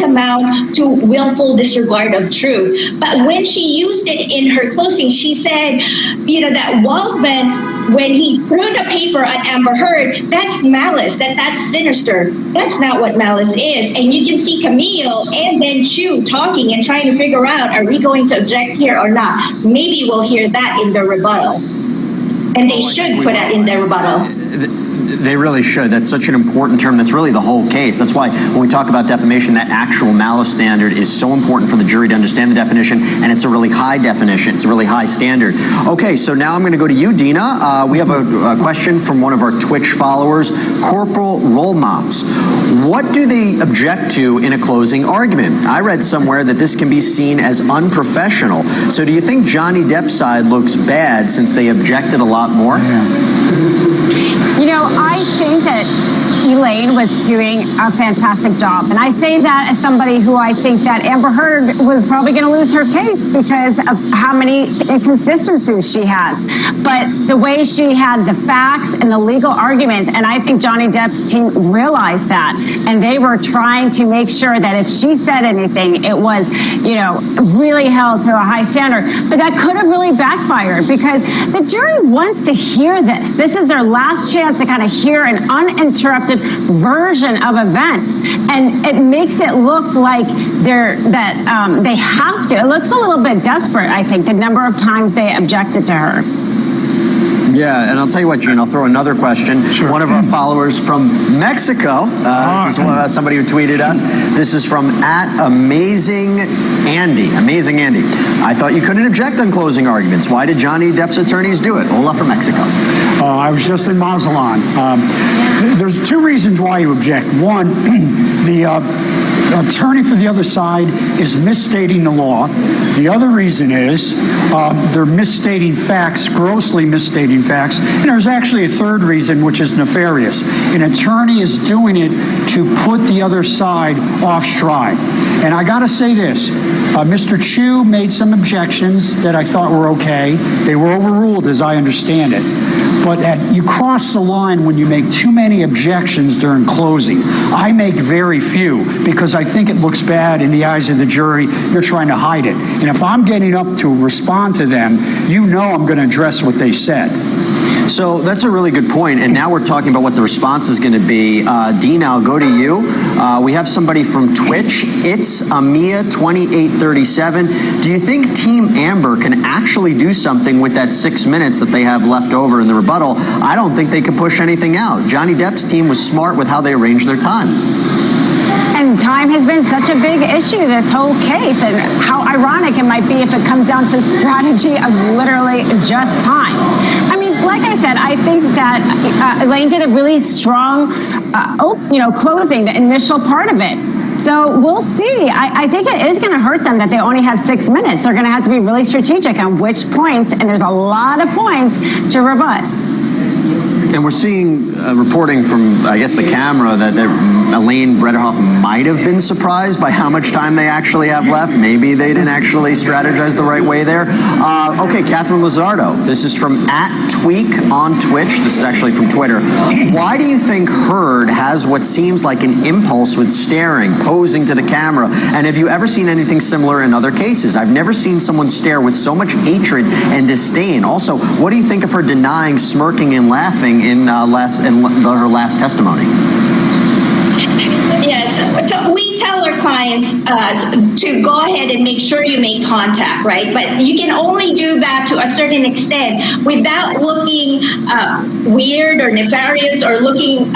amount to willful disregard of truth. But when she used it in her closing, she said, that Waldman, when he threw the paper at Amber Heard, that's malice, that's sinister. That's not what malice is. And you can see Camille and then Chu talking and trying to figure out, are we going to object here or not? Maybe we'll hear that in the rebuttal. And they should put that in their rebuttal. They really should. That's such an important term. That's really the whole case. That's why when we talk about defamation, that actual malice standard is so important for the jury to understand the definition, and it's a really high definition. It's a really high standard. Okay, so now I'm going to go to you, Dina. We have a question from one of our Twitch followers, Corporal Roll Mops. What do they object to in a closing argument? I read somewhere that this can be seen as unprofessional. So do you think Johnny Depp's side looks bad since they objected a lot more? I think that Elaine was doing a fantastic job. And I say that as somebody who I think that Amber Heard was probably going to lose her case because of how many inconsistencies she has. But the way she had the facts and the legal arguments, and I think Johnny Depp's team realized that. And they were trying to make sure that if she said anything, it was, really held to a high standard. But that could have really backfired because the jury wants to hear this. This is their last chance to kind of hear an uninterrupted version of events, and it makes it look like they have to. It looks a little bit desperate, I think, the number of times they objected to her. Yeah, and I'll tell you what, Gene, I'll throw another question. Sure. One of our followers from Mexico, this is somebody who tweeted us. This is from @Amazing Andy. Amazing Andy. I thought you couldn't object on closing arguments. Why did Johnny Depp's attorneys do it? Hola from Mexico. I was just in Mazatlan. There's two reasons why you object. One, the attorney for the other side is misstating the law. The other reason is they're misstating facts, grossly misstating facts. And there's actually a third reason, which is nefarious. An attorney is doing it to put the other side off stride. And I got to say this. Mr. Chu made some objections that I thought were okay. They were overruled, as I understand it. But you cross the line when you make too many objections during closing. I make very few because I think it looks bad in the eyes of the jury. You're trying to hide it. And if I'm getting up to respond to them, I'm going to address what they said. So that's a really good point. And now we're talking about what the response is going to be. Dean, I'll go to you. We have somebody from Twitch. It's Amia2837. Do you think Team Amber can actually do something with that 6 minutes that they have left over in the rebuttal? I don't think they can push anything out. Johnny Depp's team was smart with how they arranged their time. And time has been such a big issue this whole case, and how ironic it might be if it comes down to strategy of literally just time. I mean, like I said, I think that Elaine did a really strong, closing, the initial part of it. So we'll see. I think it is going to hurt them that they only have 6 minutes. They're going to have to be really strategic on which points, and there's a lot of points to rebut. And we're seeing reporting from, I guess, the camera that Elaine Brederhoff might have been surprised by how much time they actually have left. Maybe they didn't actually strategize the right way there. Okay, Catherine Lizardo. This is from @Tweak on Twitch. This is actually from Twitter. Why do you think Heard has what seems like an impulse with staring, posing to the camera? And have you ever seen anything similar in other cases? I've never seen someone stare with so much hatred and disdain. Also, what do you think of her denying, smirking, and laughing in her last testimony? Yes, so we tell our clients to go ahead and make sure you make contact, right? But you can only do that to a certain extent without looking weird or nefarious or looking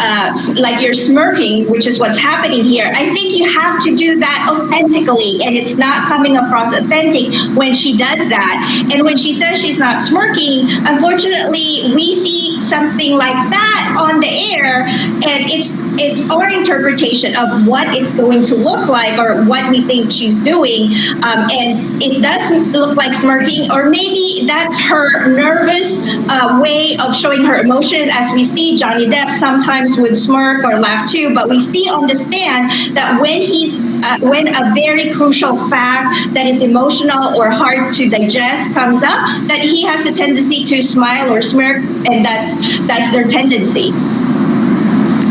like you're smirking, which is what's happening here. I think you have to do that authentically, and it's not coming across authentic when she does that. And when she says she's not smirking, unfortunately, we see something like that on the air, and it's our interpretation of what it's going to look like or what we think she's doing, and it doesn't look like smirking, or maybe that's her nervous way of showing her emotion. As we see, Johnny Depp sometimes would smirk or laugh too, but we see on the stand that when a very crucial fact that is emotional or hard to digest comes up, that he has a tendency to smile or smirk, and that's their tendency.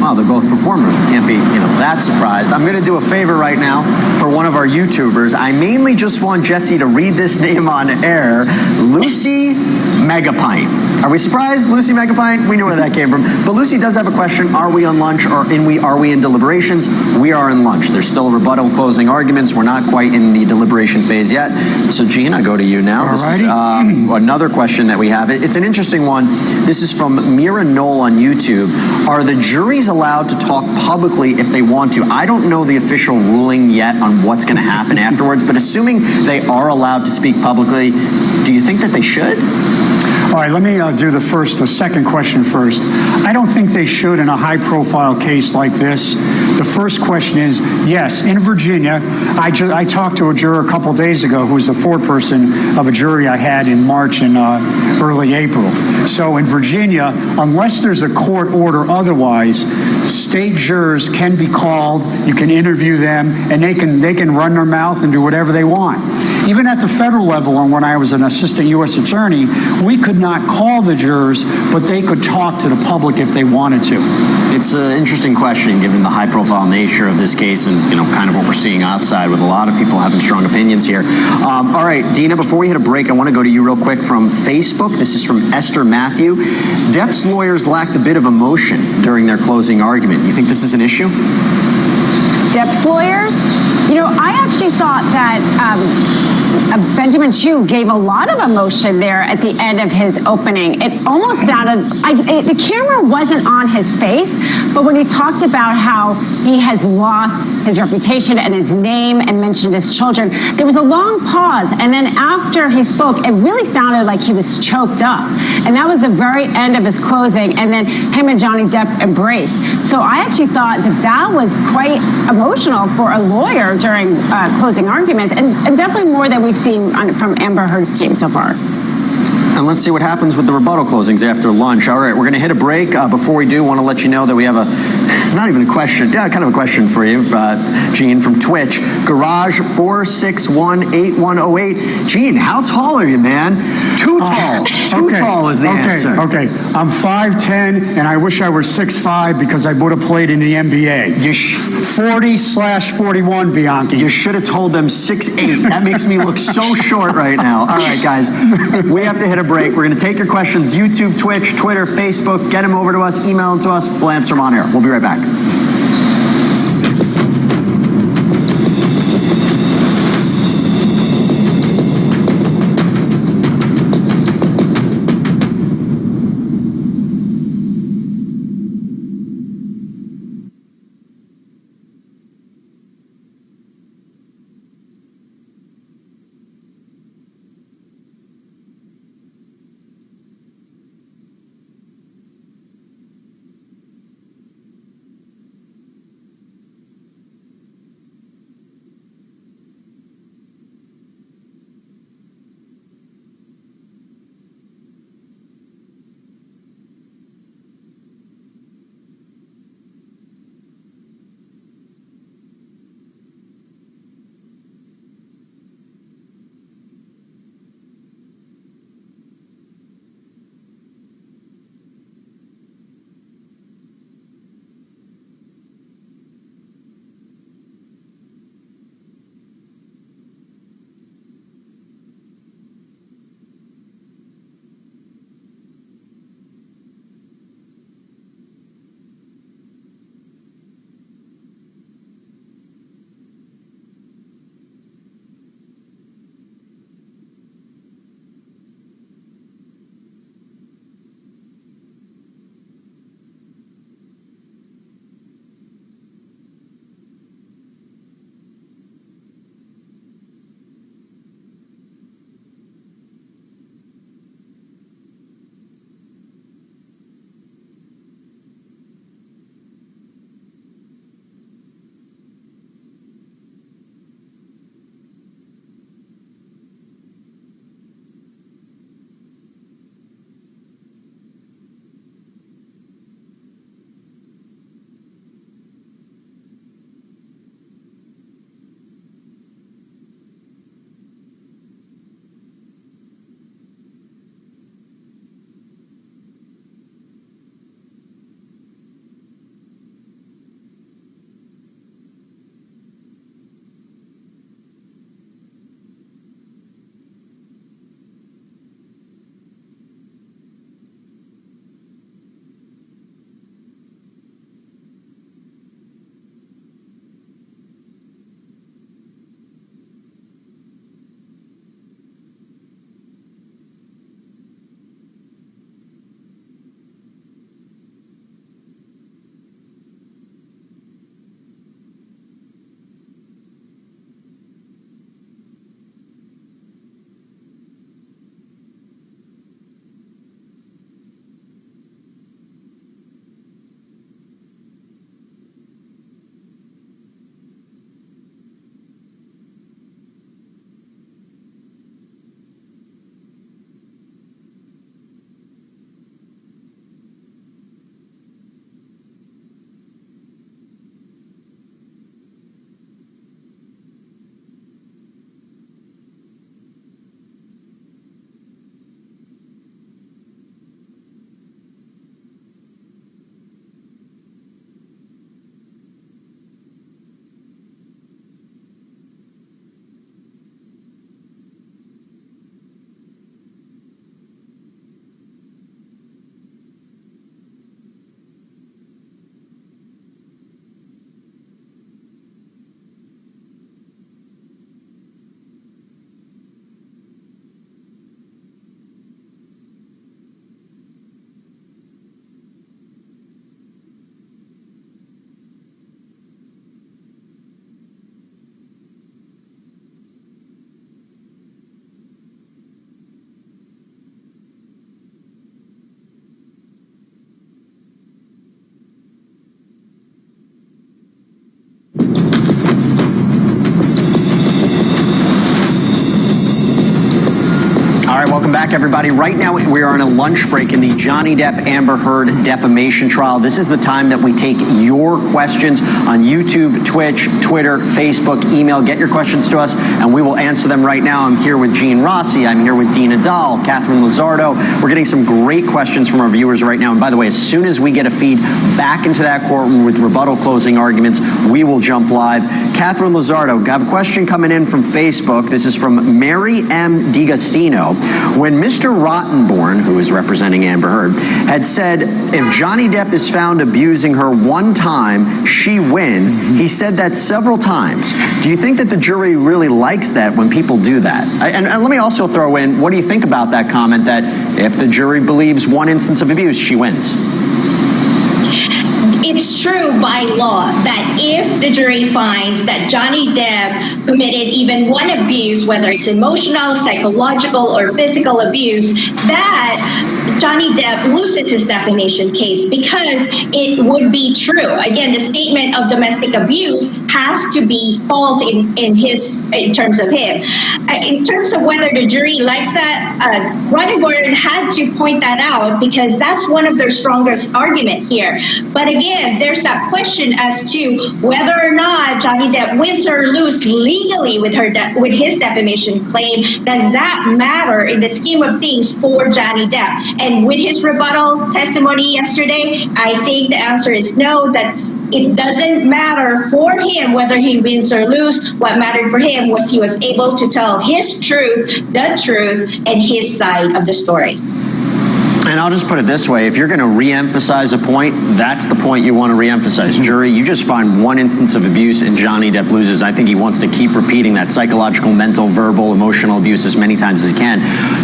Well, they're both performers. We can't be, that surprised. I'm going to do a favor right now for one of our YouTubers. I mainly just want Jesse to read this name on air. Lucy Megapint. Are we surprised? Lucy Megapint? We knew where that came from. But Lucy does have a question. Are we on lunch or are we in deliberations? We are in lunch. There's still a rebuttal closing arguments. We're not quite in the deliberation phase yet. So, Gene, I go to you now. This is another question that we have. It's an interesting one. This is from Mira Knoll on YouTube. Are the juries allowed to talk publicly if they want to? I don't know the official ruling yet on what's going to happen afterwards, but assuming they are allowed to speak publicly, do you think that they should? All right, let me do the second question first. I don't think they should in a high-profile case like this. The first question is, yes, in Virginia, I talked to a juror a couple days ago who was the foreperson of a jury I had in March and early April. So in Virginia, unless there's a court order otherwise, state jurors can be called, you can interview them, and they can run their mouth and do whatever they want. Even at the federal level, and when I was an assistant U.S. attorney, we could not call the jurors, but they could talk to the public if they wanted to. It's an interesting question, given the high-profile nature of this case and, kind of what we're seeing outside with a lot of people having strong opinions here. All right, Dina, before we hit a break, I want to go to you real quick from Facebook. This is from Esther Matthew. Depp's lawyers lacked a bit of emotion during their closing argument. You think this is an issue? Depp's lawyers? I actually thought that Benjamin Chew gave a lot of emotion there at the end of his opening. It almost sounded, the camera wasn't on his face, but when he talked about how he has lost his reputation and his name and mentioned his children, there was a long pause. And then after he spoke, it really sounded like he was choked up. And that was the very end of his closing. And then him and Johnny Depp embraced. So I actually thought that was quite emotional for a lawyer during closing arguments, and definitely more than we've seen from Amber Heard's team so far. And let's see what happens with the rebuttal closings after lunch. All right, we're going to hit a break. Before we do, want to let you know that we have not even a question, kind of a question for you, Gene, from Twitch. Garage 4618108. Gene, how tall are you, man? Too tall. Too tall is the answer. Okay, I'm 5'10", and I wish I were 6'5", because I would have played in the NBA. 40/41, Bianchi. You should have told them 6'8". That makes me look so short right now. All right, guys, we have to hit a break. We're going to take your questions, YouTube, Twitch, Twitter, Facebook. Get them over to us, email them to us. We'll answer them on air. We'll be right back. back, everybody. Right now, we are in a lunch break in the Johnny Depp Amber Heard defamation trial. This is the time that we take your questions on YouTube, Twitch, Twitter, Facebook, email. Get your questions to us, and we will answer them right now. I'm here with Gene Rossi. I'm here with Dina Dahl, Catherine Lizardo. We're getting some great questions from our viewers right now. And by the way, as soon as we get a feed back into that courtroom with rebuttal closing arguments, we will jump live. Catherine Lizardo, I have a question coming in from Facebook. This is from Mary M. DiGastino. When Mr. Rottenborn, who is representing Amber Heard, had said, if Johnny Depp is found abusing her one time, she wins, he said that several times. Do you think that the jury really likes that when people do that? And let me also throw in, what do you think about that comment that if the jury believes one instance of abuse, she wins? It's true by law that if the jury finds that Johnny Depp committed even one abuse, whether it's emotional, psychological, or physical abuse, that Johnny Depp loses his defamation case because it would be true. Again, the statement of domestic abuse has to be false in terms of him. In terms of whether the jury likes that, Rottenborn had to point that out because that's one of their strongest argument here. But again, there's that question as to whether or not Johnny Depp wins or loses legally with his defamation claim. Does that matter in the scheme of things for Johnny Depp? And with his rebuttal testimony yesterday, I think the answer is no, that it doesn't matter for him whether he wins or loses. What mattered for him was he was able to tell his truth, the truth, and his side of the story. And I'll just put it this way. If you're going to re-emphasize a point, that's the point you want to re-emphasize. Jury, you just find one instance of abuse and Johnny Depp loses. I think he wants to keep repeating that psychological, mental, verbal, emotional abuse as many times as he can.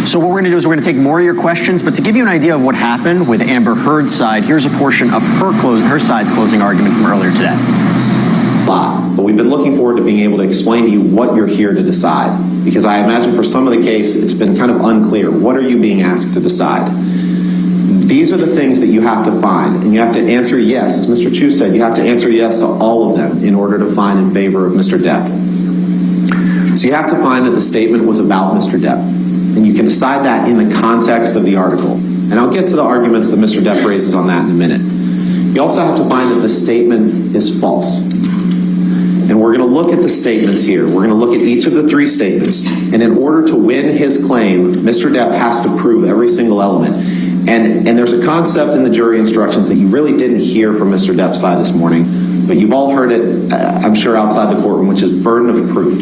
So what we're going to do is we're going to take more of your questions, but to give you an idea of what happened with Amber Heard's side, here's a portion of her side's closing argument from earlier today. But we've been looking forward to being able to explain to you what you're here to decide. Because I imagine for some of the case, it's been kind of unclear. What are you being asked to decide? These are the things that you have to find, and you have to answer yes. As Mr. Chu said, you have to answer yes to all of them in order to find in favor of Mr. Depp. So you have to find that the statement was about Mr. Depp, and you can decide that in the context of the article. And I'll get to the arguments that Mr. Depp raises on that in a minute. You also have to find that the statement is false. And we're going to look at the statements here. We're going to look at each of the three statements. And in order to win his claim, Mr. Depp has to prove every single element. And there's a concept in the jury instructions that you really didn't hear from Mr. Depp's side this morning, but you've all heard it, I'm sure, outside the courtroom, which is burden of proof.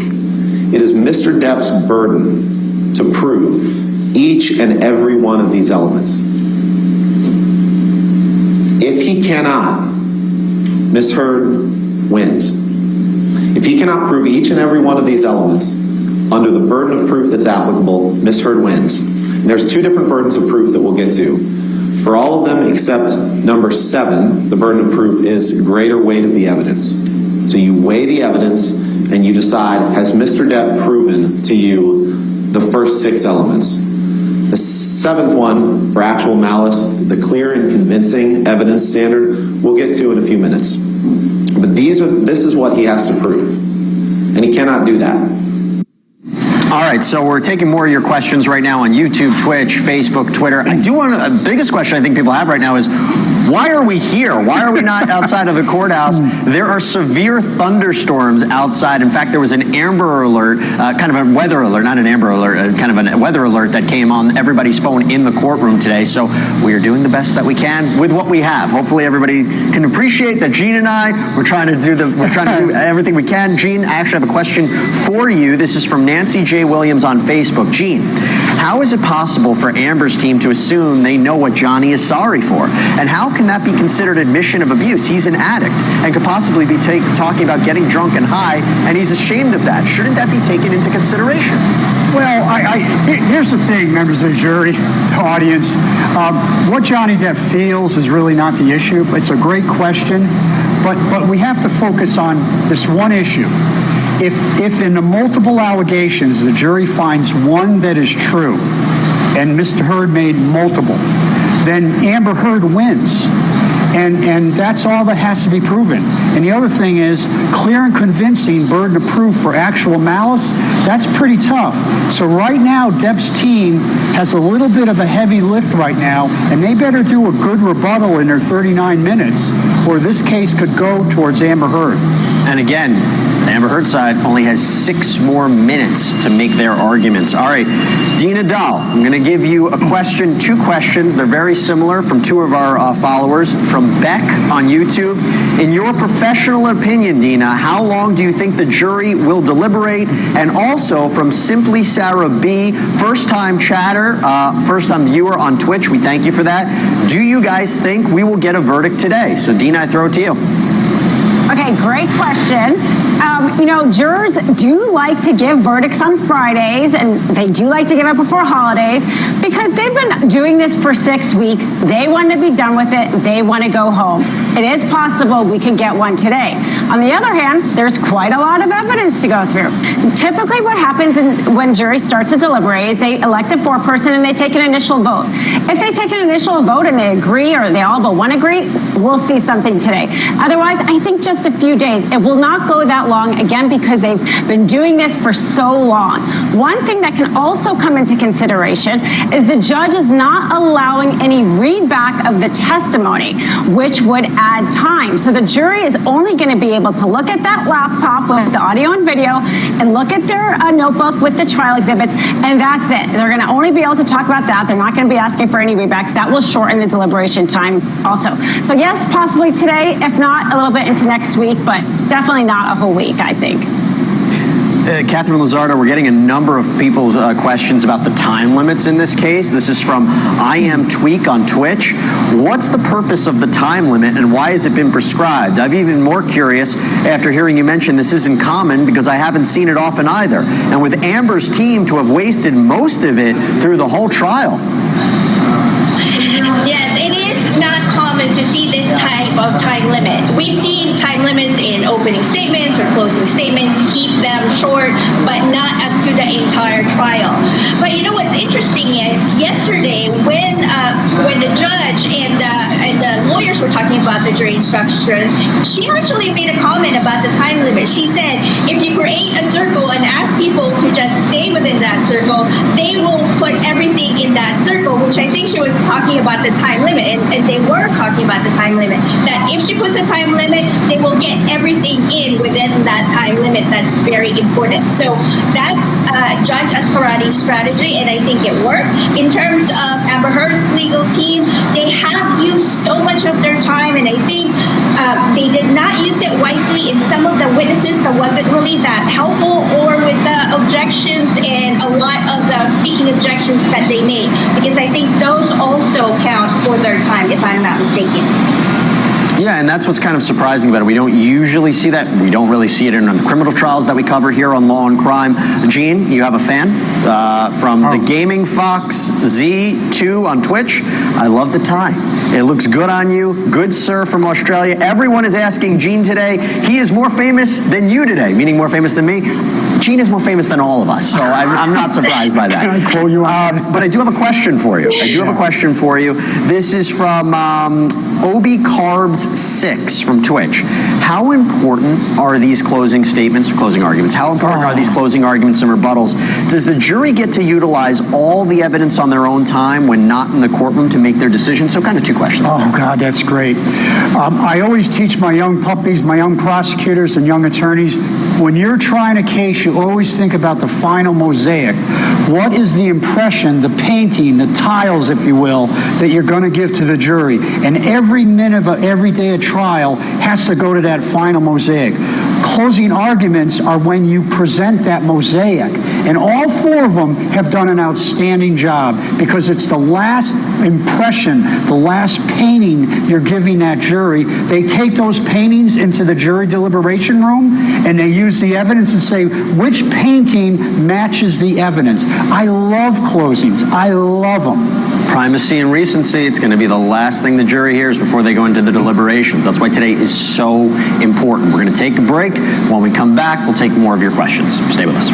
It is Mr. Depp's burden to prove each and every one of these elements. If he cannot, Ms. Heard wins. If he cannot prove each and every one of these elements under the burden of proof that's applicable, Ms. Heard wins. And there's two different burdens of proof that we'll get to. For all of them except number 7, the burden of proof is greater weight of the evidence. So you weigh the evidence and you decide, has Mr. Depp proven to you the first 6 elements? The 7th one, for actual malice, the clear and convincing evidence standard, we'll get to in a few minutes. But this is what he has to prove. And he cannot do that. All right, so we're taking more of your questions right now on YouTube, Twitch, Facebook, Twitter. I do want to, the biggest question I think people have right now is, why are we here? Why are we not outside of the courthouse? There are severe thunderstorms outside. In fact, there was an Amber Alert, kind of a weather alert, not an Amber Alert, kind of a weather alert that came on everybody's phone in the courtroom today. So we are doing the best that we can with what we have. Hopefully everybody can appreciate that Gene and I, we're trying to do everything we can. Gene, I actually have a question for you. This is from Nancy J. Williams on Facebook. Gene, how is it possible for Amber's team to assume they know what Johnny is sorry for? And how can that be considered admission of abuse? He's an addict and could possibly be talking about getting drunk and high, and he's ashamed of that. Shouldn't that be taken into consideration? Well, here's the thing, members of the jury, the audience. What Johnny Depp feels is really not the issue. It's a great question, but we have to focus on this one issue. If in the multiple allegations the jury finds one that is true, and Mr. Heard made multiple, then Amber Heard wins. And that's all that has to be proven. And the other thing is, clear and convincing burden of proof for actual malice, that's pretty tough. So right now, Depp's team has a little bit of a heavy lift right now, and they better do a good rebuttal in their 39 minutes, or this case could go towards Amber Heard. And again, the Amber Heard side only has 6 more minutes to make their arguments. All right, Dina Dahl, I'm going to give you a question, 2 questions. They're very similar from 2 of our followers. From Beck on YouTube. In your professional opinion, Dina, how long do you think the jury will deliberate? And also from Simply Sarah B, first-time chatter, first-time viewer on Twitch. We thank you for that. Do you guys think we will get a verdict today? So, Dina, I throw it to you. Okay, great question. Jurors do like to give verdicts on Fridays, and they do like to give it before holidays because they've been doing this for 6 weeks. They want to be done with it. They want to go home. It is possible we could get one today. On the other hand, there's quite a lot of evidence to go through. Typically what happens when jury starts to deliberate is they elect a foreperson and they take an initial vote. If they take an initial vote and they agree, or they all but one agree, we'll see something today. Otherwise, I think just a few days. It will not go that long, again, because they've been doing this for so long. One thing that can also come into consideration is the judge is not allowing any readback of the testimony, which would add time. So the jury is only going to be able to look at that laptop with the audio and video and look at their notebook with the trial exhibits, and that's it. They're going to only be able to talk about that. They're not going to be asking for any readbacks. That will shorten the deliberation time also. So yes, possibly today, if not a little bit into next week, but definitely not a whole week, I think. Catherine Lizardo, we're getting a number of people's questions about the time limits in this case. This is from I Am Tweak on Twitch. What's the purpose of the time limit and why has it been prescribed? I'm even more curious after hearing you mention this isn't common because I haven't seen it often either. And with Amber's team to have wasted most of it through the whole trial. Yes, it is not common to see this type of time limit. We've seen time limits in opening statements or closing statements to keep them short, but not as to the entire trial. But you know what's interesting is yesterday when the judge and the lawyers were talking about the jury instruction, she actually made a comment about the time limit. She said, if you create a circle and ask people to just stay within that circle, they will put everything in that circle, which I think she was talking about the time limit, and they were talking about the time limit, that if she puts a time limit, they will get everything in within that time limit. That's very important. So that's Judge Ascarati's strategy, and I think it worked. In terms of Amber Heard's legal team, they have used so much of their time, and I think they did not use it wisely in some of the witnesses that wasn't really that helpful, or with the objections and a lot of the speaking objections that they made, because I think those also count for their time, if I'm not mistaken. Yeah, and that's what's kind of surprising about it. We don't usually see that. We don't really see it in the criminal trials that we cover here on Law and Crime. Gene, you have a fan from the Gaming Fox Z2 on Twitch. I love the tie. It looks good on you. Good sir from Australia. Everyone is asking Gene today. He is more famous than you today, meaning more famous than me. Gene is more famous than all of us, so I'm not surprised by that. Can I call you out? But I do have a question for you. This is from Obi Carbs 6 from Twitch. How important are these closing statements, closing arguments? How important are these closing arguments and rebuttals? Does the jury get to utilize all the evidence on their own time when not in the courtroom to make their decision? So kind of 2 questions. Oh, God, that's great. I always teach my young puppies, my young prosecutors and young attorneys, when you're trying a case, you always think about the final mosaic. What is the impression, the painting, the tiles, if you will, that you're going to give to the jury? And every minute of every day of trial has to go to that final mosaic. Closing arguments are when you present that mosaic. And all 4 of them have done an outstanding job because it's the last impression, the last painting you're giving that jury. They take those paintings into the jury deliberation room and they use the evidence and say, which painting matches the evidence? I love closings. I love them. Primacy and recency, it's going to be the last thing the jury hears before they go into the deliberations. That's why today is so important. We're going to take a break. When we come back, we'll take more of your questions. Stay with us.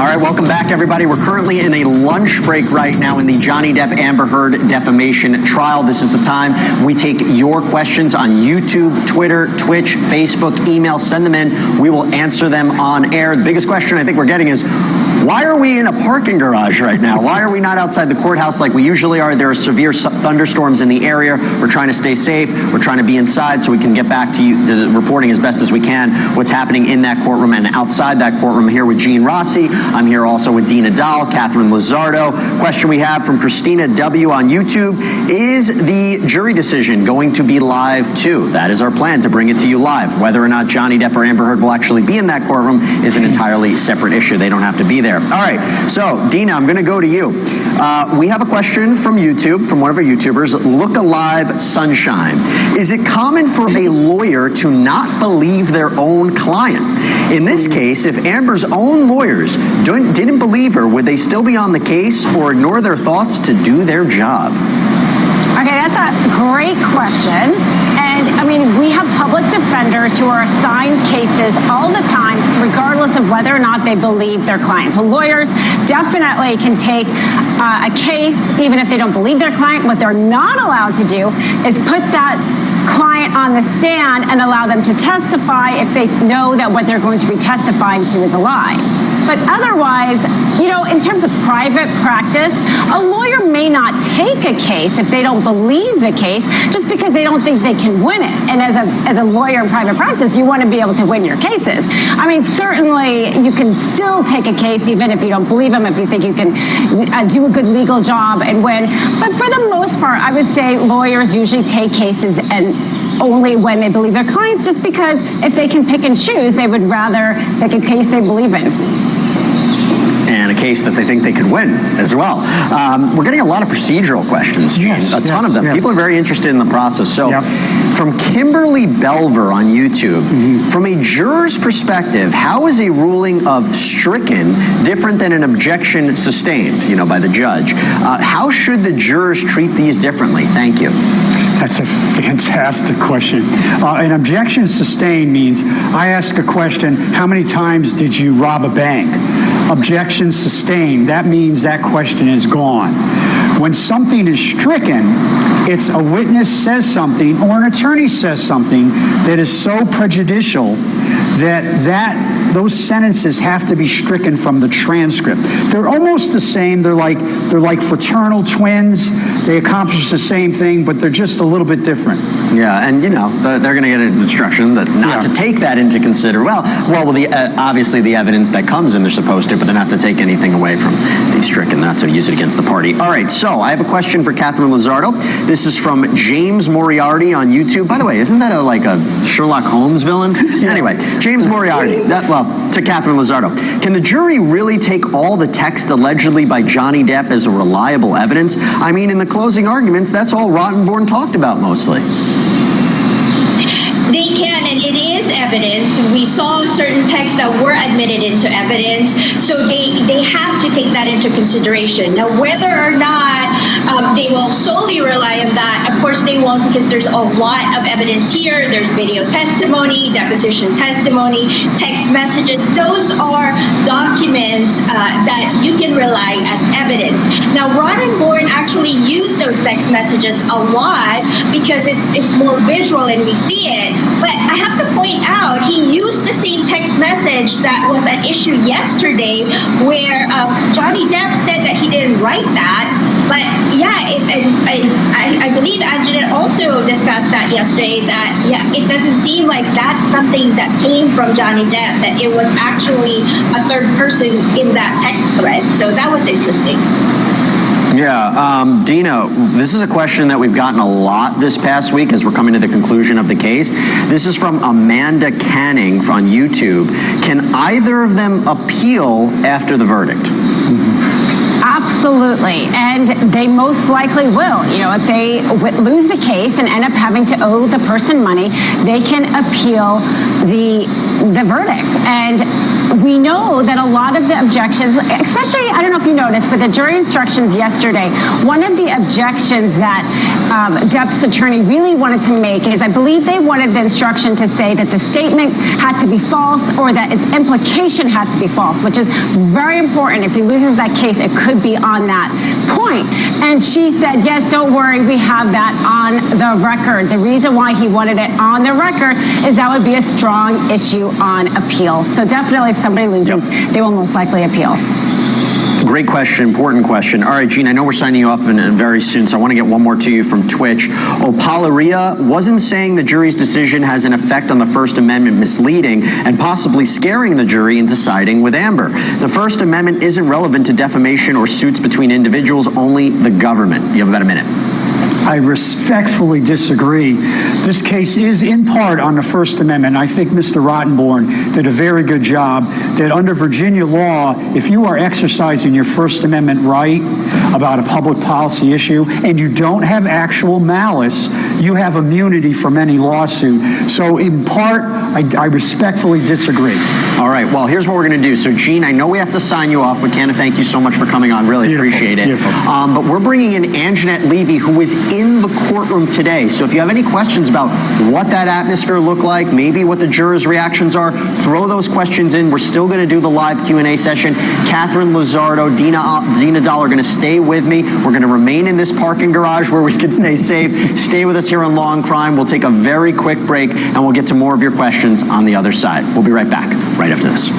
right, welcome back, everybody. We're currently in a lunch break right now in the Johnny Depp Amber Heard defamation trial. This is the time we take your questions on YouTube, Twitter, Twitch, Facebook, email. Send them in. We will answer them on air. The biggest question I think we're getting is, why are we in a parking garage right now? Why are we not outside the courthouse like we usually are? There are severe thunderstorms in the area. We're trying to stay safe. We're trying to be inside so we can get back to you, to the reporting as best as we can what's happening in that courtroom and outside that courtroom. Here with Gene Rossi. I'm here also with Dina Dahl, Catherine Lizardo. Question we have from Christina W. on YouTube. Is the jury decision going to be live too? That is our plan, to bring it to you live. Whether or not Johnny Depp or Amber Heard will actually be in that courtroom is an entirely separate issue. They don't have to be there. All right, so Dina, I'm going to go to you. We have a question from YouTube, from one of our YouTubers, Look Alive Sunshine. Is it common for a lawyer to not believe their own client? In this case, if Amber's own lawyers didn't believe her, would they still be on the case or ignore their thoughts to do their job? Okay, that's a great question. And I mean, we have public defenders who are assigned cases all the time, regardless of whether or not they believe their client. So lawyers definitely can take a case, even if they don't believe their client. What they're not allowed to do is put that client on the stand and allow them to testify if they know that what they're going to be testifying to is a lie. But otherwise, you know, in terms of private practice, a lawyer may not take a case if they don't believe the case just because they don't think they can win it. And as a lawyer in private practice, you want to be able to win your cases. I mean, certainly you can still take a case even if you don't believe them, if you think you can do a good legal job and win. But for the most part, I would say lawyers usually take cases and only when they believe their clients, just because if they can pick and choose, they would rather take a case they believe in. And a case that they think they could win as well. We're getting a lot of procedural questions, Yes, a ton of them. yes. People are very interested in the process. So from Kimberly Belver on YouTube, from a juror's perspective, how is a ruling of stricken different than an objection sustained, you know, by the judge? How should the jurors treat these differently? Thank you. That's a fantastic question. An objection sustained means I ask a question, how many times did you rob a bank? Objection sustained, that means that question is gone. When something is stricken, it's a witness says something or an attorney says something that is so prejudicial that those sentences have to be stricken from the transcript. They're almost the same. They're like fraternal twins. They accomplish the same thing, but they're just a little bit different. Yeah, and you know they're going to get an instruction that not to take that into consider. Obviously the evidence that comes in, they're supposed to, but they're not to take anything away from the stricken, not to use it against the party. All right, so I have a question for Catherine Lizardo. This is from James Moriarty on YouTube. By the way, isn't that like a Sherlock Holmes villain? Anyway, James Moriarty. To Catherine Lizardo. Can the jury really take all the text allegedly by Johnny Depp as a reliable evidence? I mean, in the closing arguments, that's all Rottenborn talked about mostly. They can, and it is evidence. We saw certain texts that were admitted into evidence, so they have to take that into consideration. Now, whether or not they will solely rely on that, of course they won't, because there's a lot of evidence here. There's video testimony, deposition testimony, text messages. Those are documents that you can rely as evidence. Now, Rottenborn actually used those text messages a lot because it's more visual and we see it. But I have to point out, he used the same text message that was at issue yesterday where Johnny Depp said that he didn't write that. But yeah, I believe Anjanette also discussed that yesterday, that it doesn't seem like that's something that came from Johnny Depp, that it was actually a third person in that text thread. So that was interesting. Yeah, Dina, this is a question that we've gotten a lot this past week as we're coming to the conclusion of the case. This is from Amanda Canning on YouTube. Can either of them appeal after the verdict? Absolutely, and they most likely will. You know, if they lose the case and end up having to owe the person money, they can appeal the verdict. And we know that a lot of the objections, especially, I don't know if you noticed, but the jury instructions yesterday, one of the objections that Depp's attorney really wanted to make is, I believe they wanted the instruction to say that the statement had to be false or that its implication had to be false, which is very important. If he loses that case, it could be on that point. And she said, yes, don't worry, we have that on the record. The reason why he wanted it on the record is that would be a strong issue on appeal. So definitely if somebody loses, they will most likely appeal. Great question, important question. All right, Gene, I know we're signing you off very soon, so I want to get one more to you from Twitch. Opalaria wasn't saying the jury's decision has an effect on the First Amendment misleading and possibly scaring the jury into siding with Amber. The First Amendment isn't relevant to defamation or suits between individuals, only the government. You have about a minute. I respectfully disagree. This case is in part on the First Amendment. I think Mr. Rottenborn did a very good job that under Virginia law, if you are exercising your First Amendment right about a public policy issue and you don't have actual malice, you have immunity from any lawsuit. So in part, I respectfully disagree. All right, well, here's what we're going to do. So, Gene, I know we have to sign you off. We can't thank you so much for coming on. Really appreciate it. But we're bringing in Anjanette Levy, who is in the courtroom today. So if you have any questions about what that atmosphere looked like, maybe what the jurors' reactions are, throw those questions in. We're still going to do the live Q&A session. Catherine Luzardo, Dina Dahl are going to stay with me. We're going to remain in this parking garage where we can stay safe. Stay with us here on Law and Crime. We'll take a very quick break, and we'll get to more of your questions on the other side. We'll be right back, right after this.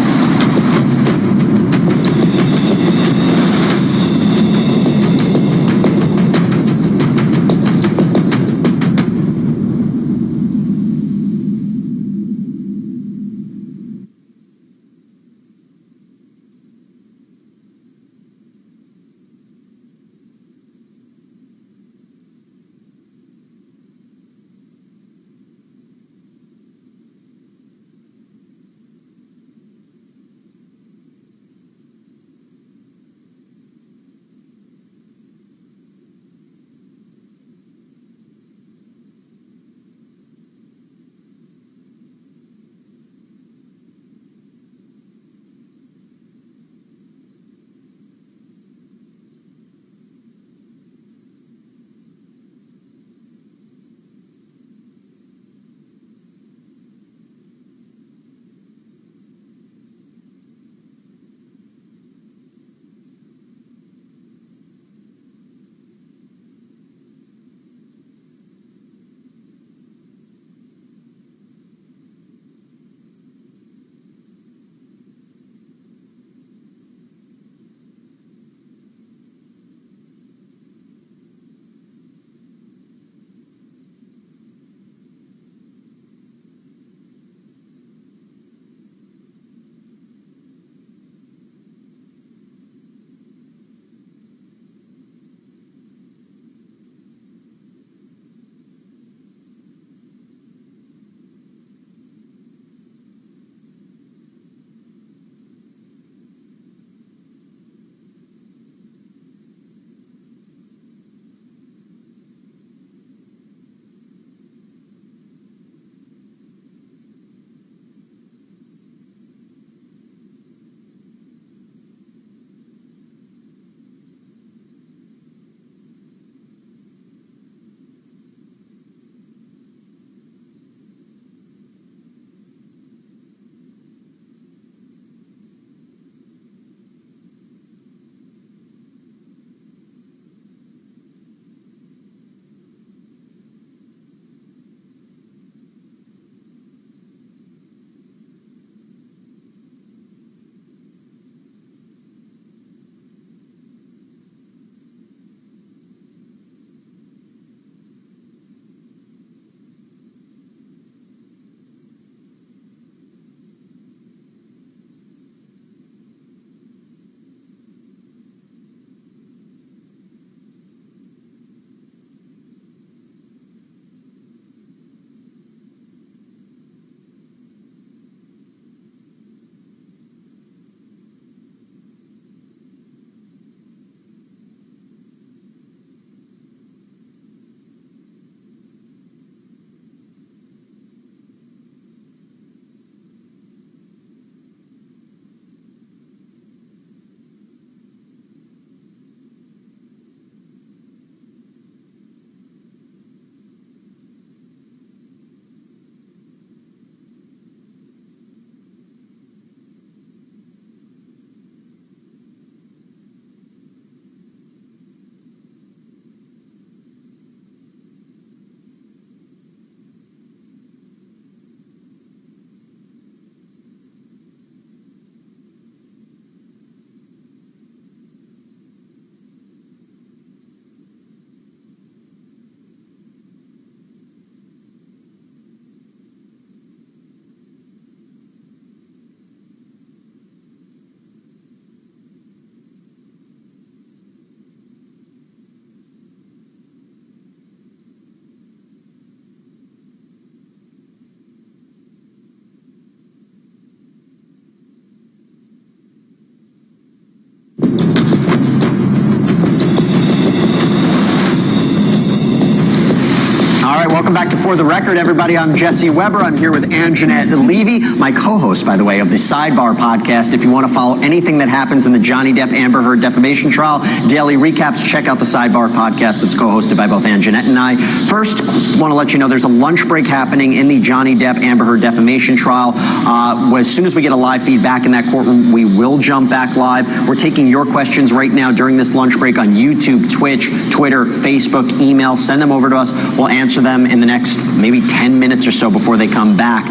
Welcome back to For the Record, everybody. I'm Jesse Weber. I'm here with Anjanette Levy, my co-host, by the way, of the Sidebar podcast. If you want to follow anything that happens in the Johnny Depp Amber Heard defamation trial, daily recaps, check out the Sidebar podcast that's co-hosted by both Anjanette and I. First, want to let you know there's a lunch break happening in the Johnny Depp Amber Heard defamation trial. As soon as we get a live feed back in that courtroom, we will jump back live. We're taking your questions right now during this lunch break on YouTube, Twitch, Twitter, Facebook, email. Send them over to us. We'll answer them in the next maybe 10 minutes or so before they come back.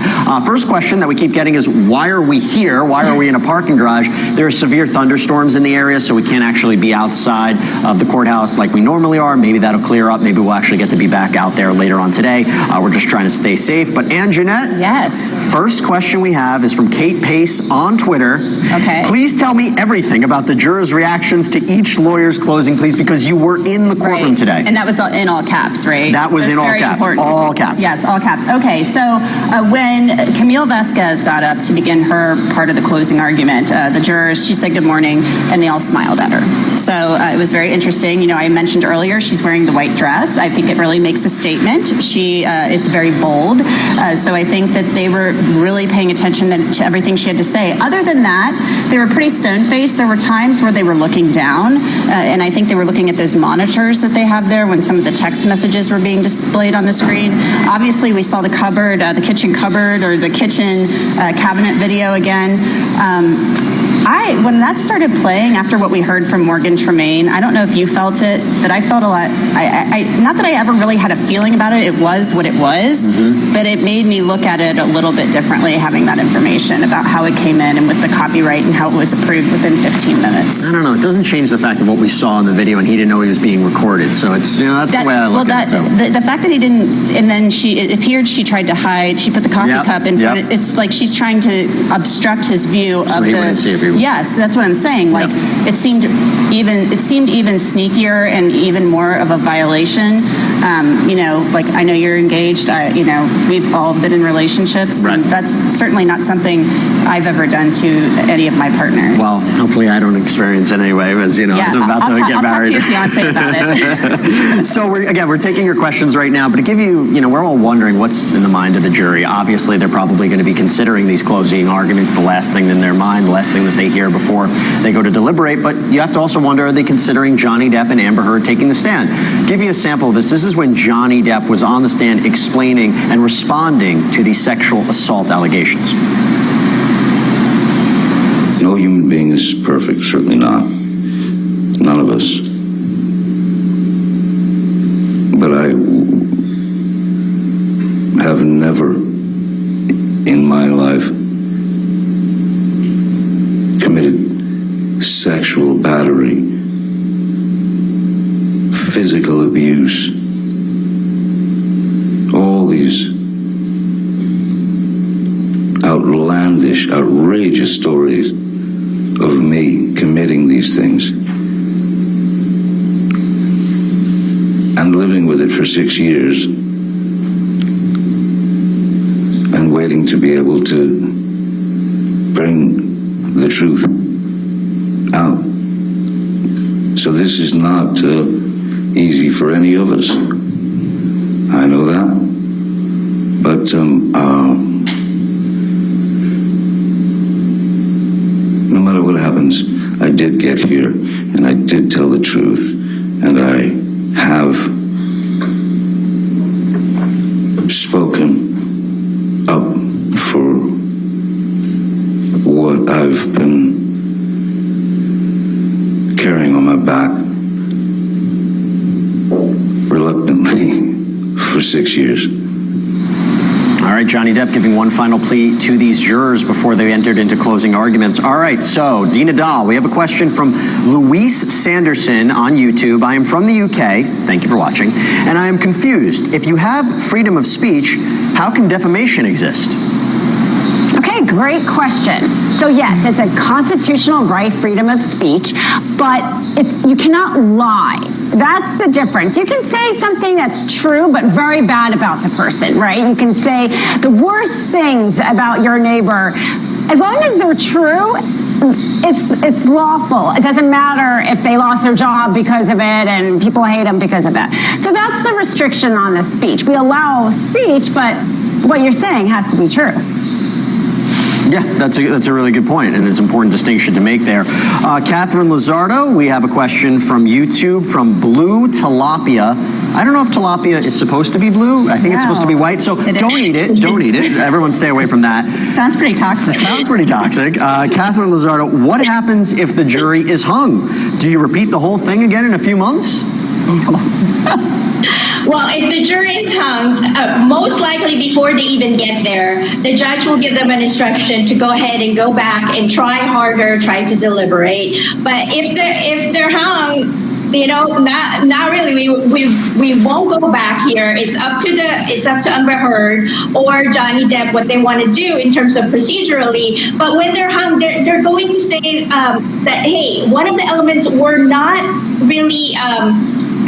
First question that we keep getting is, why are we here? Why are we in a parking garage? There are severe thunderstorms in the area, so we can't actually be outside of the courthouse like we normally are. Maybe that'll clear up. Maybe we'll actually get to be back out there later on today. We're just trying to stay safe. But Anjanette? Yes. First question we have is from Kate Pace on Twitter. Okay. Please tell me everything about the jurors' reactions to each lawyer's closing, please, because you were in the courtroom today. And that was in all caps, right? That was in all caps. Important. All caps. Yes, all caps. Okay, so when Camille Vasquez got up to begin her part of the closing argument, the jurors, she said good morning, and they all smiled at her. So it was very interesting. You know, I mentioned earlier she's wearing the white dress. I think it really makes a statement. It's very bold. So I think that they were really paying attention to everything she had to say. Other than that, they were pretty stone-faced. There were times where they were looking down, and I think they were looking at those monitors that they have there when some of the text messages were being displayed on the screen. Obviously, we saw the cupboard, the kitchen cupboard, or the kitchen cabinet video again. When that started playing after what we heard from Morgan Tremaine, I don't know if you felt it, but I felt a lot. Not that I ever really had a feeling about it. It was what it was, but it made me look at it a little bit differently, having that information about how it came in and with the copyright and how it was approved within 15 minutes. I don't know. It doesn't change the fact of what we saw in the video, and he didn't know he was being recorded. So it's, that's the way I look at it. The fact that he didn't, and then it appeared she tried to hide. She put the coffee cup in front of, it's like she's trying to obstruct his view of he wouldn't see it. Yes, that's what I'm saying. Like it seemed even sneakier and even more of a violation. Like I know you're engaged. We've all been in relationships, and that's certainly not something I've ever done to any of my partners. Well, hopefully I don't experience it anyway, because I'm about to get married. I'll talk to your fiance about it. So we're taking your questions right now, but to give you, we're all wondering what's in the mind of the jury. Obviously, they're probably going to be considering these closing arguments the last thing in their mind, the last thing that they hear before they go to deliberate. But you have to also wonder, are they considering Johnny Depp and Amber Heard taking the stand? Give you a sample of this. This is when Johnny Depp was on the stand explaining and responding to these sexual assault allegations. No human being is perfect, certainly not. None of us. But I have never in my life committed sexual battery, physical abuse, all these outlandish, outrageous stories of me committing these things and living with it for 6 years and waiting to be able to bring the truth out. So this is not easy for any of us. I know that. But no matter what happens, I did get here, and I did tell the truth, and I have spoken up for what I've been carrying on my back reluctantly for 6 years. All right, Johnny Depp giving one final plea to these jurors before they entered into closing arguments. All right, so Dina Dahl, we have a question from Louise Sanderson on YouTube. I am from the UK, thank you for watching, and I am confused. If you have freedom of speech, how can defamation exist? Okay, great question. So yes, it's a constitutional right, freedom of speech, but you cannot lie. That's the difference. You can say something that's true, but very bad about the person, right? You can say the worst things about your neighbor. As long as they're true, it's lawful. It doesn't matter if they lost their job because of it and people hate them because of that. So that's the restriction on the speech. We allow speech, but what you're saying has to be true. Yeah, that's a really good point, and it's an important distinction to make there. Catherine Lizardo, we have a question from YouTube from Blue Tilapia. I don't know if tilapia is supposed to be blue. I think it's supposed to be white, so don't eat it. Don't eat it. Everyone stay away from that. Sounds pretty toxic. Sounds pretty toxic. Catherine Lizardo, what happens if the jury is hung? Do you repeat the whole thing again in a few months? Well, if the jury is hung, most likely before they even get there, the judge will give them an instruction to go ahead and go back and try harder, try to deliberate. But if they're hung, not really. We won't go back here. It's up to Amber Heard or Johnny Depp what they want to do in terms of procedurally. But when they're hung, they're going to say that, hey, one of the elements were not really.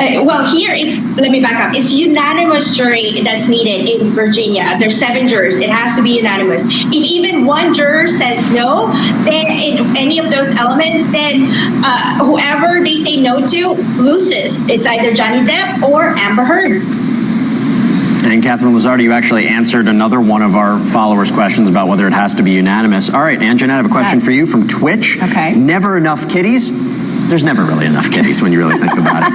Let me back up. It's unanimous jury that's needed in Virginia. There's 7 jurors. It has to be unanimous. If even one juror says no, then in any of those elements, then whoever they say no to loses. It's either Johnny Depp or Amber Heard. And Catherine Lizardo, you actually answered another one of our followers' questions about whether it has to be unanimous. All right, Anjanette, I have a question for you from Twitch. Okay. Never enough kitties? There's never really enough kitties when you really think about it.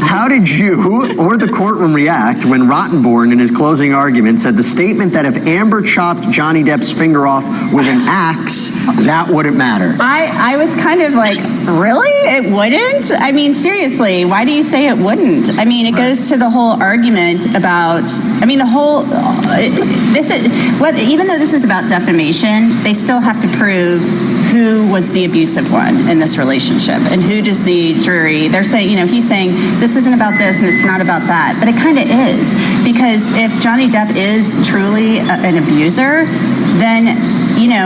How did you or the courtroom react when Rottenborn in his closing argument said the statement that if Amber chopped Johnny Depp's finger off with an axe, that wouldn't matter? I was kind of like, really? It wouldn't? I mean, seriously, why do you say it wouldn't? I mean, it goes to the whole argument about, even though this is about defamation, they still have to prove who was the abusive one in this relationship and who does the jury, they're saying, he's saying this isn't about this and it's not about that, but it kind of is, because if Johnny Depp is truly an abuser, then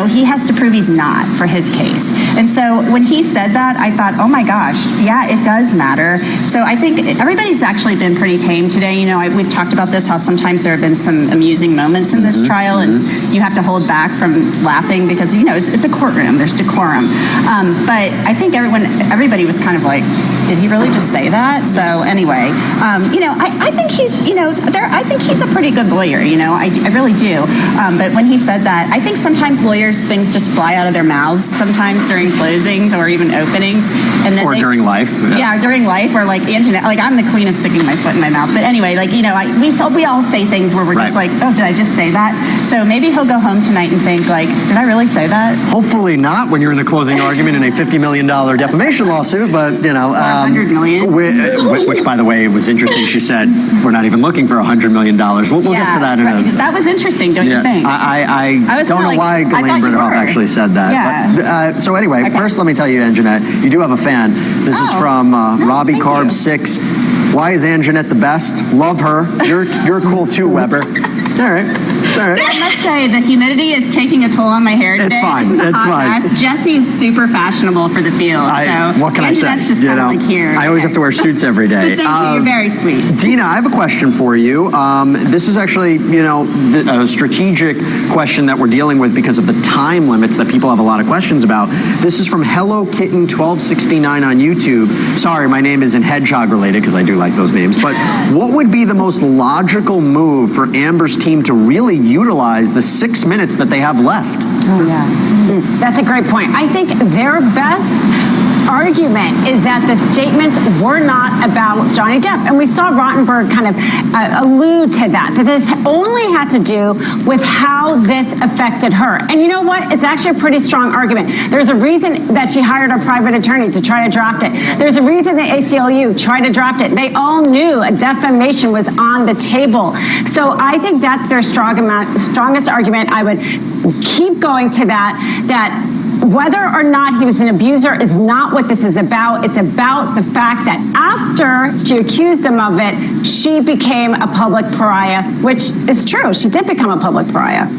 he has to prove he's not for his case. And so when he said that, I thought, oh my gosh, yeah, it does matter. So I think everybody's actually been pretty tame today. We've talked about this, how sometimes there have been some amusing moments in this trial, and you have to hold back from laughing because, it's a courtroom, there's decorum. But I think everybody was kind of like, did he really just say that? So anyway, I think he's, I think he's a pretty good lawyer, I really do. But when he said that, I think sometimes lawyers, things just fly out of their mouths sometimes during closings or even openings. And then during life. Yeah, during life, or like Anjanette, like I'm the queen of sticking my foot in my mouth. But anyway, we all say things where we're just like, oh, did I just say that? So maybe he'll go home tonight and think like, did I really say that? Hopefully not when you're in a closing argument in a $50 million defamation lawsuit, but $100 million. Which by the way, was interesting. She said, we're not even looking for $100 million. We'll get to that in a... That was interesting, don't you think? I don't know why Ghislaine Britterhoff actually said that. Yeah. But, so anyway, first let me tell you, Anjanette, you do have a fan. This is from Robbie Carb 6. Why is Anjanette the best? Love her. You're cool too, Weber. All right. I must say the humidity is taking a toll on my hair today. It's fine. This is a hot mess. Jesse's super fashionable for the field. What can I say? That's just kind of like here. I always have to wear suits every day. Thank you. You're very sweet. Dina, I have a question for you. This is actually, a strategic question that we're dealing with because of the time limits that people have a lot of questions about. This is from Hello Kitten 1269 on YouTube. Sorry, my name isn't hedgehog related because I do like those names. But what would be the most logical move for Amber's team to really utilize the 6 minutes that they have left? Oh, yeah. That's a great point. I think their best argument is that the statements were not about Johnny Depp. And we saw Rottenberg kind of allude to that this only had to do with how this affected her. And you know what? It's actually a pretty strong argument. There's a reason that she hired a private attorney to try to draft it. There's a reason the ACLU tried to draft it. They all knew a defamation was on the table. So I think that's their strongest argument. I would keep going to that whether or not he was an abuser is not what this is about. It's about the fact that after she accused him of it, she became a public pariah, which is true. She did become a public pariah.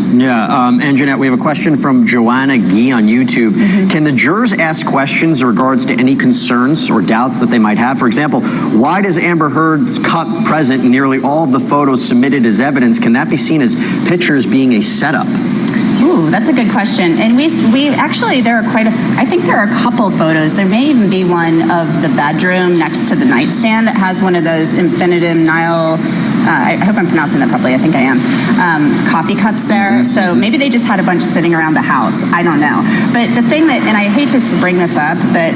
Yeah, Anjanette, we have a question from Joanna Gee on YouTube. Can the jurors ask questions in regards to any concerns or doubts that they might have? For example, why does Amber Heard's cup present in nearly all of the photos submitted as evidence? Can that be seen as pictures being a setup? Ooh, Ooh, that's a good question. And we actually, there are I think there are a couple photos. There may even be one of the bedroom next to the nightstand that has one of those infinitum Nile, I hope I'm pronouncing that properly, I think I am, coffee cups there. So maybe they just had a bunch sitting around the house. I don't know. But the thing that, and I hate to bring this up, but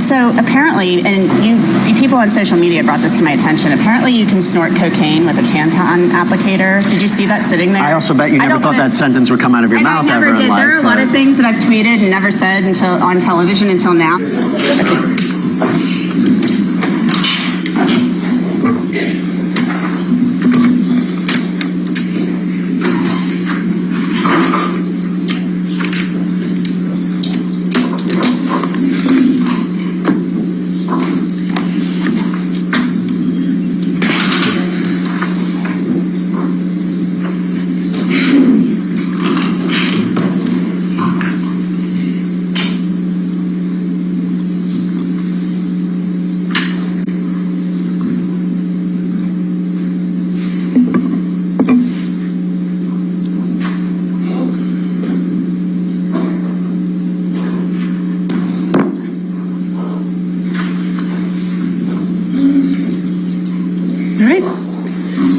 so apparently, and you people on social media brought this to my attention, apparently you can snort cocaine with a tampon applicator. Did you see that sitting there? I also bet you never thought that sentence would come out of your mouth ever in life. There are a lot of things that I've tweeted and never said until on television until now.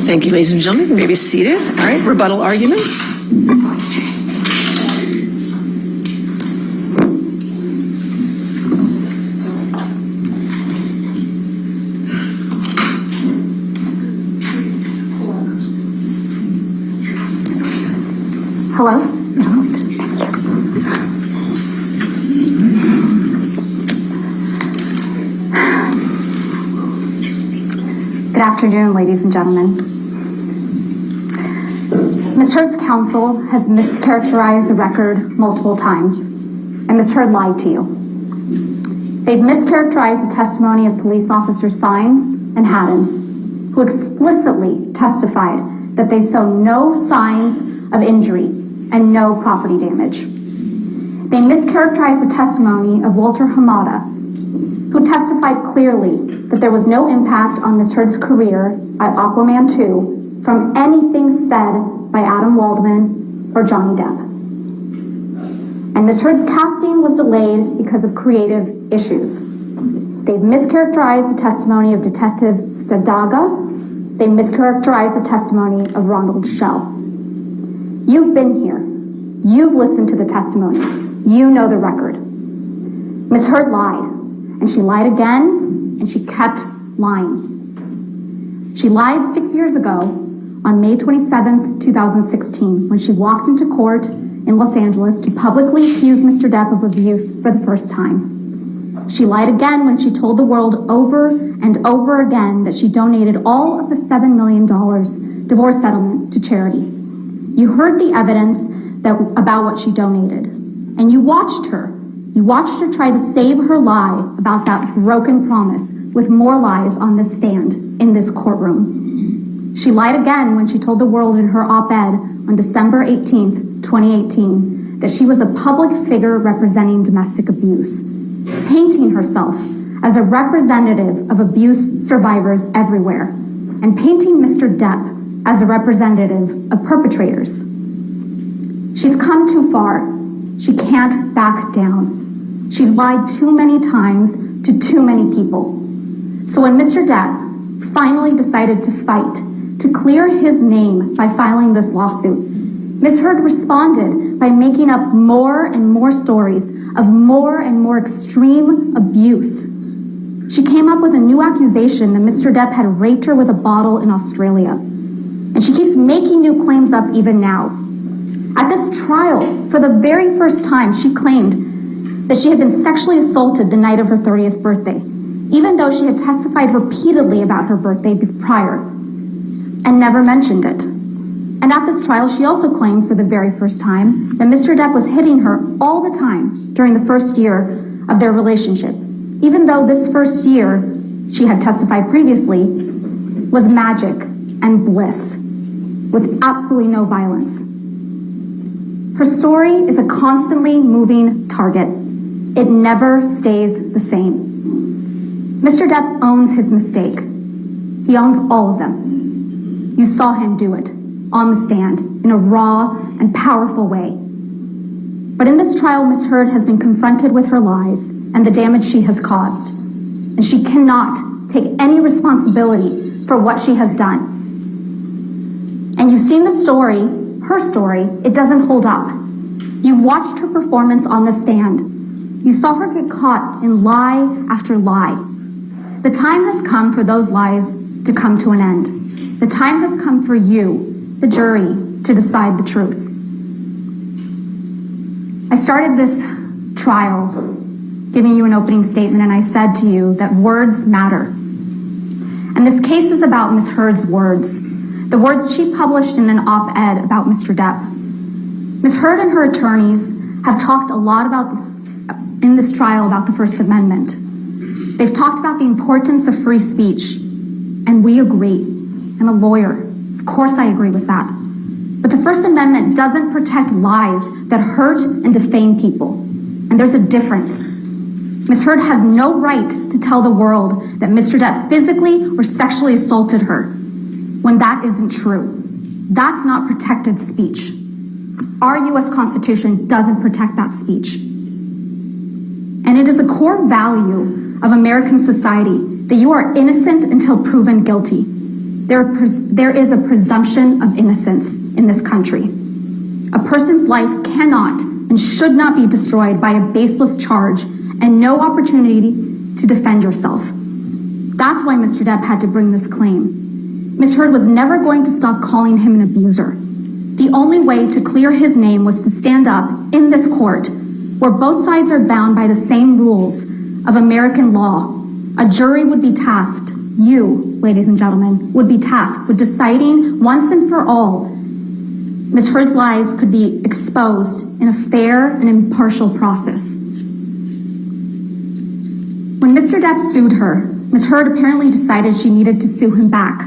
Thank you, ladies and gentlemen. You may be seated. All right, rebuttal arguments. Hello? Good afternoon, ladies and gentlemen. Ms. Heard's counsel has mischaracterized the record multiple times, and Ms. Heard lied to you. They've mischaracterized the testimony of police officer Sines and Haddon, who explicitly testified that they saw no signs of injury and no property damage. They mischaracterized the testimony of Walter Hamada, who testified clearly that there was no impact on Ms. Heard's career at Aquaman 2 from anything said by Adam Waldman or Johnny Depp. And Ms. Heard's casting was delayed because of creative issues. They've mischaracterized the testimony of Detective Sadaga. They mischaracterized the testimony of Ronald Schell. You've been here. You've listened to the testimony. You know the record. Ms. Heard lied, and she lied again, and she kept lying. She lied 6 years ago on May 27th, 2016, when she walked into court in Los Angeles to publicly accuse Mr. Depp of abuse for the first time. She lied again when she told the world over and over again that she donated all of the $7 million divorce settlement to charity. You heard the evidence about what she donated, and you watched her. You watched her try to save her lie about that broken promise with more lies on this stand in this courtroom. She lied again when she told the world in her op-ed on December 18th, 2018, that she was a public figure representing domestic abuse, painting herself as a representative of abuse survivors everywhere, and painting Mr. Depp as a representative of perpetrators. She's come too far. She can't back down. She's lied too many times to too many people. So when Mr. Depp finally decided to fight to clear his name by filing this lawsuit, Ms. Heard responded by making up more and more stories of more and more extreme abuse. She came up with a new accusation that Mr. Depp had raped her with a bottle in Australia. And she keeps making new claims up even now. At this trial, for the very first time, she claimed that she had been sexually assaulted the night of her 30th birthday, even though she had testified repeatedly about her birthday prior and never mentioned it. And at this trial, she also claimed for the very first time that Mr. Depp was hitting her all the time during the first year of their relationship, even though this first year, she had testified previously, was magic and bliss, with absolutely no violence. Her story is a constantly moving target. It never stays the same. Mr. Depp owns his mistake. He owns all of them. You saw him do it. on the stand in a raw and powerful way. But in this trial, Ms. Heard has been confronted with her lies and the damage she has caused, and she cannot take any responsibility for what she has done. And you've seen the story, her story, it doesn't hold up. You've watched her performance on the stand. You saw her get caught in lie after lie. The time has come for those lies to come to an end. The time has come for you, the jury, to decide the truth. I started this trial giving you an opening statement, and I said to you that words matter. And this case is about Ms. Heard's words, the words she published in an op-ed about Mr. Depp. Ms. Heard and her attorneys have talked a lot about this in this trial about the First Amendment. They've talked about the importance of free speech, and we agree. I'm a lawyer. Of course I agree with that. But the First Amendment doesn't protect lies that hurt and defame people. And there's a difference. Ms. Heard has no right to tell the world that Mr. Depp physically or sexually assaulted her when that isn't true. That's not protected speech. Our U.S. Constitution doesn't protect that speech. And it is a core value of American society that you are innocent until proven guilty. There is a presumption of innocence in this country. A person's life cannot and should not be destroyed by a baseless charge and no opportunity to defend yourself. That's why Mr. Depp had to bring this claim. Ms. Heard was never going to stop calling him an abuser. The only way to clear his name was to stand up in this court where both sides are bound by the same rules of American law. A jury would be tasked, you, ladies and gentlemen, would be tasked with deciding once and for all Ms. Heard's lies could be exposed in a fair and impartial process. When Mr. Depp sued her, Ms. Heard apparently decided she needed to sue him back.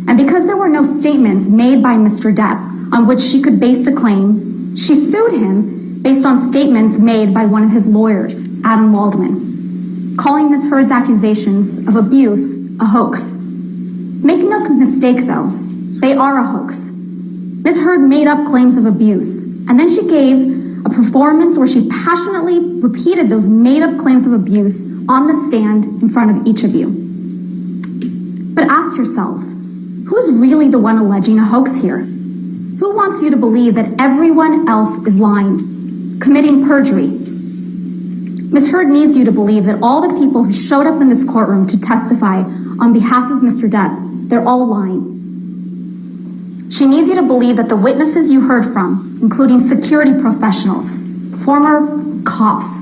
And because there were no statements made by Mr. Depp on which she could base a claim, she sued him based on statements made by one of his lawyers, Adam Waldman, calling Ms. Heard's accusations of abuse a hoax. Make no mistake though, they are a hoax. Ms. Heard made up claims of abuse, and then she gave a performance where she passionately repeated those made up claims of abuse on the stand in front of each of you. But ask yourselves, who's really the one alleging a hoax here? Who wants you to believe that everyone else is lying, committing perjury? Ms. Heard needs you to believe that all the people who showed up in this courtroom to testify on behalf of Mr. Depp, they're all lying. She needs you to believe that the witnesses you heard from, including security professionals, former cops,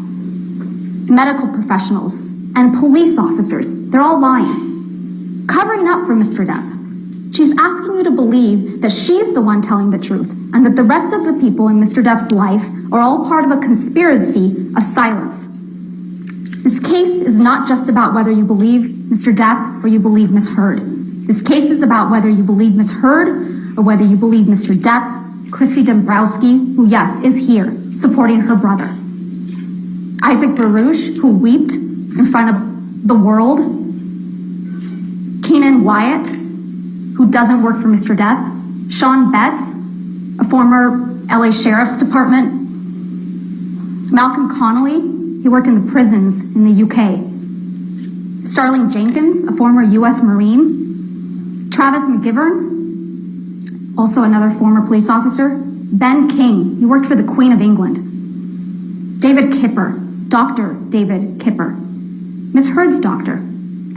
medical professionals, and police officers, they're all lying, covering up for Mr. Depp. She's asking you to believe that she's the one telling the truth and that the rest of the people in Mr. Depp's life are all part of a conspiracy of silence. This case is not just about whether you believe Mr. Depp or you believe Ms. Heard. This case is about whether you believe Ms. Heard or whether you believe Mr. Depp, Christy Dombrowski, who, yes, is here, supporting her brother. Isaac Baruch, who wept in front of the world. Keenan Wyatt, who doesn't work for Mr. Depp. Sean Betts, a former LA Sheriff's Department. Malcolm Connolly, he worked in the prisons in the UK. Starling Jenkins, a former US Marine. Travis McGivern, also another former police officer. Ben King, he worked for the Queen of England. David Kipper, Dr. David Kipper. Ms. Heard's doctor.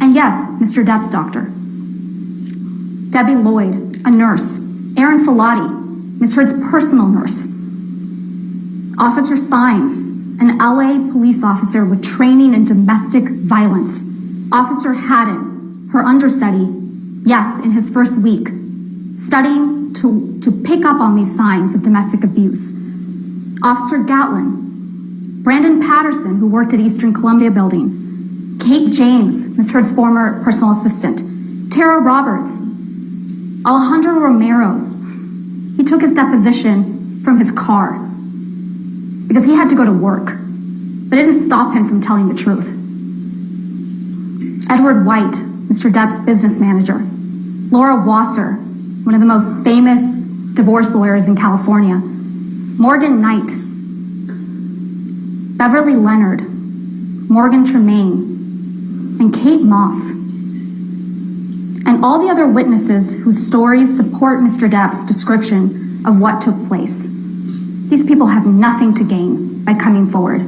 And yes, Mr. Depp's doctor. Debbie Lloyd, a nurse. Aaron Filati, Ms. Heard's personal nurse. Officer Sines, an LA police officer with training in domestic violence. Officer Haddon, her understudy, yes, in his first week, studying to pick up on these signs of domestic abuse. Officer Gatlin, Brandon Patterson, who worked at Eastern Columbia Building. Kate James, Ms. Heard's former personal assistant. Tara Roberts. Alejandro Romero. He took his deposition from his car because he had to go to work, but it didn't stop him from telling the truth. Edward White, Mr. Depp's business manager. Laura Wasser, one of the most famous divorce lawyers in California, Morgan Knight, Beverly Leonard, Morgan Tremaine, and Kate Moss, and all the other witnesses whose stories support Mr. Depp's description of what took place. These people have nothing to gain by coming forward.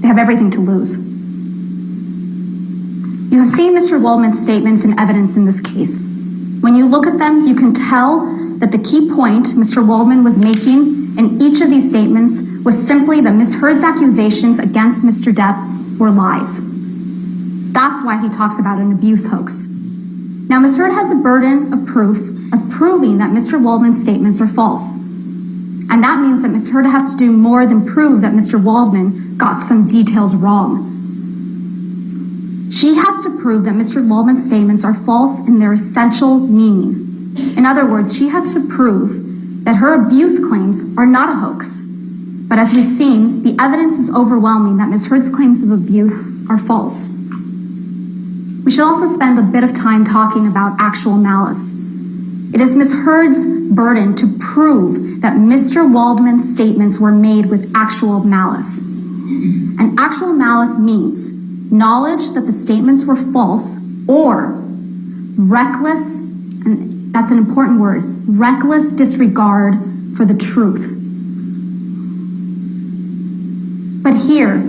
They have everything to lose. You have seen Mr. Waldman's statements and evidence in this case. When you look at them, you can tell that the key point Mr. Waldman was making in each of these statements was simply that Ms. Heard's accusations against Mr. Depp were lies. That's why he talks about an abuse hoax. Now, Ms. Heard has the burden of proof of proving that Mr. Waldman's statements are false. And that means that Ms. Heard has to do more than prove that Mr. Waldman got some details wrong. She has to prove that Mr. Waldman's statements are false in their essential meaning. In other words, she has to prove that her abuse claims are not a hoax. But as we've seen, the evidence is overwhelming that Ms. Heard's claims of abuse are false. We should also spend a bit of time talking about actual malice. It is Ms. Heard's burden to prove that Mr. Waldman's statements were made with actual malice. And actual malice means knowledge that the statements were false or reckless, and that's an important word, reckless disregard for the truth. But here,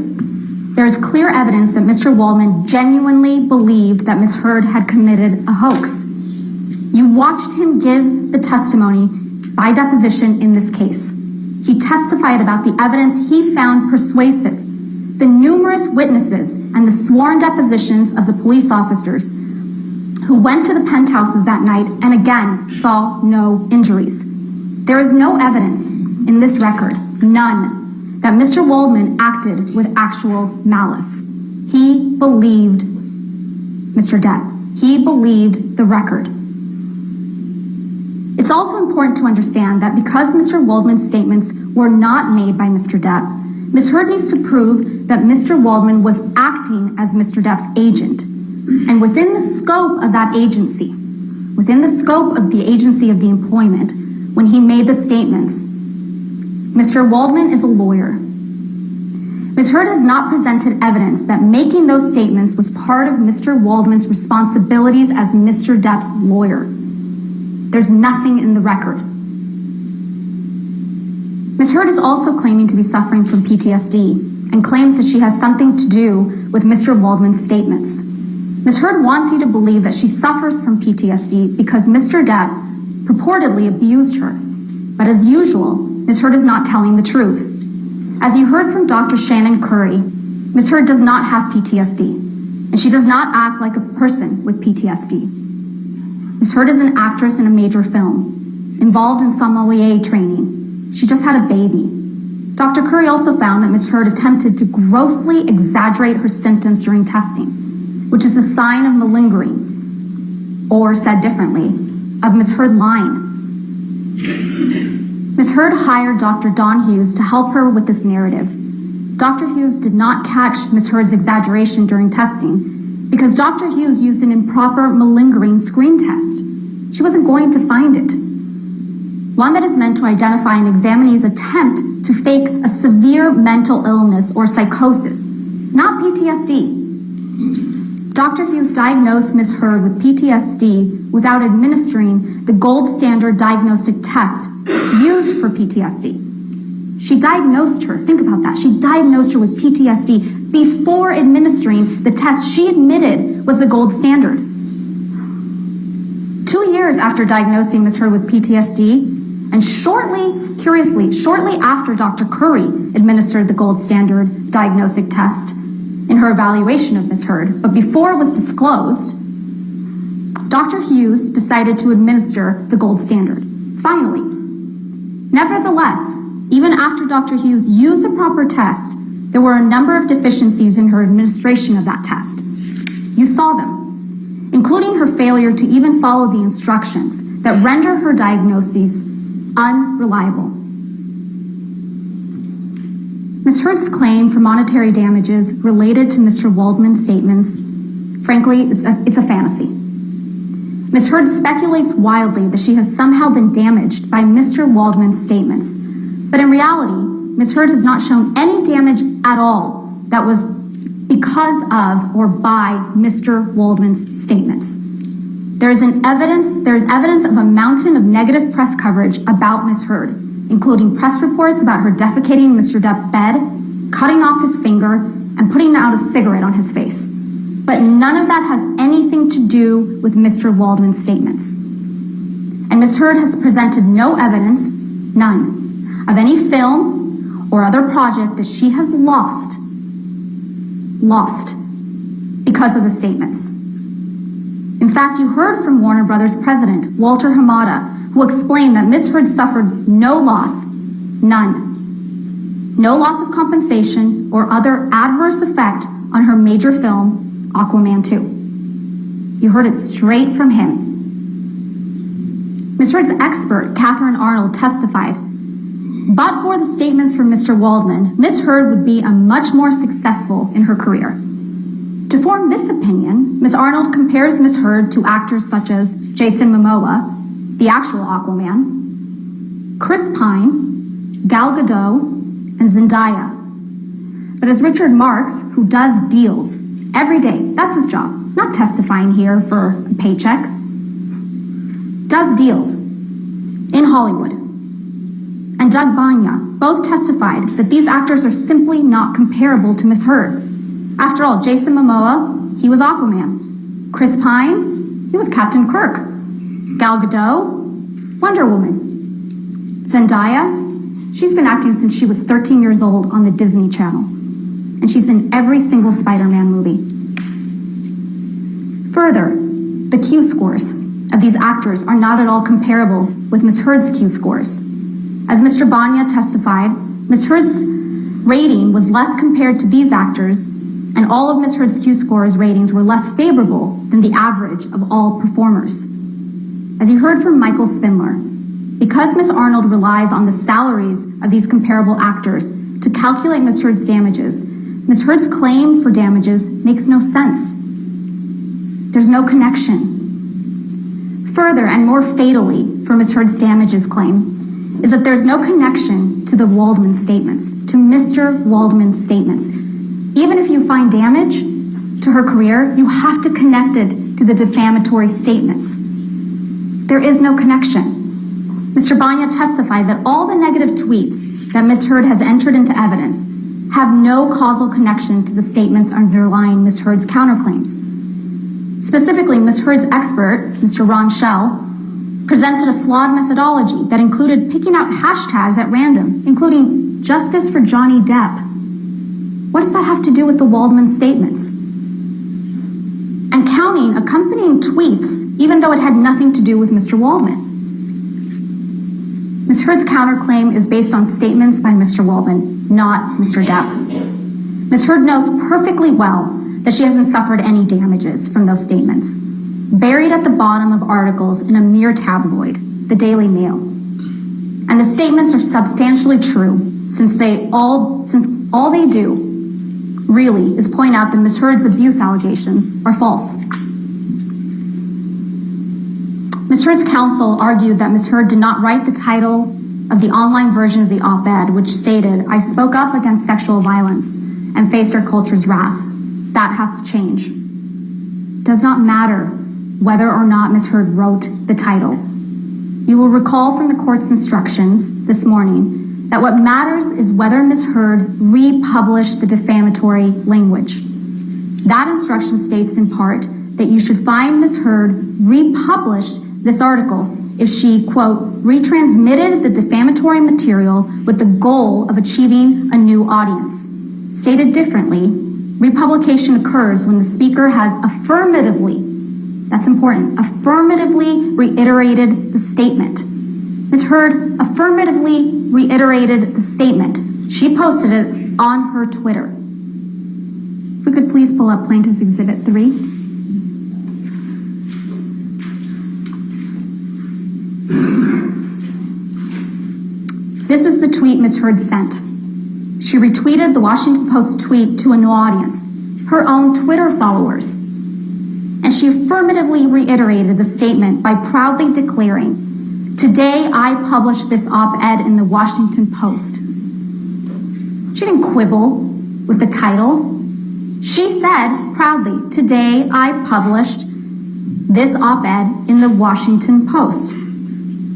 there is clear evidence that Mr. Waldman genuinely believed that Ms. Heard had committed a hoax. You watched him give the testimony by deposition in this case. He testified about the evidence he found persuasive, the numerous witnesses and the sworn depositions of the police officers who went to the penthouses that night and again saw no injuries. There is no evidence in this record, none, that Mr. Waldman acted with actual malice. He believed Mr. Depp. He believed the record. It's also important to understand that because Mr. Waldman's statements were not made by Mr. Depp, Ms. Heard needs to prove that Mr. Waldman was acting as Mr. Depp's agent. And within the scope of that agency, within the scope of the agency of the employment, when he made the statements, Mr. Waldman is a lawyer. Ms. Heard has not presented evidence that making those statements was part of Mr. Waldman's responsibilities as Mr. Depp's lawyer. There's nothing in the record. Ms. Heard is also claiming to be suffering from PTSD and claims that she has something to do with Mr. Waldman's statements. Ms. Heard wants you to believe that she suffers from PTSD because Mr. Depp purportedly abused her. But as usual, Ms. Heard is not telling the truth. As you heard from Dr. Shannon Curry, Ms. Heard does not have PTSD, and she does not act like a person with PTSD. Ms. Heard is an actress in a major film, involved in sommelier training. She just had a baby. Dr. Curry also found that Ms. Heard attempted to grossly exaggerate her symptoms during testing, which is a sign of malingering, or said differently, of Ms. Heard lying. Ms. Heard hired Dr. Don Hughes to help her with this narrative. Dr. Hughes did not catch Ms. Heard's exaggeration during testing because Dr. Hughes used an improper malingering screen test. She wasn't going to find it. One that is meant to identify an examinee's attempt to fake a severe mental illness or psychosis, not PTSD. Dr. Hughes diagnosed Ms. Heard with PTSD without administering the gold standard diagnostic test used for PTSD. She diagnosed her, think about that, she diagnosed her with PTSD before administering the test she admitted was the gold standard. 2 years after diagnosing Ms. Heard with PTSD, and curiously, shortly after Dr. Curry administered the gold standard diagnostic test in her evaluation of Ms. Heard, but before it was disclosed, Dr. Hughes decided to administer the gold standard. Finally. Nevertheless, even after Dr. Hughes used the proper test, there were a number of deficiencies in her administration of that test. You saw them, including her failure to even follow the instructions that render her diagnoses unreliable. Ms. Heard's claim for monetary damages related to Mr. Waldman's statements, frankly, it's a fantasy. Ms. Heard speculates wildly that she has somehow been damaged by Mr. Waldman's statements. But in reality, Ms. Heard has not shown any damage at all that was because of or by Mr. Waldman's statements. There is evidence of a mountain of negative press coverage about Ms. Heard, including press reports about her defecating Mr. Depp's bed, cutting off his finger, and putting out a cigarette on his face. But none of that has anything to do with Mr. Waldman's statements. And Ms. Heard has presented no evidence, none, of any film or other project that she has lost because of the statements. In fact, you heard from Warner Brothers president, Walter Hamada, who explained that Ms. Heard suffered no loss, none. No loss of compensation or other adverse effect on her major film, Aquaman 2. You heard it straight from him. Ms. Heard's expert, Catherine Arnold, testified, but for the statements from Mr. Waldman, Ms. Heard would be much more successful in her career. To form this opinion, Ms. Arnold compares Ms. Heard to actors such as Jason Momoa, the actual Aquaman, Chris Pine, Gal Gadot, and Zendaya. But as Richard Marks, who does deals every day, that's his job, not testifying here for a paycheck, does deals in Hollywood, and Doug Banya both testified that these actors are simply not comparable to Ms. Heard. After all, Jason Momoa, he was Aquaman. Chris Pine, he was Captain Kirk. Gal Gadot, Wonder Woman. Zendaya, she's been acting since she was 13 years old on the Disney Channel. And she's in every single Spider-Man movie. Further, the Q scores of these actors are not at all comparable with Ms. Heard's Q scores. As Mr. Banya testified, Ms. Heard's rating was less compared to these actors, and all of Ms. Heard's Q scores ratings were less favorable than the average of all performers. As you heard from Michael Spindler, because Ms. Arnold relies on the salaries of these comparable actors to calculate Ms. Heard's damages, Ms. Heard's claim for damages makes no sense. There's no connection. Further, and more fatally for Ms. Heard's damages claim, is that there's no connection to the Waldman statements, to Mr. Waldman's statements. Even if you find damage to her career, you have to connect it to the defamatory statements. There is no connection. Mr. Banya testified that all the negative tweets that Ms. Heard has entered into evidence have no causal connection to the statements underlying Ms. Heard's counterclaims. Specifically, Ms. Heard's expert, Mr. Ron Schell, presented a flawed methodology that included picking out hashtags at random, including justice for Johnny Depp. What does that have to do with the Waldman statements? And counting accompanying tweets, even though it had nothing to do with Mr. Waldman. Ms. Heard's counterclaim is based on statements by Mr. Waldman, not Mr. Depp. Ms. Heard knows perfectly well that she hasn't suffered any damages from those statements, buried at the bottom of articles in a mere tabloid, the Daily Mail. And the statements are substantially true, since all they do really is point out that Ms. Heard's abuse allegations are false. Ms. Heard's counsel argued that Ms. Heard did not write the title of the online version of the op-ed, which stated, "I spoke up against sexual violence and faced our culture's wrath. That has to change." It does not matter whether or not Ms. Heard wrote the title. You will recall from the court's instructions this morning that what matters is whether Ms. Heard republished the defamatory language. That instruction states in part that you should find Ms. Heard republished this article if she, quote, retransmitted the defamatory material with the goal of achieving a new audience. Stated differently, republication occurs when the speaker has affirmatively, that's important, affirmatively reiterated the statement. Ms. Heard affirmatively reiterated the statement. She posted it on her Twitter. If we could please pull up Plaintiff's Exhibit 3. This is the tweet Ms. Heard sent. She retweeted the Washington Post tweet to a new audience, her own Twitter followers. And And she affirmatively reiterated the statement by proudly declaring, "Today I published this op-ed in the Washington Post." She didn't quibble with the title. She said proudly, "Today I published this op-ed in the Washington Post."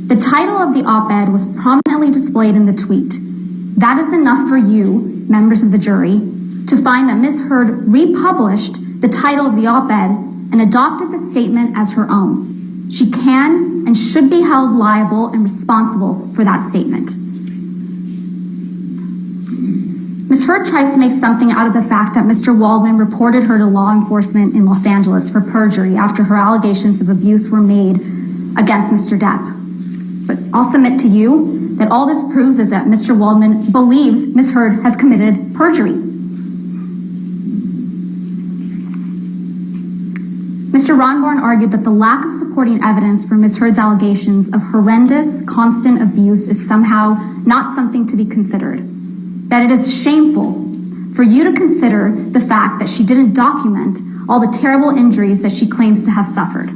The title of the op-ed was prominently displayed in the tweet. That is enough for you, members of the jury, to find that Ms. Heard republished the title of the op-ed and adopted the statement as her own. She can and should be held liable and responsible for that statement. Ms. Heard tries to make something out of the fact that Mr. Waldman reported her to law enforcement in Los Angeles for perjury after her allegations of abuse were made against Mr. Depp. But I'll submit to you that all this proves is that Mr. Waldman believes Ms. Heard has committed perjury. Mr. Ronborn argued that the lack of supporting evidence for Ms. Heard's allegations of horrendous, constant abuse is somehow not something to be considered. That it is shameful for you to consider the fact that she didn't document all the terrible injuries that she claims to have suffered.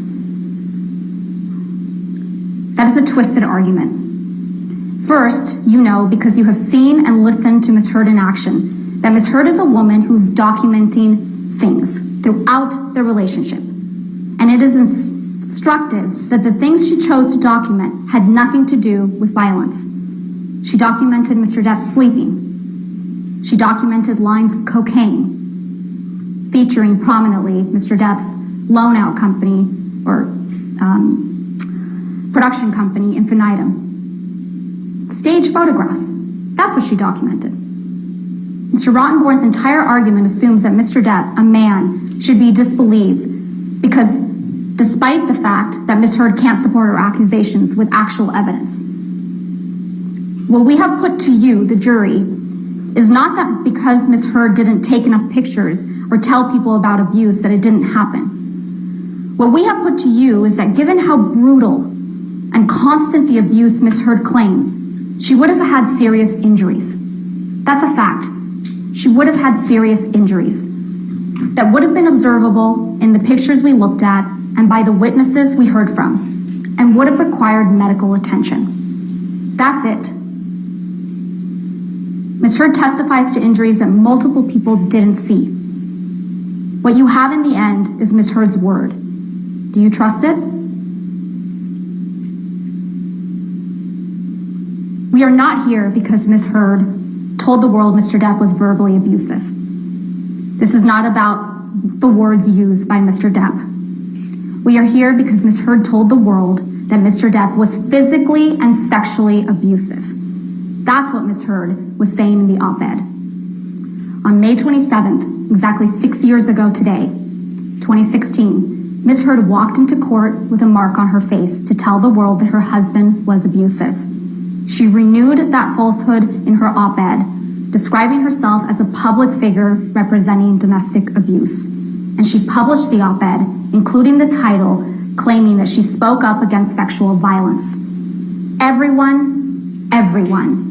That is a twisted argument. First, you know, because you have seen and listened to Ms. Heard in action, that Ms. Heard is a woman who's documenting things throughout their relationship. And it is instructive that the things she chose to document had nothing to do with violence. She documented Mr. Depp sleeping. She documented lines of cocaine, featuring prominently Mr. Depp's loan-out company or production company, Infinitum. Stage photographs, that's what she documented. Mr. Rottenborn's entire argument assumes that Mr. Depp, a man, should be disbelieved because despite the fact that Ms. Heard can't support her accusations with actual evidence. What we have put to you, the jury, is not that because Ms. Heard didn't take enough pictures or tell people about abuse that it didn't happen. What we have put to you is that given how brutal and constant the abuse Ms. Heard claims, she would have had serious injuries. That's a fact. She would have had serious injuries that would have been observable in the pictures we looked at and by the witnesses we heard from, and would have required medical attention. That's it. Ms. Heard testifies to injuries that multiple people didn't see. What you have in the end is Ms. Heard's word. Do you trust it? We are not here because Ms. Heard told the world Mr. Depp was verbally abusive. This is not about the words used by Mr. Depp. We are here because Ms. Heard told the world that Mr. Depp was physically and sexually abusive. That's what Ms. Heard was saying in the op-ed. On May 27th, exactly 6 years ago today, 2016, Ms. Heard walked into court with a mark on her face to tell the world that her husband was abusive. She renewed that falsehood in her op-ed, describing herself as a public figure representing domestic abuse. And she published the op-ed, including the title, claiming that she spoke up against sexual violence. Everyone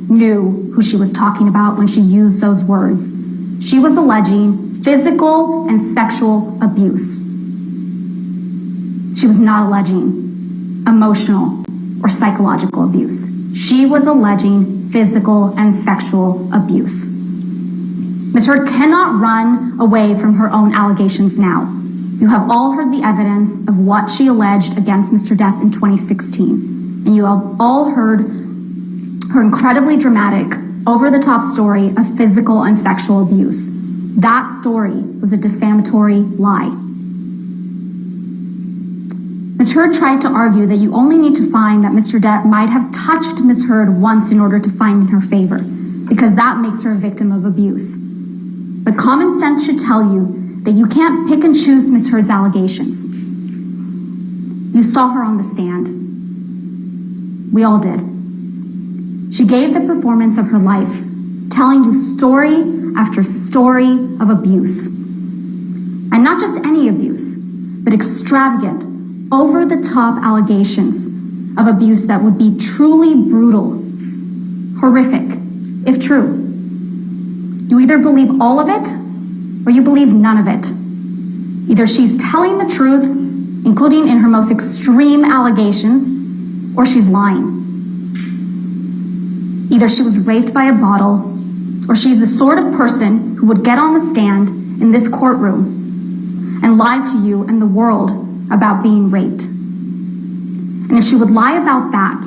knew who she was talking about when she used those words. She was alleging physical and sexual abuse. She was not alleging emotional or psychological abuse. She was alleging physical and sexual abuse. Ms. Heard cannot run away from her own allegations now. You have all heard the evidence of what she alleged against Mr. Depp in 2016. And you have all heard her incredibly dramatic, over-the-top story of physical and sexual abuse. That story was a defamatory lie. Ms. Heard tried to argue that you only need to find that Mr. Depp might have touched Ms. Heard once in order to find in her favor, because that makes her a victim of abuse. But common sense should tell you that you can't pick and choose Ms. Heard's allegations. You saw her on the stand. We all did. She gave the performance of her life, telling you story after story of abuse. And not just any abuse, but extravagant, over-the-top allegations of abuse that would be truly brutal, horrific, if true. You either believe all of it, or you believe none of it. Either she's telling the truth, including in her most extreme allegations, or she's lying. Either she was raped by a bottle, or she's the sort of person who would get on the stand in this courtroom and lie to you and the world about being raped. And if she would lie about that,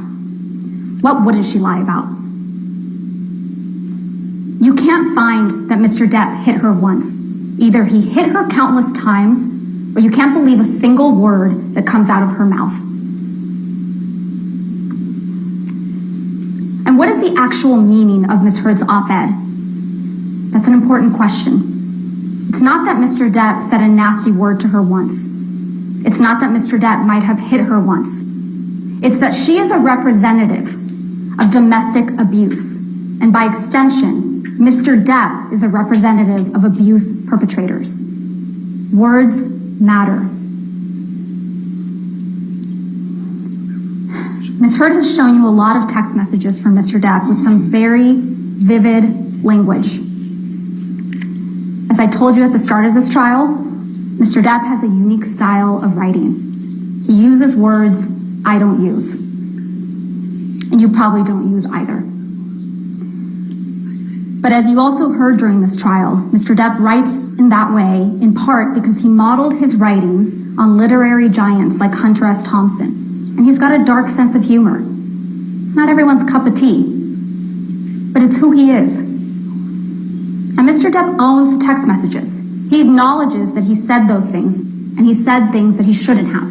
what wouldn't she lie about? You can't find that Mr. Depp hit her once. Either he hit her countless times, or you can't believe a single word that comes out of her mouth. And what is the actual meaning of Ms. Heard's op-ed? That's an important question. It's not that Mr. Depp said a nasty word to her once. It's not that Mr. Depp might have hit her once. It's that she is a representative of domestic abuse. And by extension, Mr. Depp is a representative of abuse perpetrators. Words matter. Ms. Heard has shown you a lot of text messages from Mr. Depp with some very vivid language. As I told you at the start of this trial, Mr. Depp has a unique style of writing. He uses words I don't use. And you probably don't use either. But as you also heard during this trial, Mr. Depp writes in that way, in part because he modeled his writings on literary giants like Hunter S. Thompson. And he's got a dark sense of humor. It's not everyone's cup of tea, but it's who he is. And Mr. Depp owns text messages. He acknowledges that he said those things, and he said things that he shouldn't have.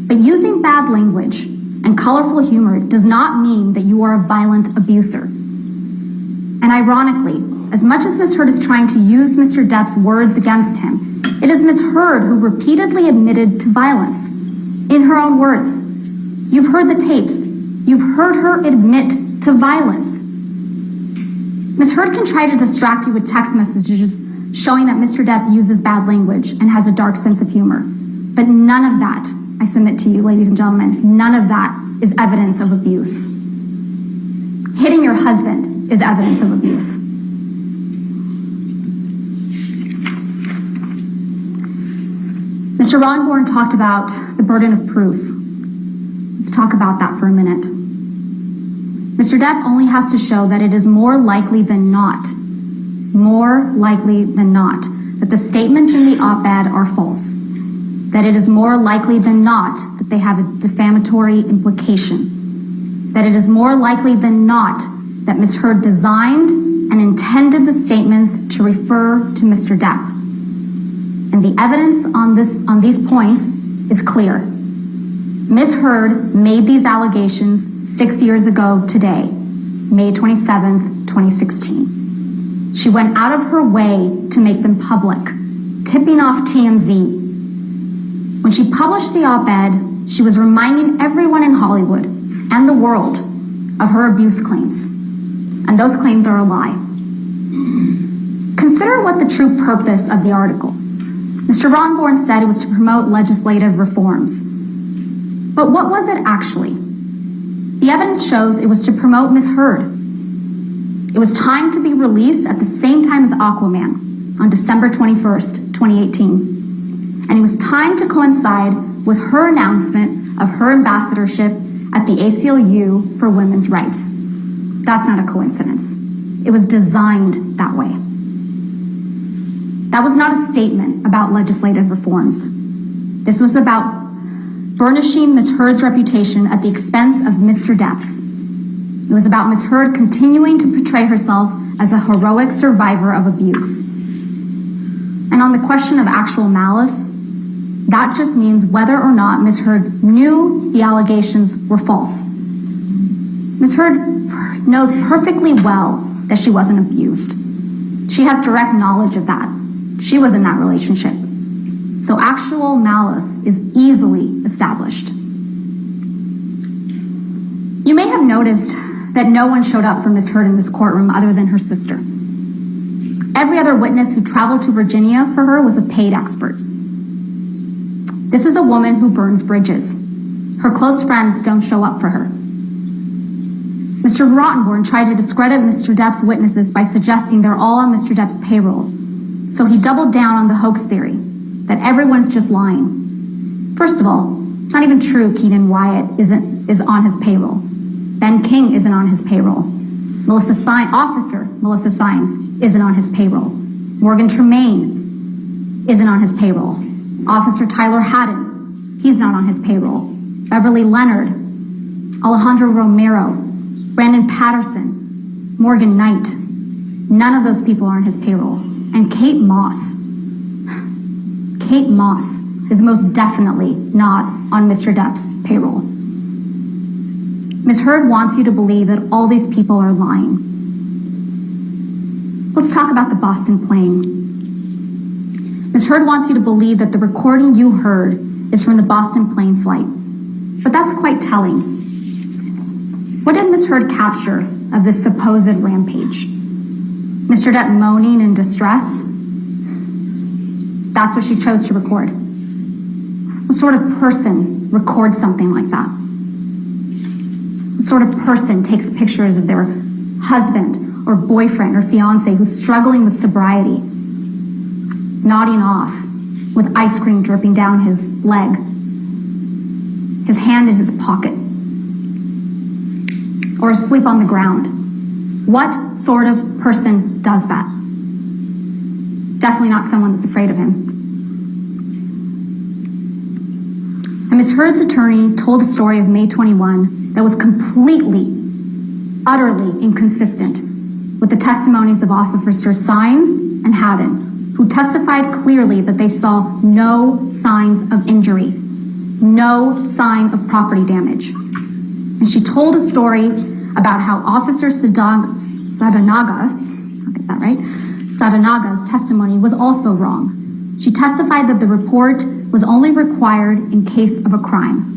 But using bad language and colorful humor does not mean that you are a violent abuser. And ironically, as much as Ms. Heard is trying to use Mr. Depp's words against him, it is Ms. Heard who repeatedly admitted to violence. In her own words, you've heard the tapes. You've heard her admit to violence. Ms. Heard can try to distract you with text messages showing that Mr. Depp uses bad language and has a dark sense of humor. But none of that, I submit to you, ladies and gentlemen, none of that is evidence of abuse. Hitting your husband is evidence of abuse. Mr. Ronborn talked about the burden of proof. Let's talk about that for a minute. Mr. Depp only has to show that it is more likely than not, that the statements in the op-ed are false, that it is more likely than not that they have a defamatory implication, that it is more likely than not that Ms. Heard designed and intended the statements to refer to Mr. Depp. And the evidence on these points is clear. Ms. Heard made these allegations 6 years ago today, May 27th, 2016. She went out of her way to make them public, tipping off TMZ. When she published the op-ed, she was reminding everyone in Hollywood and the world of her abuse claims. And those claims are a lie. Consider what the true purpose of the article. Mr. Ronborn said it was to promote legislative reforms. But what was it actually? The evidence shows it was to promote Ms. Heard. It was timed to be released at the same time as Aquaman on December 21st, 2018. And it was timed to coincide with her announcement of her ambassadorship at the ACLU for women's rights. That's not a coincidence. It was designed that way. That was not a statement about legislative reforms. This was about burnishing Ms. Heard's reputation at the expense of Mr. Depp's. It was about Ms. Heard continuing to portray herself as a heroic survivor of abuse. And on the question of actual malice, that just means whether or not Ms. Heard knew the allegations were false. Ms. Heard knows perfectly well that she wasn't abused. She has direct knowledge of that. She was in that relationship. So actual malice is easily established. You may have noticed that no one showed up for Ms. Heard in this courtroom other than her sister. Every other witness who traveled to Virginia for her was a paid expert. This is a woman who burns bridges. Her close friends don't show up for her. Mr. Rottenborn tried to discredit Mr. Depp's witnesses by suggesting they're all on Mr. Depp's payroll. So he doubled down on the hoax theory. that everyone's just lying. First of all, it's not even true Keenan Wyatt is on his payroll. Ben King isn't on his payroll. Officer Melissa Sines isn't on his payroll. Morgan Tremaine isn't on his payroll. Officer Tyler Haddon, he's not on his payroll. Beverly Leonard, Alejandro Romero, Brandon Patterson, Morgan Knight, none of those people are on his payroll. And Kate Moss is most definitely not on Mr. Depp's payroll. Ms. Heard wants you to believe that all these people are lying. Let's talk about the Boston plane. Ms. Heard wants you to believe that the recording you heard is from the Boston plane flight. But that's quite telling. What did Ms. Heard capture of this supposed rampage? Mr. Depp moaning in distress? That's what she chose to record. What sort of person records something like that? What sort of person takes pictures of their husband or boyfriend or fiance who's struggling with sobriety, nodding off with ice cream dripping down his leg, his hand in his pocket, or asleep on the ground? What sort of person does that? Definitely not someone that's afraid of him. And Ms. Heard's attorney told a story of May 21 that was completely, utterly inconsistent with the testimonies of Officers Sines and Haddon, who testified clearly that they saw no signs of injury, no sign of property damage. And she told a story about how Officer Sadanaga's testimony was also wrong. She testified that the report was only required in case of a crime.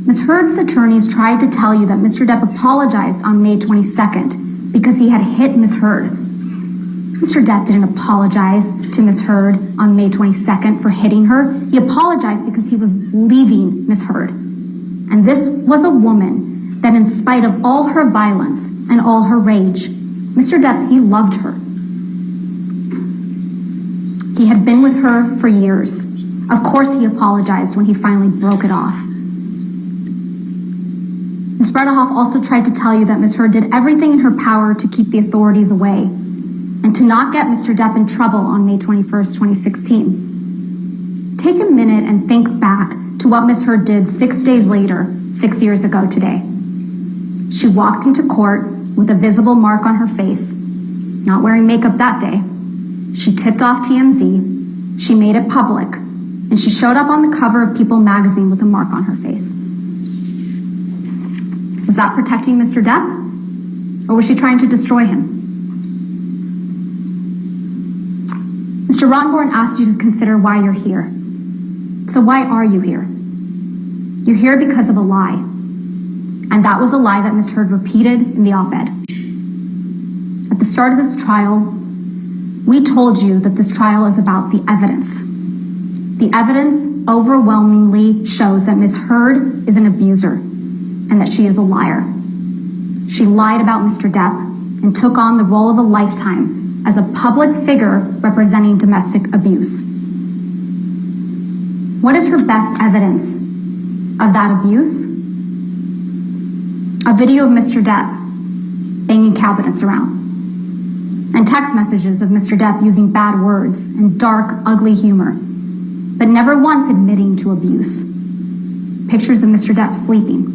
Ms. Heard's attorneys tried to tell you that Mr. Depp apologized on May 22nd because he had hit Ms. Heard. Mr. Depp didn't apologize to Ms. Heard on May 22nd for hitting her. He apologized because he was leaving Ms. Heard. And this was a woman that, in spite of all her violence and all her rage, Mr. Depp, he loved her. He had been with her for years. Of course he apologized when he finally broke it off. Ms. Bredehoff also tried to tell you that Ms. Heard did everything in her power to keep the authorities away and to not get Mr. Depp in trouble on May 21st, 2016. Take a minute and think back to what Ms. Heard did 6 days later, 6 years ago today. She walked into court with a visible mark on her face, not wearing makeup that day. She tipped off TMZ, she made it public, and she showed up on the cover of People magazine with a mark on her face. Was that protecting Mr. Depp? Or was she trying to destroy him? Mr. Ronborn asked you to consider why you're here. So why are you here? You're here because of a lie. And that was a lie that Ms. Heard repeated in the op-ed. At the start of this trial, we told you that this trial is about the evidence. The evidence overwhelmingly shows that Ms. Heard is an abuser and that she is a liar. She lied about Mr. Depp and took on the role of a lifetime as a public figure representing domestic abuse. What is her best evidence of that abuse? A video of Mr. Depp banging cabinets around, and text messages of Mr. Depp using bad words and dark, ugly humor, but never once admitting to abuse. Pictures of Mr. Depp sleeping.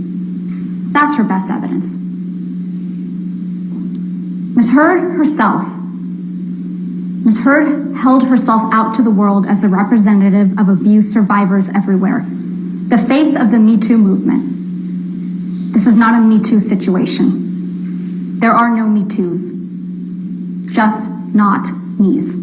That's her best evidence. Ms. Heard held herself out to the world as a representative of abuse survivors everywhere, the face of the Me Too movement. This is not a Me Too situation. There are no Me Toos, just not me's.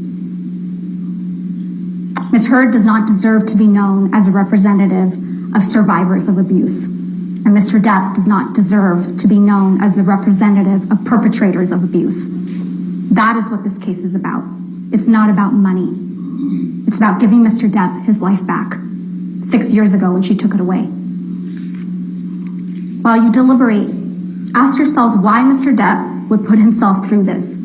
Ms. Heard does not deserve to be known as a representative of survivors of abuse. And Mr. Depp does not deserve to be known as a representative of perpetrators of abuse. That is what this case is about. It's not about money. It's about giving Mr. Depp his life back 6 years ago when she took it away. While you deliberate, ask yourselves why Mr. Depp would put himself through this.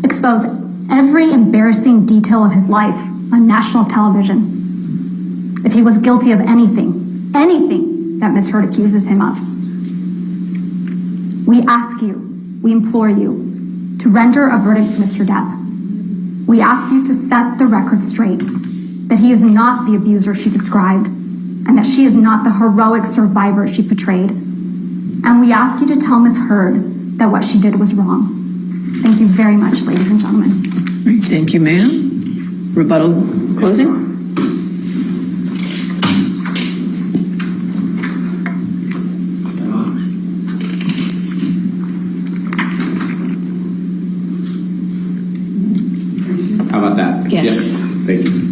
Expose every embarrassing detail of his life on national television. If he was guilty of anything that Ms. Heard accuses him of. We ask you, we implore you, to render a verdict for Mr. Depp. We ask you to set the record straight, that he is not the abuser she described, and that she is not the heroic survivor she portrayed. And we ask you to tell Ms. Heard that what she did was wrong. Thank you very much, ladies and gentlemen. Right, thank you, ma'am. Rebuttal closing? How about that? Yes. Thank you.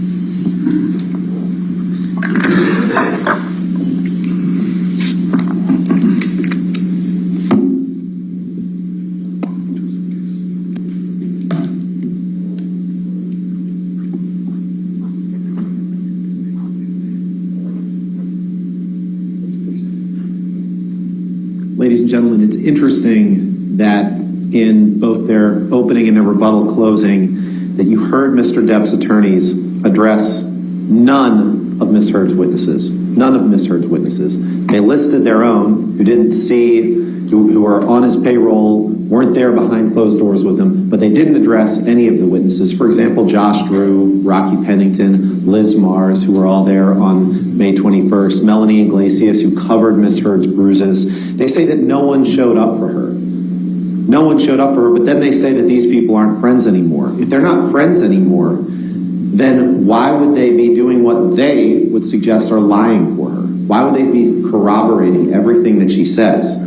Ladies and gentlemen, it's interesting that in both their opening and their rebuttal closing that you heard Mr. Depp's attorneys address none of Ms. Heard's witnesses. None of Ms. Heard's witnesses. They listed their own, who didn't see, who were on his payroll, weren't there behind closed doors with him, but they didn't address any of the witnesses. For example, Josh Drew, Rocky Pennington, Liz Mars, who were all there on May 21st, Melanie Iglesias, who covered Ms. Heard's bruises. They say that no one showed up for her. No one showed up for her, but then they say that these people aren't friends anymore. If they're not friends anymore, then why would they be doing what they would suggest are lying for her? Why would they be corroborating everything that she says?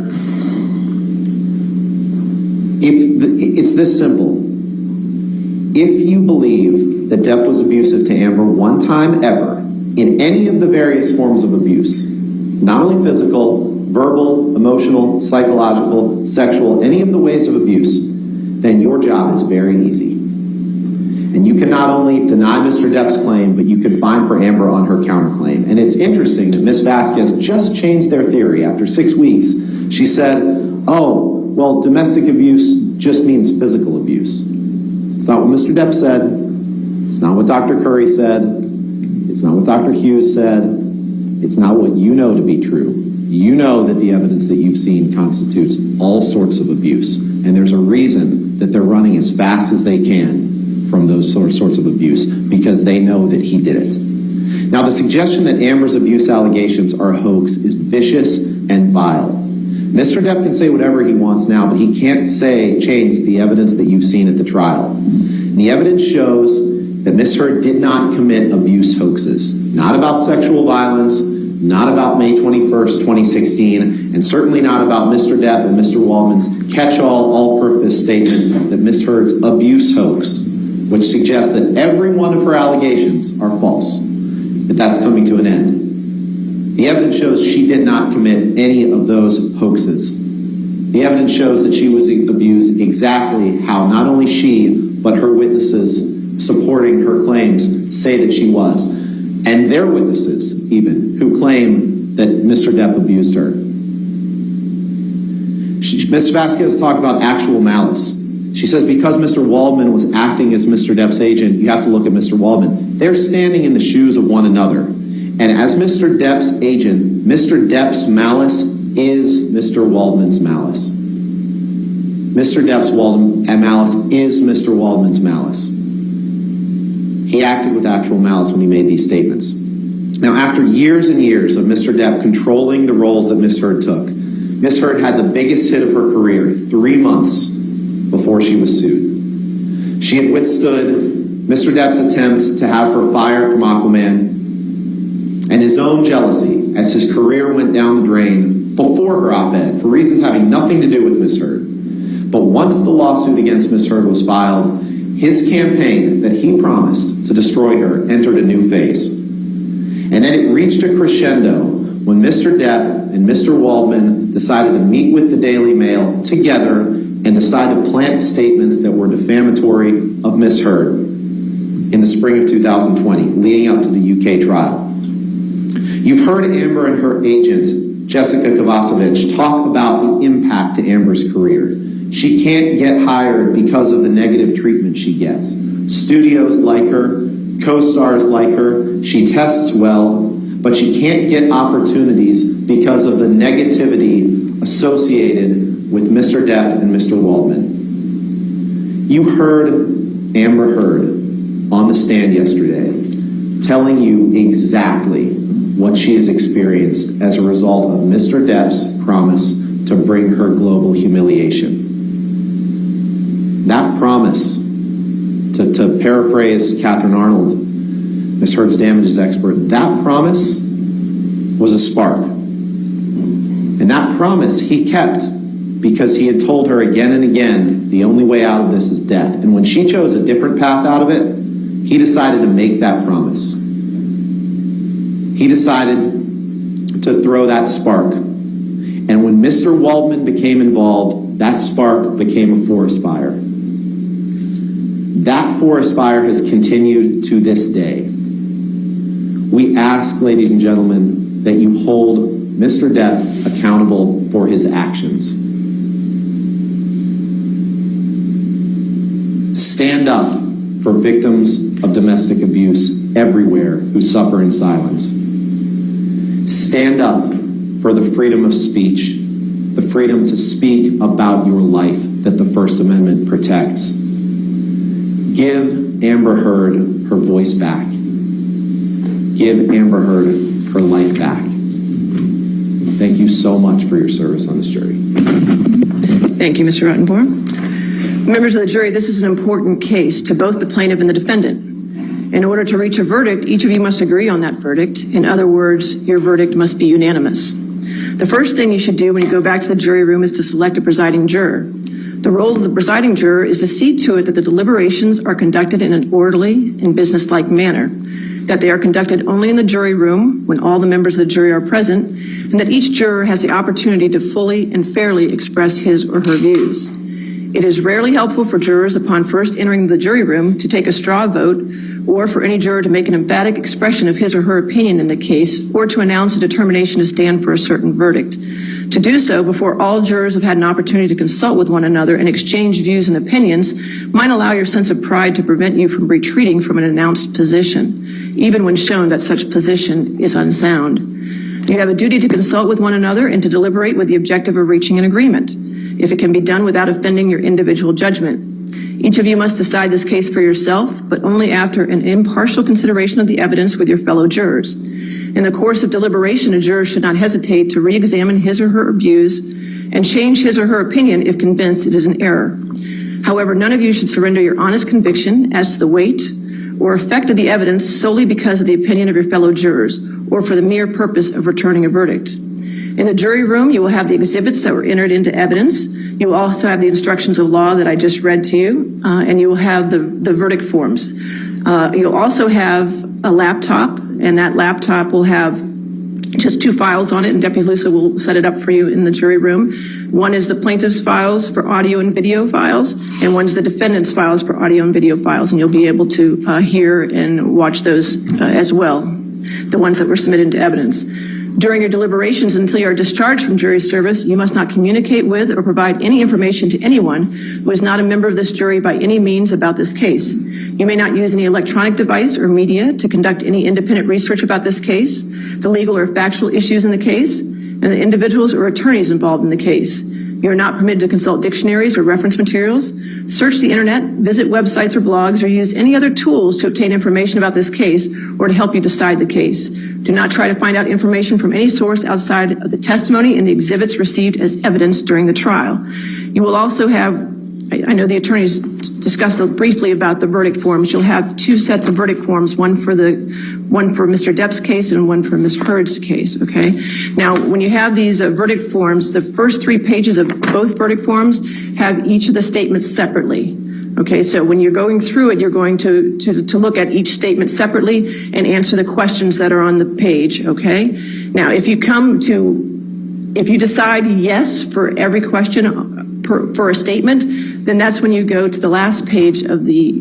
It's this simple. If you believe that Depp was abusive to Amber one time ever, in any of the various forms of abuse, not only physical, verbal, emotional, psychological, sexual, any of the ways of abuse, then your job is very easy. And you can not only deny Mr. Depp's claim, but you can fine for Amber on her counterclaim. And it's interesting that Ms. Vasquez just changed their theory after 6 weeks. She said, oh, well, domestic abuse just means physical abuse. It's not what Mr. Depp said. It's not what Dr. Curry said. It's not what Dr. Hughes said. It's not what you know to be true. You know that the evidence that you've seen constitutes all sorts of abuse. And there's a reason that they're running as fast as they can from those sorts of abuse, because they know that he did it. Now, the suggestion that Amber's abuse allegations are a hoax is vicious and vile. Mr. Depp can say whatever he wants now, but he can't change the evidence that you've seen at the trial. And the evidence shows that Ms. Heard did not commit abuse hoaxes, not about sexual violence, not about May 21st, 2016, and certainly not about Mr. Depp and Mr. Waldman's catch-all, all-purpose statement that Ms. Heard's abuse hoax, which suggests that every one of her allegations are false. But that's coming to an end. The evidence shows she did not commit any of those hoaxes. The evidence shows that she was abused exactly how not only she, but her witnesses supporting her claims say that she was. And their witnesses, even, who claim that Mr. Depp abused her. Ms. Vasquez talked about actual malice. She says because Mr. Waldman was acting as Mr. Depp's agent, you have to look at Mr. Waldman. They're standing in the shoes of one another. And as Mr. Depp's agent, Mr. Depp's malice is Mr. Waldman's malice. Mr. Depp's malice is Mr. Waldman's malice. He acted with actual malice when he made these statements. Now, after years and years of Mr. Depp controlling the roles that Ms. Heard took, Ms. Heard had the biggest hit of her career 3 months before she was sued. She had withstood Mr. Depp's attempt to have her fired from Aquaman and his own jealousy as his career went down the drain before her op-ed for reasons having nothing to do with Ms. Heard. But once the lawsuit against Ms. Heard was filed, his campaign that he promised to destroy her entered a new phase. And then it reached a crescendo when Mr. Depp and Mr. Waldman decided to meet with the Daily Mail together and decide to plant statements that were defamatory of Ms. Heard in the spring of 2020, leading up to the UK trial. You've heard Amber and her agent, Jessica Kovacevic, talk about the impact to Amber's career. She can't get hired because of the negative treatment she gets. Studios like her, co-stars like her, she tests well, but she can't get opportunities because of the negativity associated with Mr. Depp and Mr. Waldman. You heard Amber Heard on the stand yesterday telling you exactly what she has experienced as a result of Mr. Depp's promise to bring her global humiliation. That promise, to paraphrase Catherine Arnold, Ms. Heard's damages expert, that promise was a spark. And that promise he kept because he had told her again and again, the only way out of this is death. And when she chose a different path out of it, he decided to make that promise. He decided to throw that spark. And when Mr. Waldman became involved, that spark became a forest fire. That forest fire has continued to this day. We ask, ladies and gentlemen, that you hold Mr. Depp accountable for his actions. Stand up for victims of domestic abuse everywhere who suffer in silence. Stand up for the freedom of speech, the freedom to speak about your life that the First Amendment protects. Give Amber Heard her voice back. Give Amber Heard her life back. Thank you so much for your service on this jury. Thank you, Mr. Rottenborn. Members of the jury, this is an important case to both the plaintiff and the defendant. In order to reach a verdict, each of you must agree on that verdict. In other words, your verdict must be unanimous. The first thing you should do when you go back to the jury room is to select a presiding juror. The role of the presiding juror is to see to it that the deliberations are conducted in an orderly and businesslike manner, that they are conducted only in the jury room when all the members of the jury are present, and that each juror has the opportunity to fully and fairly express his or her views. It is rarely helpful for jurors upon first entering the jury room to take a straw vote or for any juror to make an emphatic expression of his or her opinion in the case or to announce a determination to stand for a certain verdict. To do so before all jurors have had an opportunity to consult with one another and exchange views and opinions might allow your sense of pride to prevent you from retreating from an announced position, even when shown that such position is unsound. You have a duty to consult with one another and to deliberate with the objective of reaching an agreement, if it can be done without offending your individual judgment. Each of you must decide this case for yourself, but only after an impartial consideration of the evidence with your fellow jurors. In the course of deliberation, a juror should not hesitate to re-examine his or her views and change his or her opinion if convinced it is an error. However, none of you should surrender your honest conviction as to the weight or effect of the evidence solely because of the opinion of your fellow jurors or for the mere purpose of returning a verdict. In the jury room, you will have the exhibits that were entered into evidence. You will also have the instructions of law that I just read to you, and you will have the verdict forms. You'll also have a laptop, and that laptop will have just 2 files on it, and Deputy Lusa will set it up for you in the jury room. One is the plaintiff's files for audio and video files, and one's the defendant's files for audio and video files, and you'll be able to hear and watch those as well, the ones that were submitted into evidence. During your deliberations until you are discharged from jury service, you must not communicate with or provide any information to anyone who is not a member of this jury by any means about this case. You may not use any electronic device or media to conduct any independent research about this case, the legal or factual issues in the case, and the individuals or attorneys involved in the case. You are not permitted to consult dictionaries or reference materials, search the internet, visit websites or blogs, or use any other tools to obtain information about this case or to help you decide the case. Do not try to find out information from any source outside of the testimony and the exhibits received as evidence during the trial. You will also have, I know the attorneys discussed briefly about the verdict forms. You'll have 2 sets of verdict forms, one for Mr. Depp's case and one for Ms. Heard's case, okay? Now, when you have these verdict forms, the first 3 pages of both verdict forms have each of the statements separately. Okay, so when you're going through it, you're going to look at each statement separately and answer the questions that are on the page, okay? Now, if you decide yes for every question for a statement, then that's when you go to the last page of the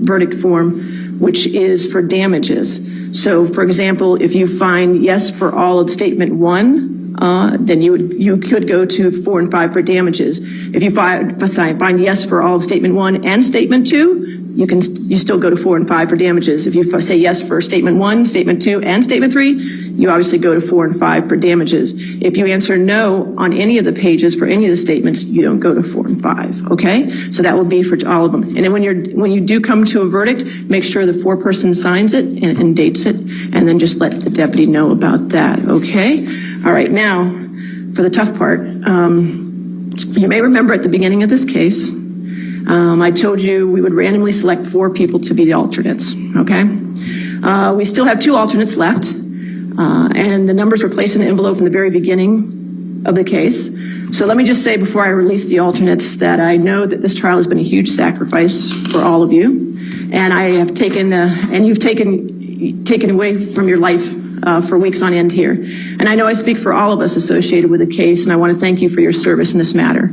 verdict form, which is for damages. So, for example, if you find yes for all of statement 1, then you could go to 4 and 5 for damages. If you find yes for all of statement 1 and statement 2, you still go to 4 and 5 for damages. If you say yes for statement 1, statement 2, and statement 3, you obviously go to 4 and 5 for damages. If you answer no on any of the pages for any of the statements, you don't go to 4 and 5. Okay, so that will be for all of them. And then when you do come to a verdict, make sure the foreperson signs it and dates it, and then just let the deputy know about that. Okay. All right. Now, for the tough part, you may remember at the beginning of this case, I told you we would randomly select 4 people to be the alternates, okay? We still have 2 alternates left, and the numbers were placed in an envelope from the very beginning of the case. So let me just say before I release the alternates that I know that this trial has been a huge sacrifice for all of you, and I have taken, and you've taken away from your life for weeks on end here. And I know I speak for all of us associated with the case, and I want to thank you for your service in this matter.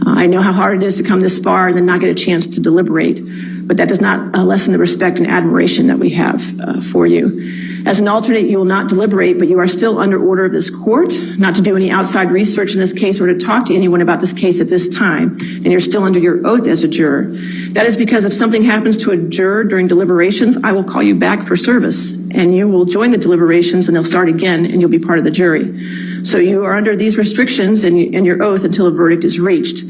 I know how hard it is to come this far and then not get a chance to deliberate, but that does not lessen the respect and admiration that we have for you. As an alternate, you will not deliberate, but you are still under order of this court not to do any outside research in this case or to talk to anyone about this case at this time, and you're still under your oath as a juror. That is because if something happens to a juror during deliberations, I will call you back for service, and you will join the deliberations, and they'll start again, and you'll be part of the jury. So you are under these restrictions and your oath until a verdict is reached.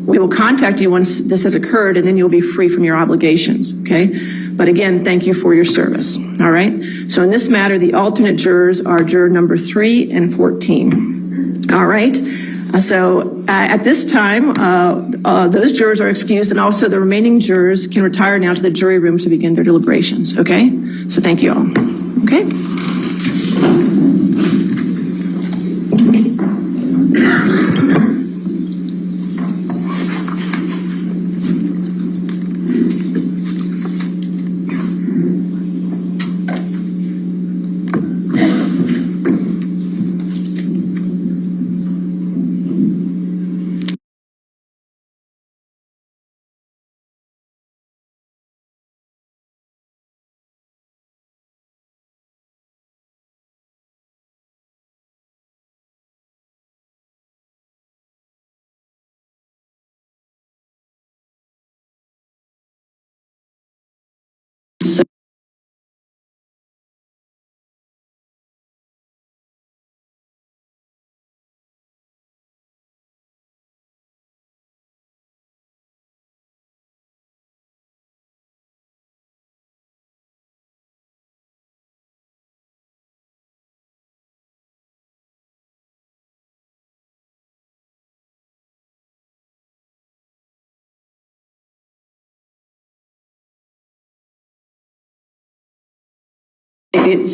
We will contact you once this has occurred, and then you'll be free from your obligations, okay? But again, thank you for your service, all right? So in this matter, the alternate jurors are juror number 3 and 14, all right? So at this time, those jurors are excused, and also the remaining jurors can retire now to the jury room to begin their deliberations, okay? So thank you all, okay?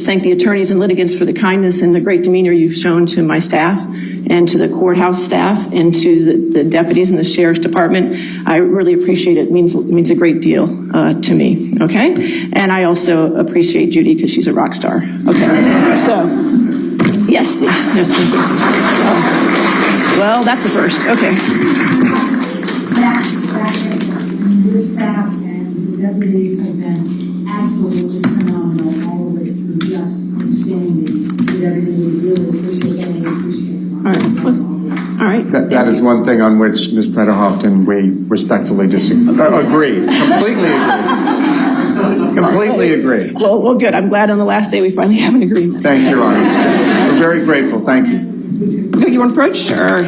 Thank the attorneys and litigants for the kindness and the great demeanor you've shown to my staff and to the courthouse staff and to the deputies in the sheriff's department. I really appreciate it. It means a great deal to me, okay? And I also appreciate Judy because she's a rock star, okay? So, yes. Well, that's a first, okay. Your staff and the deputies have been absolutely phenomenal all the way through, just outstanding. Did everything we really appreciate that and appreciate it. All right. Well, all right. That is one thing on which Ms. Prederhoft and we respectfully agree. Completely agree. Well, good. I'm glad on the last day we finally have an agreement. Thank you, Your Honor. We're very grateful. Thank you. You want to approach? Sure.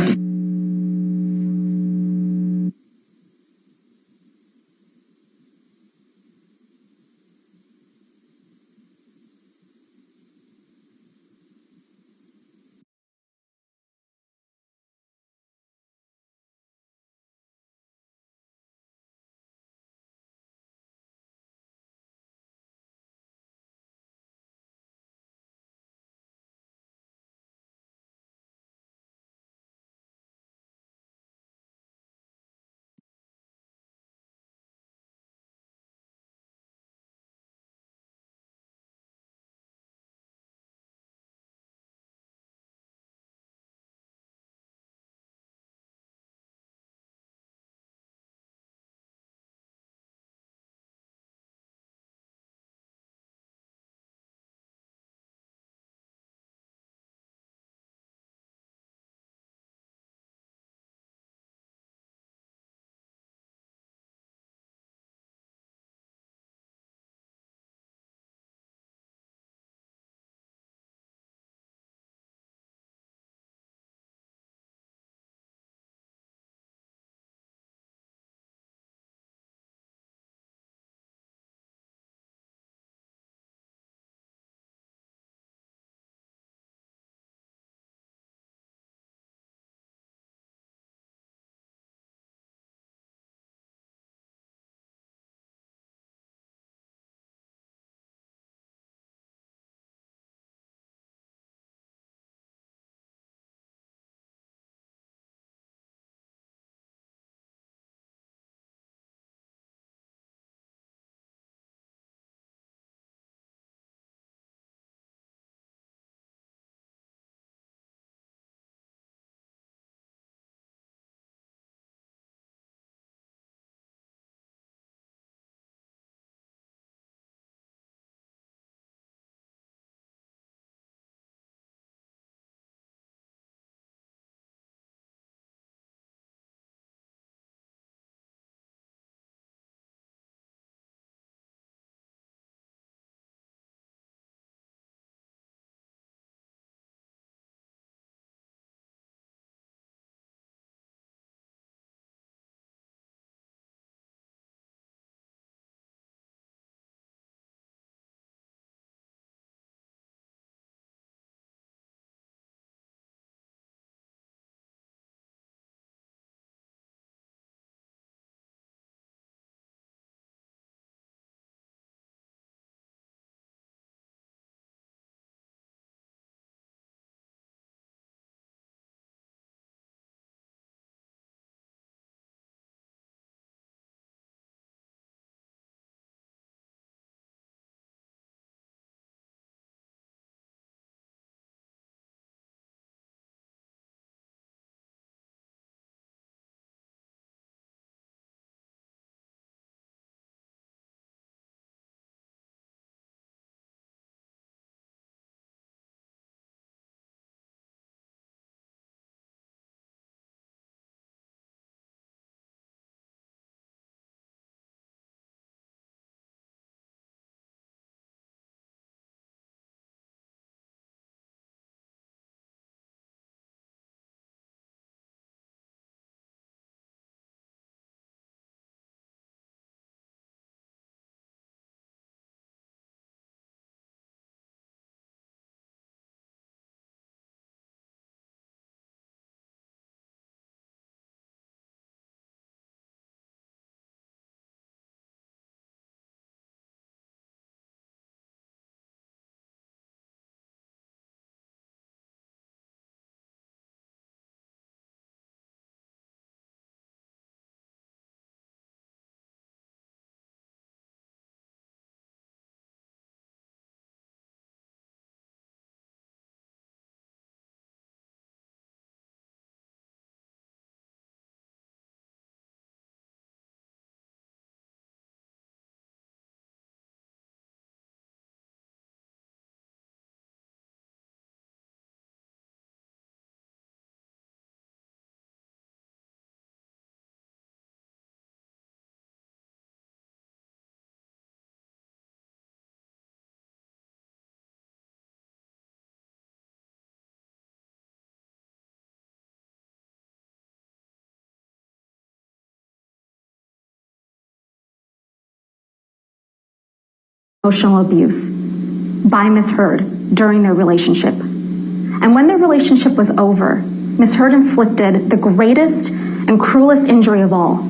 emotional abuse by Ms. Heard during their relationship. And when their relationship was over, Ms. Heard inflicted the greatest and cruelest injury of all.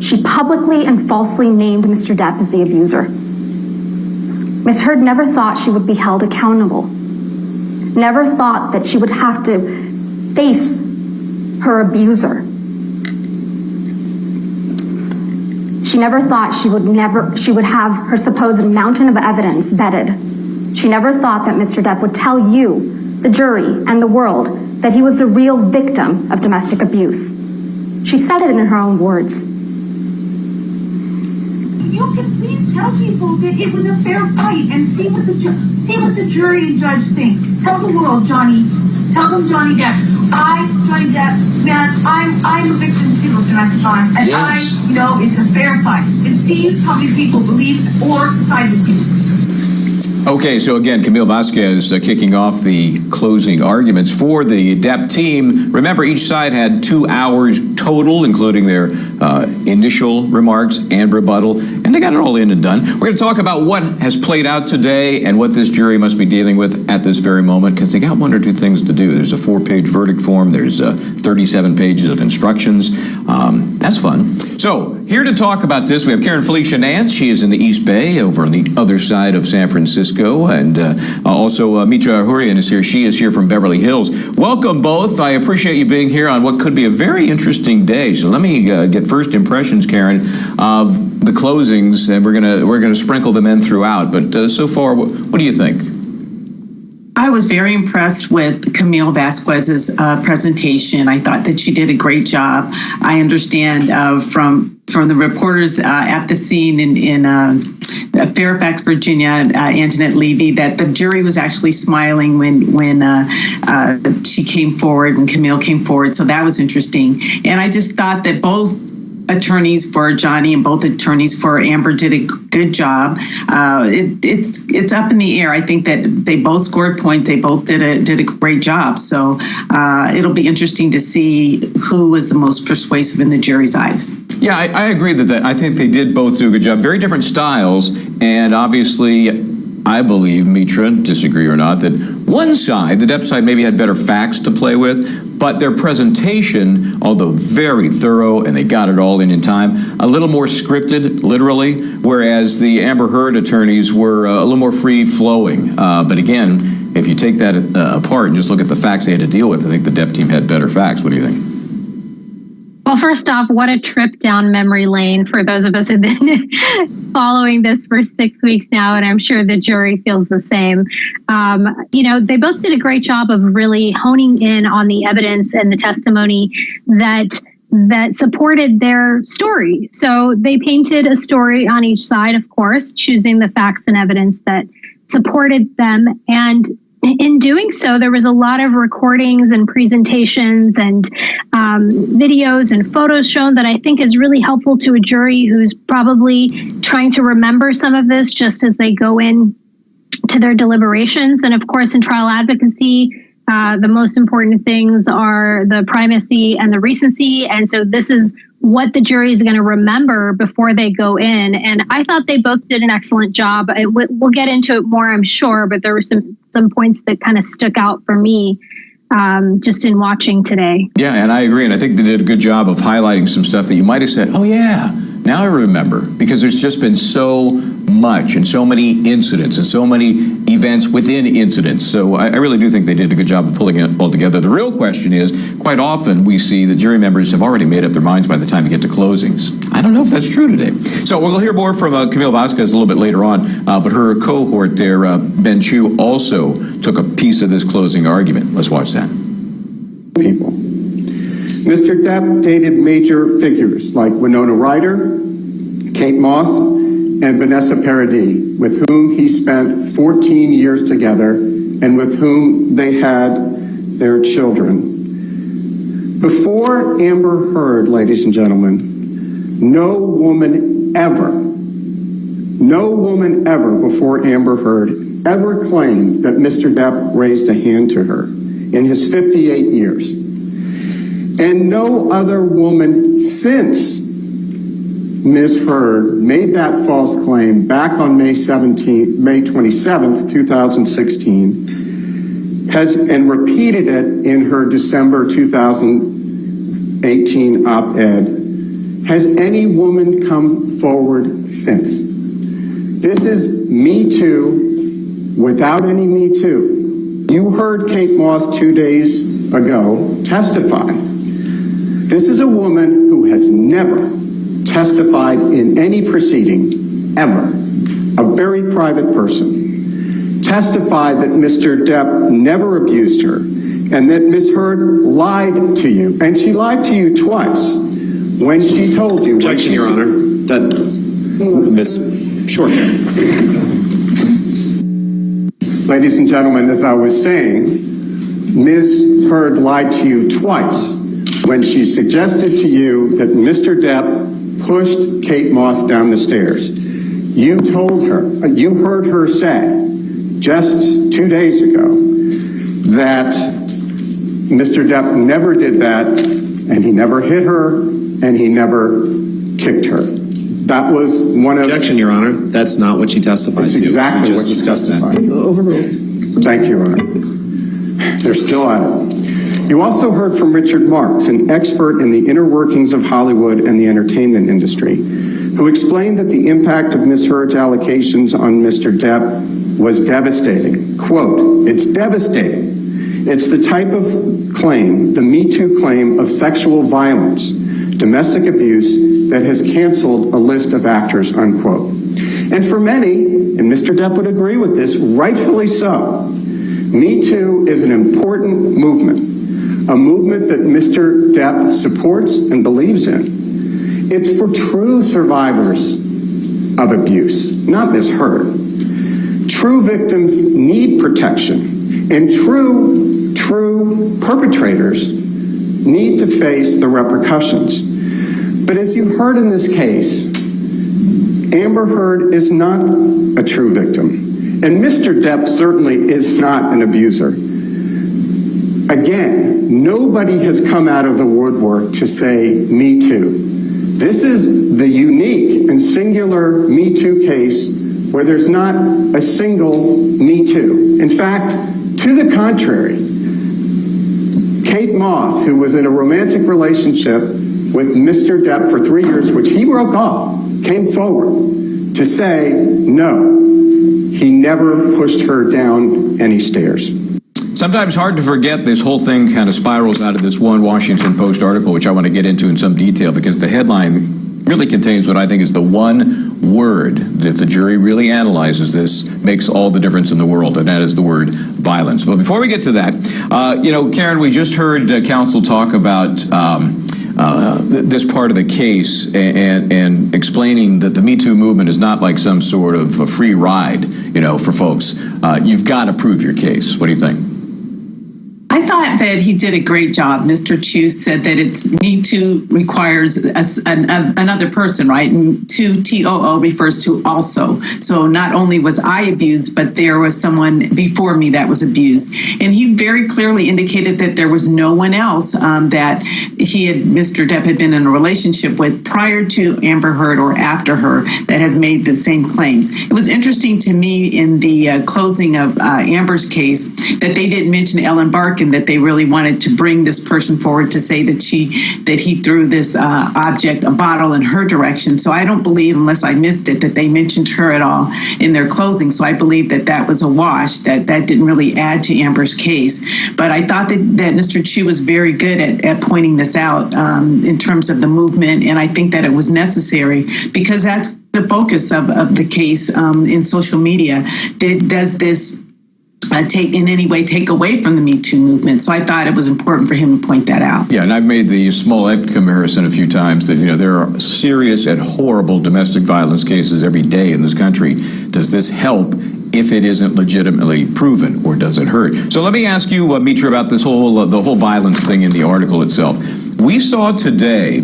She publicly and falsely named Mr. Depp as the abuser. Ms. Heard never thought she would be held accountable, never thought that she would have to face her abuser. She never thought she would have her supposed mountain of evidence vetted. She never thought that Mr. Depp would tell you, the jury, and the world that he was the real victim of domestic abuse. She said it in her own words. You can please tell people that it was a fair fight and see what the jury and judge think. Tell the world, Johnny. Tell them Johnny Depp. Johnny Depp, man, I'm a victim too of domestic violence, and yes. I know it's a fair fight. And see how many people believe or side with you. Okay, so again, Camille Vasquez kicking off the closing arguments for the Depp team. Remember, each side had 2 hours total, including their initial remarks and rebuttal, and they got it all in and done. We're going to talk about what has played out today and what this jury must be dealing with at this very moment, because they got 1 or 2 things to do. There's a 4-page verdict form. There's 37 pages of instructions. That's fun. So here to talk about this, we have Karen Felicia Nance. She is in the East Bay, over on the other side of San Francisco, and also Mitra Hurian is here. She is here from Beverly Hills. Welcome both. I appreciate you being here on what could be a very interesting day. So let me get first impressions, Karen, of the closings, and we're gonna sprinkle them in throughout. But so far, what do you think? I was very impressed with Camille Vasquez's presentation. I thought that she did a great job. I understand from the reporters at the scene in Fairfax, Virginia, Antoinette Levy, that the jury was actually smiling when she came forward, when Camille came forward. So that was interesting. And I just thought that both attorneys for Johnny and both attorneys for Amber did a good job. It's up in the air. I think that they both scored points. They both did a great job. So it'll be interesting to see who was the most persuasive in the jury's eyes. Yeah, I agree that I think they did both do a good job. Very different styles, and obviously, I believe, Mitra, disagree or not, that one side, the Depp side, maybe had better facts to play with, but their presentation, although very thorough, and they got it all in time, a little more scripted, literally, whereas the Amber Heard attorneys were a little more free-flowing. But again, if you take that apart and just look at the facts they had to deal with, I think the Depp team had better facts. What do you think? Well, first off, what a trip down memory lane for those of us who've been following this for 6 weeks now, and I'm sure the jury feels the same. They both did a great job of really honing in on the evidence and the testimony that supported their story. So they painted a story on each side, of course, choosing the facts and evidence that supported them. And in doing so, there was a lot of recordings and presentations and videos and photos shown that I think is really helpful to a jury who's probably trying to remember some of this just as they go in to their deliberations. And of course, in trial advocacy, the most important things are the primacy and the recency. And so this is what the jury is going to remember before they go in. And I thought they both did an excellent job. We'll get into it more, I'm sure, but there were some points that kind of stuck out for me just in watching today. Yeah, and I agree. And I think they did a good job of highlighting some stuff that you might have said, oh, yeah, now I remember, because there's just been so much and so many incidents and so many events within incidents. So I really do think they did a good job of pulling it all together. The real question is, quite often we see that jury members have already made up their minds by the time you get to closings. I don't know if that's true today. So we'll hear more from Camille Vasquez a little bit later on, but her cohort there, Ben Chu, also took a piece of this closing argument. Let's watch that. People. Mr. Depp dated major figures like Winona Ryder, Kate Moss, and Vanessa Paradis, with whom he spent 14 years together and with whom they had their children. Before Amber Heard, ladies and gentlemen, no woman ever before Amber Heard ever claimed that Mr. Depp raised a hand to her in his 58 years. And no other woman since Ms. Heard made that false claim back on May 27th, 2016, and repeated it in her December 2018 op-ed. Has any woman come forward since? This is Me Too without any Me Too. You heard Kate Moss 2 days ago testify. This is a woman who has never testified in any proceeding, ever. A very private person. Testified that Mr. Depp never abused her and that Ms. Heard lied to you. And she lied to you twice when she told you. Objection, Your Honor. That Ms. Short. Ladies and gentlemen, as I was saying, Ms. Heard lied to you twice when she suggested to you that Mr. Depp pushed Kate Moss down the stairs. You told her, you heard her say just 2 days ago that Mr. Depp never did that, and he never hit her, and he never kicked her. That was one of... Objection, Your Honor. That's not what she testified to. Exactly we just discussed that. Overruled. Thank you, Your Honor. They're still at it. You also heard from Richard Marks, an expert in the inner workings of Hollywood and the entertainment industry, who explained that the impact of Ms. Heard's allocations on Mr. Depp was devastating. Quote, "It's devastating. It's the type of claim, the Me Too claim of sexual violence, domestic abuse, that has canceled a list of actors," unquote. And for many, and Mr. Depp would agree with this, rightfully so, Me Too is an important movement, a movement that Mr. Depp supports and believes in. It's for true survivors of abuse, not Ms. Heard. True victims need protection, and true perpetrators need to face the repercussions. But as you've heard in this case, Amber Heard is not a true victim. And Mr. Depp certainly is not an abuser. Again, nobody has come out of the woodwork to say Me Too. This is the unique and singular Me Too case where there's not a single Me Too. In fact, to the contrary, Kate Moss, who was in a romantic relationship with Mr. Depp for 3 years, which he broke off, came forward to say, no, he never pushed her down any stairs. Sometimes hard to forget this whole thing kind of spirals out of this one Washington Post article, which I want to get into in some detail, because the headline really contains what I think is the one word that, if the jury really analyzes this, makes all the difference in the world, and that is the word violence. But before we get to that, Karen, we just heard counsel talk about this part of the case and explaining that the Me Too movement is not like some sort of a free ride, for folks. You've got to prove your case. What do you think? I thought that he did a great job. Mr. Chu said that it's Me Too requires another person, right? And TOO refers to also. So not only was I abused, but there was someone before me that was abused. And he very clearly indicated that there was no one else that Mr. Depp had been in a relationship with prior to Amber Heard or after her that has made the same claims. It was interesting to me in the closing of Amber's case that they didn't mention Ellen Barkin, that they really wanted to bring this person forward to say that he threw this object, a bottle, in her direction. So I don't believe, unless I missed it, that they mentioned her at all in their closing. So I believe that was a wash, that didn't really add to Amber's case. But I thought that Mr. Chu was very good at pointing this out in terms of the movement, and I think that it was necessary because that's the focus of the case in social media. Does this in any way take away from the Me Too movement? So I thought it was important for him to point that out. Yeah, and I've made the Smollett comparison a few times that, there are serious and horrible domestic violence cases every day in this country. Does this help if it isn't legitimately proven, or does it hurt? So let me ask you, Mitra, about this the whole violence thing in the article itself. We saw today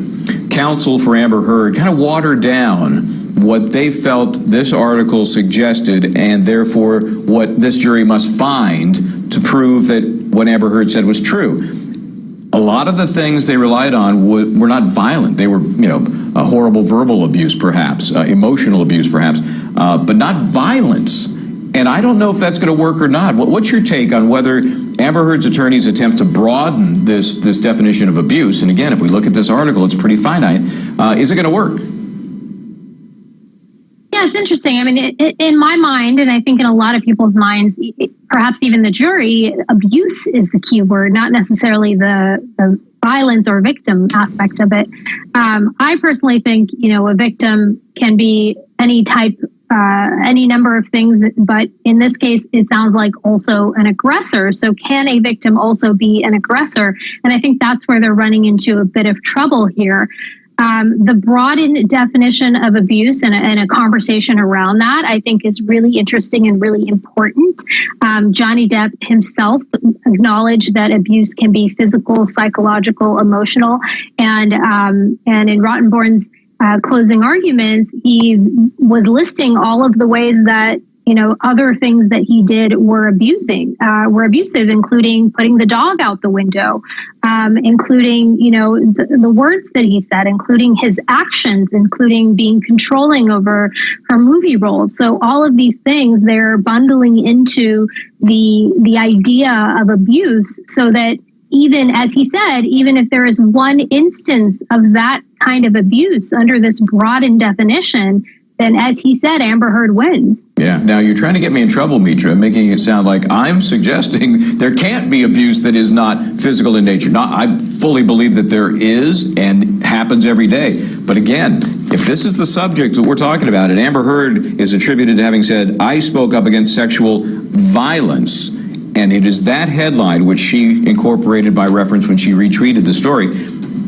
counsel for Amber Heard kind of water down what they felt this article suggested, and therefore what this jury must find to prove that what Amber Heard said was true. A lot of the things they relied on were not violent. They were, horrible verbal abuse, perhaps, emotional abuse, perhaps, but not violence. And I don't know if that's going to work or not. What's your take on whether Amber Heard's attorneys attempt to broaden this definition of abuse? And again, if we look at this article, it's pretty finite. Is it going to work? Yeah, it's interesting. I mean, in my mind, and I think in a lot of people's minds, perhaps even the jury, abuse is the key word, not necessarily the violence or victim aspect of it. I personally think, a victim can be any type, any number of things, but in this case, it sounds like also an aggressor. So can a victim also be an aggressor? And I think that's where they're running into a bit of trouble here. The broadened definition of abuse and a conversation around that, I think, is really interesting and really important. Johnny Depp himself acknowledged that abuse can be physical, psychological, emotional, and in Rottenborn's closing arguments, he was listing all of the ways that other things that he did were abusive, including putting the dog out the window, including, the words that he said, including his actions, including being controlling over her movie roles. So all of these things, they're bundling into the idea of abuse, so that even, as he said, even if there is one instance of that kind of abuse under this broadened definition, then, as he said, Amber Heard wins. Yeah. Now, you're trying to get me in trouble, Mitra, making it sound like I'm suggesting there can't be abuse that is not physical in nature. I fully believe that there is and happens every day. But again, if this is the subject that we're talking about, and Amber Heard is attributed to having said, I spoke up against sexual violence, and it is that headline which she incorporated by reference when she retweeted the story,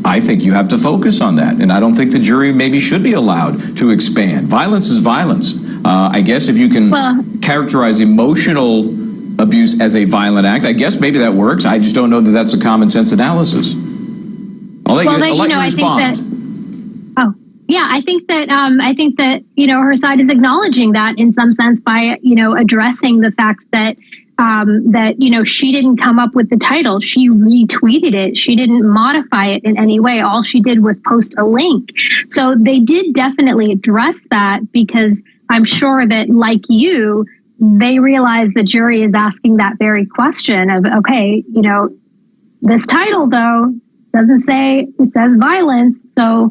I think you have to focus on that. And I don't think the jury maybe should be allowed to expand. Violence is violence. I guess if you can characterize emotional abuse as a violent act, I guess maybe that works. I just don't know that that's a common sense analysis. I'll let you respond. I think that her side is acknowledging that in some sense by, addressing the fact that she didn't come up with the title. She retweeted it. She didn't modify it in any way. All she did was post a link. So they did definitely address that, because I'm sure that, like you, they realize the jury is asking that very question of, okay, this title, though, doesn't say, it says violence. So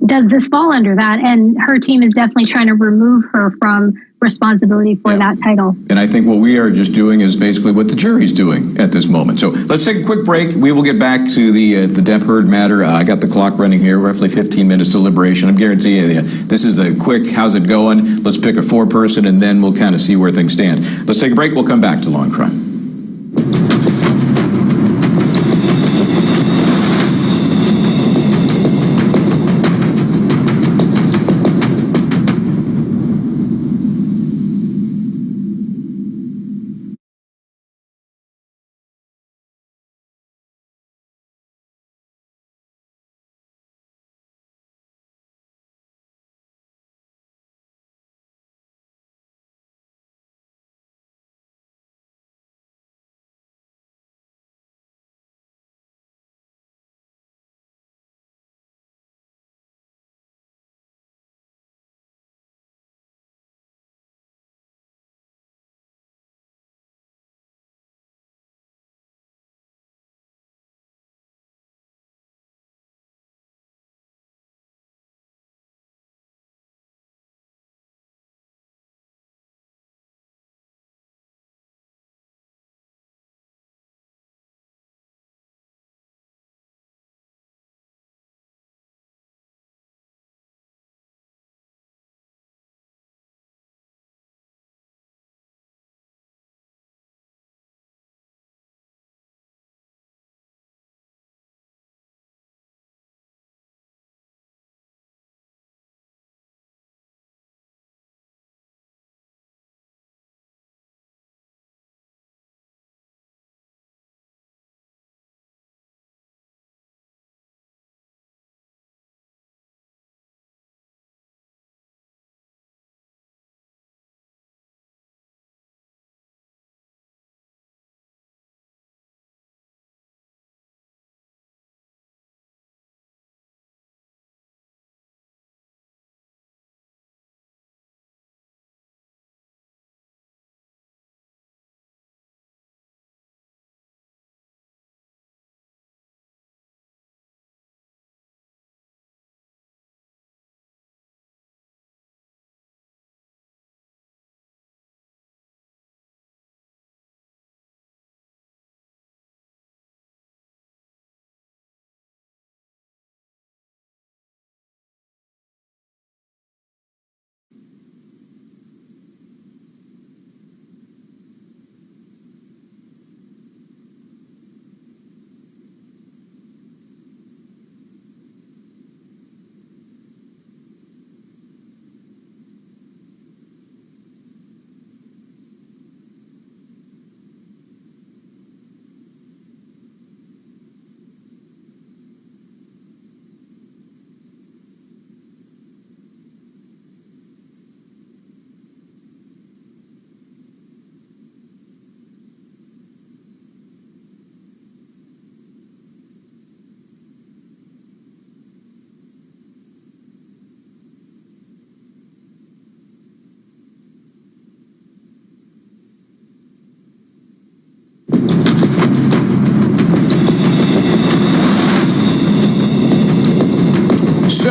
does this fall under that? And her team is definitely trying to remove her from responsibility for that title. And I think what we are just doing is basically what the jury's doing at this moment. So let's take a quick break. We will get back to the Depp Heard matter. I got the clock running here, roughly 15 minutes deliberation. I'm guaranteeing you, this is a quick, how's it going? Let's pick a four-person, and then we'll kind of see where things stand. Let's take a break. We'll come back to Law and Crime.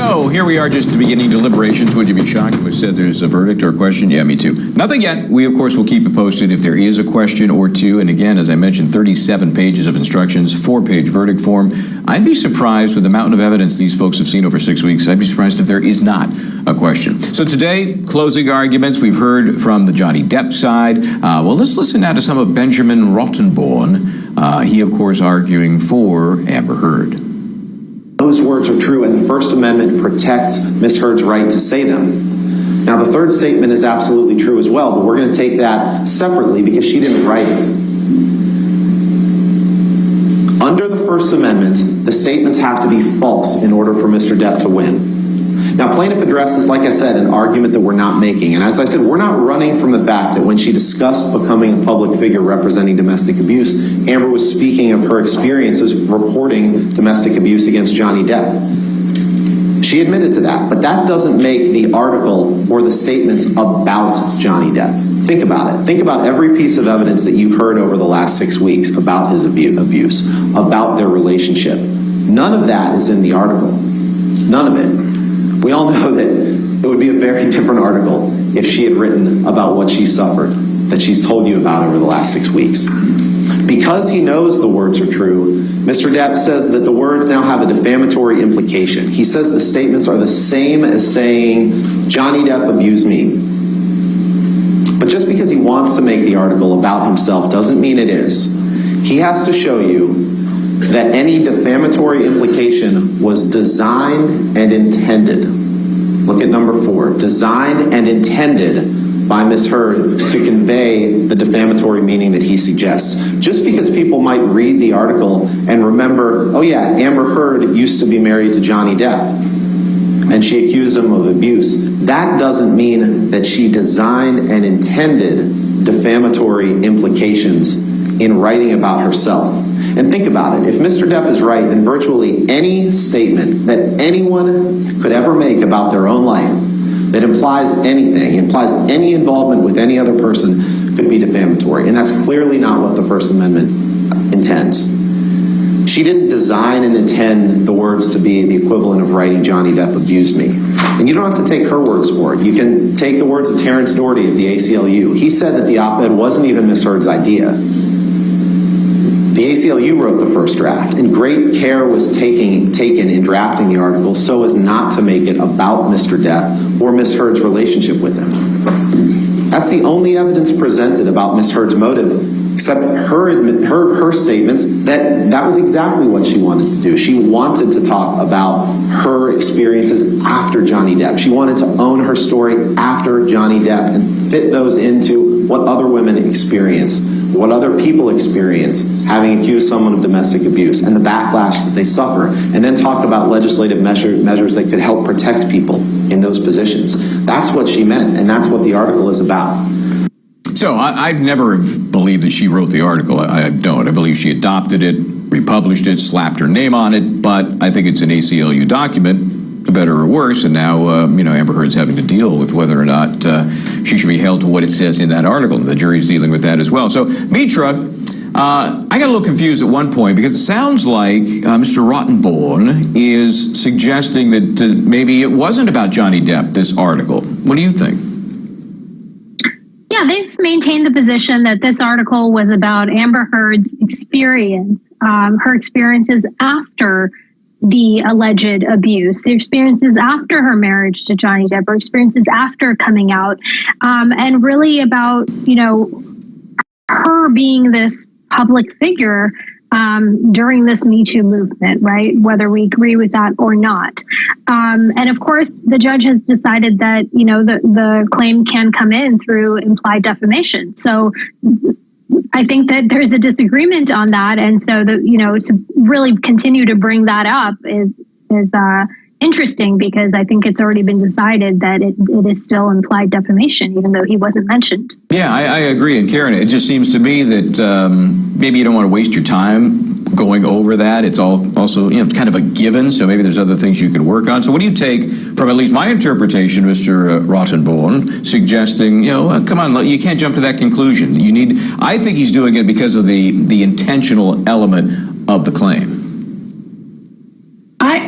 So here we are just beginning deliberations. Would you be shocked if we said there's a verdict or a question? Yeah, me too. Nothing yet. We, of course, will keep it posted if there is a question or two. And again, as I mentioned, 37 pages of instructions, 4-page verdict form. I'd be surprised with the mountain of evidence these folks have seen over 6 weeks. I'd be surprised if there is not a question. So today, closing arguments. We've heard from the Johnny Depp side. Well, let's listen now to some of Benjamin Rottenborn. He, of course, arguing for Amber Heard. Those words are true, and the First Amendment protects Ms. Heard's right to say them. Now, the third statement is absolutely true as well, but we're going to take that separately because she didn't write it. Under the First Amendment, the statements have to be false in order for Mr. Depp to win. Now, plaintiff addresses, like I said, an argument that we're not making. And as I said, we're not running from the fact that when she discussed becoming a public figure representing domestic abuse, Amber was speaking of her experiences reporting domestic abuse against Johnny Depp. She admitted to that, but that doesn't make the article or the statements about Johnny Depp. Think about it. Think about every piece of evidence that you've heard over the last 6 weeks about his abuse, about their relationship. None of that is in the article. None of it. We all know that it would be a very different article if she had written about what she suffered, that she's told you about over the last 6 weeks. Because he knows the words are true, Mr. Depp says that the words now have a defamatory implication. He says the statements are the same as saying, Johnny Depp abused me. But just because he wants to make the article about himself doesn't mean it is. He has to show you that any defamatory implication was designed and intended. Look at number 4. Designed and intended by Ms. Heard to convey the defamatory meaning that he suggests. Just because people might read the article and remember, oh yeah, Amber Heard used to be married to Johnny Depp and she accused him of abuse, that doesn't mean that she designed and intended defamatory implications in writing about herself. And think about it. If Mr. Depp is right, then virtually any statement that anyone could ever make about their own life that implies anything, implies any involvement with any other person, could be defamatory. And that's clearly not what the First Amendment intends. She didn't design and intend the words to be the equivalent of writing Johnny Depp abused me. And you don't have to take her words for it. You can take the words of Terrence Doherty of the ACLU. He said that the op-ed wasn't even Ms. Heard's idea. The ACLU wrote the first draft, and great care was taken in drafting the article so as not to make it about Mr. Depp or Ms. Heard's relationship with him. That's the only evidence presented about Ms. Heard's motive, except her statements that was exactly what she wanted to do. She wanted to talk about her experiences after Johnny Depp. She wanted to own her story after Johnny Depp and fit those into what other women experience, what other people experience having accused someone of domestic abuse and the backlash that they suffer, and then talk about legislative measures that could help protect people in those positions. That's what she meant, and that's what the article is about. So I'd never have believed that she wrote the article. I don't. I believe she adopted it, republished it, slapped her name on it, but I think it's an ACLU document, for better or worse, and now Amber Heard's having to deal with whether or not she should be held to what it says in that article. The jury's dealing with that as well. So, Mitra, I got a little confused at one point because it sounds like Mr. Rottenborn is suggesting that maybe it wasn't about Johnny Depp, this article. What do you think? Yeah, they've maintained the position that this article was about Amber Heard's experience, her experiences after the alleged abuse, the experiences after her marriage to Johnny Depp, her experiences after coming out, and really about, her being this public figure during this Me Too movement, right? Whether we agree with that or not. And of course, the judge has decided that, the claim can come in through implied defamation. So I think that there's a disagreement on that. And so to really continue to bring that up is interesting, because I think it's already been decided that it is still implied defamation, even though he wasn't mentioned. Yeah, I agree. And Karen, it just seems to me that maybe you don't want to waste your time going over that. It's also it's kind of a given, so maybe there's other things you can work on. So what do you take from at least my interpretation, Mr. Rottenborn, suggesting, come on, you can't jump to that conclusion. I think he's doing it because of the intentional element of the claim.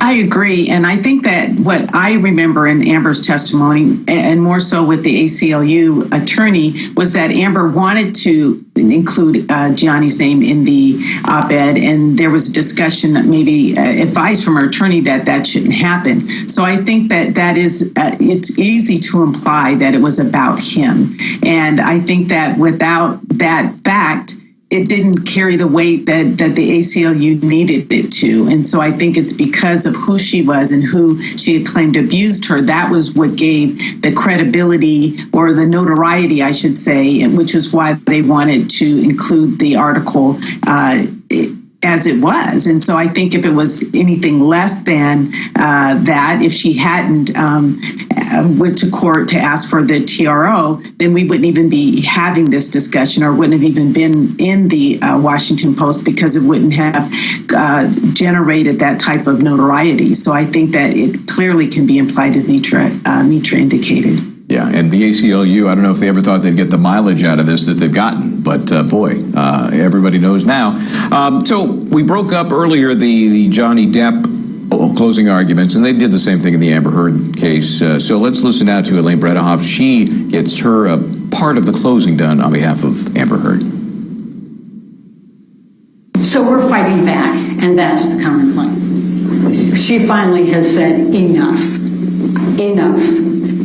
I agree. And I think that what I remember in Amber's testimony, and more so with the ACLU attorney, was that Amber wanted to include Johnny's name in the op-ed, and there was a discussion, maybe advice from her attorney that shouldn't happen. So I think that is, it's easy to imply that it was about him. And I think that without that fact, it didn't carry the weight that the ACLU needed it to. And so I think it's because of who she was and who she had claimed abused her. That was what gave the credibility, or the notoriety, I should say, which is why they wanted to include the article as it was. And so I think if it was anything less than that, if she hadn't went to court to ask for the TRO, then we wouldn't even be having this discussion, or wouldn't have even been in the Washington Post, because it wouldn't have generated that type of notoriety. So I think that it clearly can be implied, as Mitra indicated. Yeah, and the ACLU, I don't know if they ever thought they'd get the mileage out of this that they've gotten, but boy, everybody knows now. So we broke up earlier the Johnny Depp closing arguments, and they did the same thing in the Amber Heard case. So let's listen now to Elaine Bredehoff. She gets her part of the closing done on behalf of Amber Heard. So we're fighting back, and that's the counterclaim. She finally has said enough.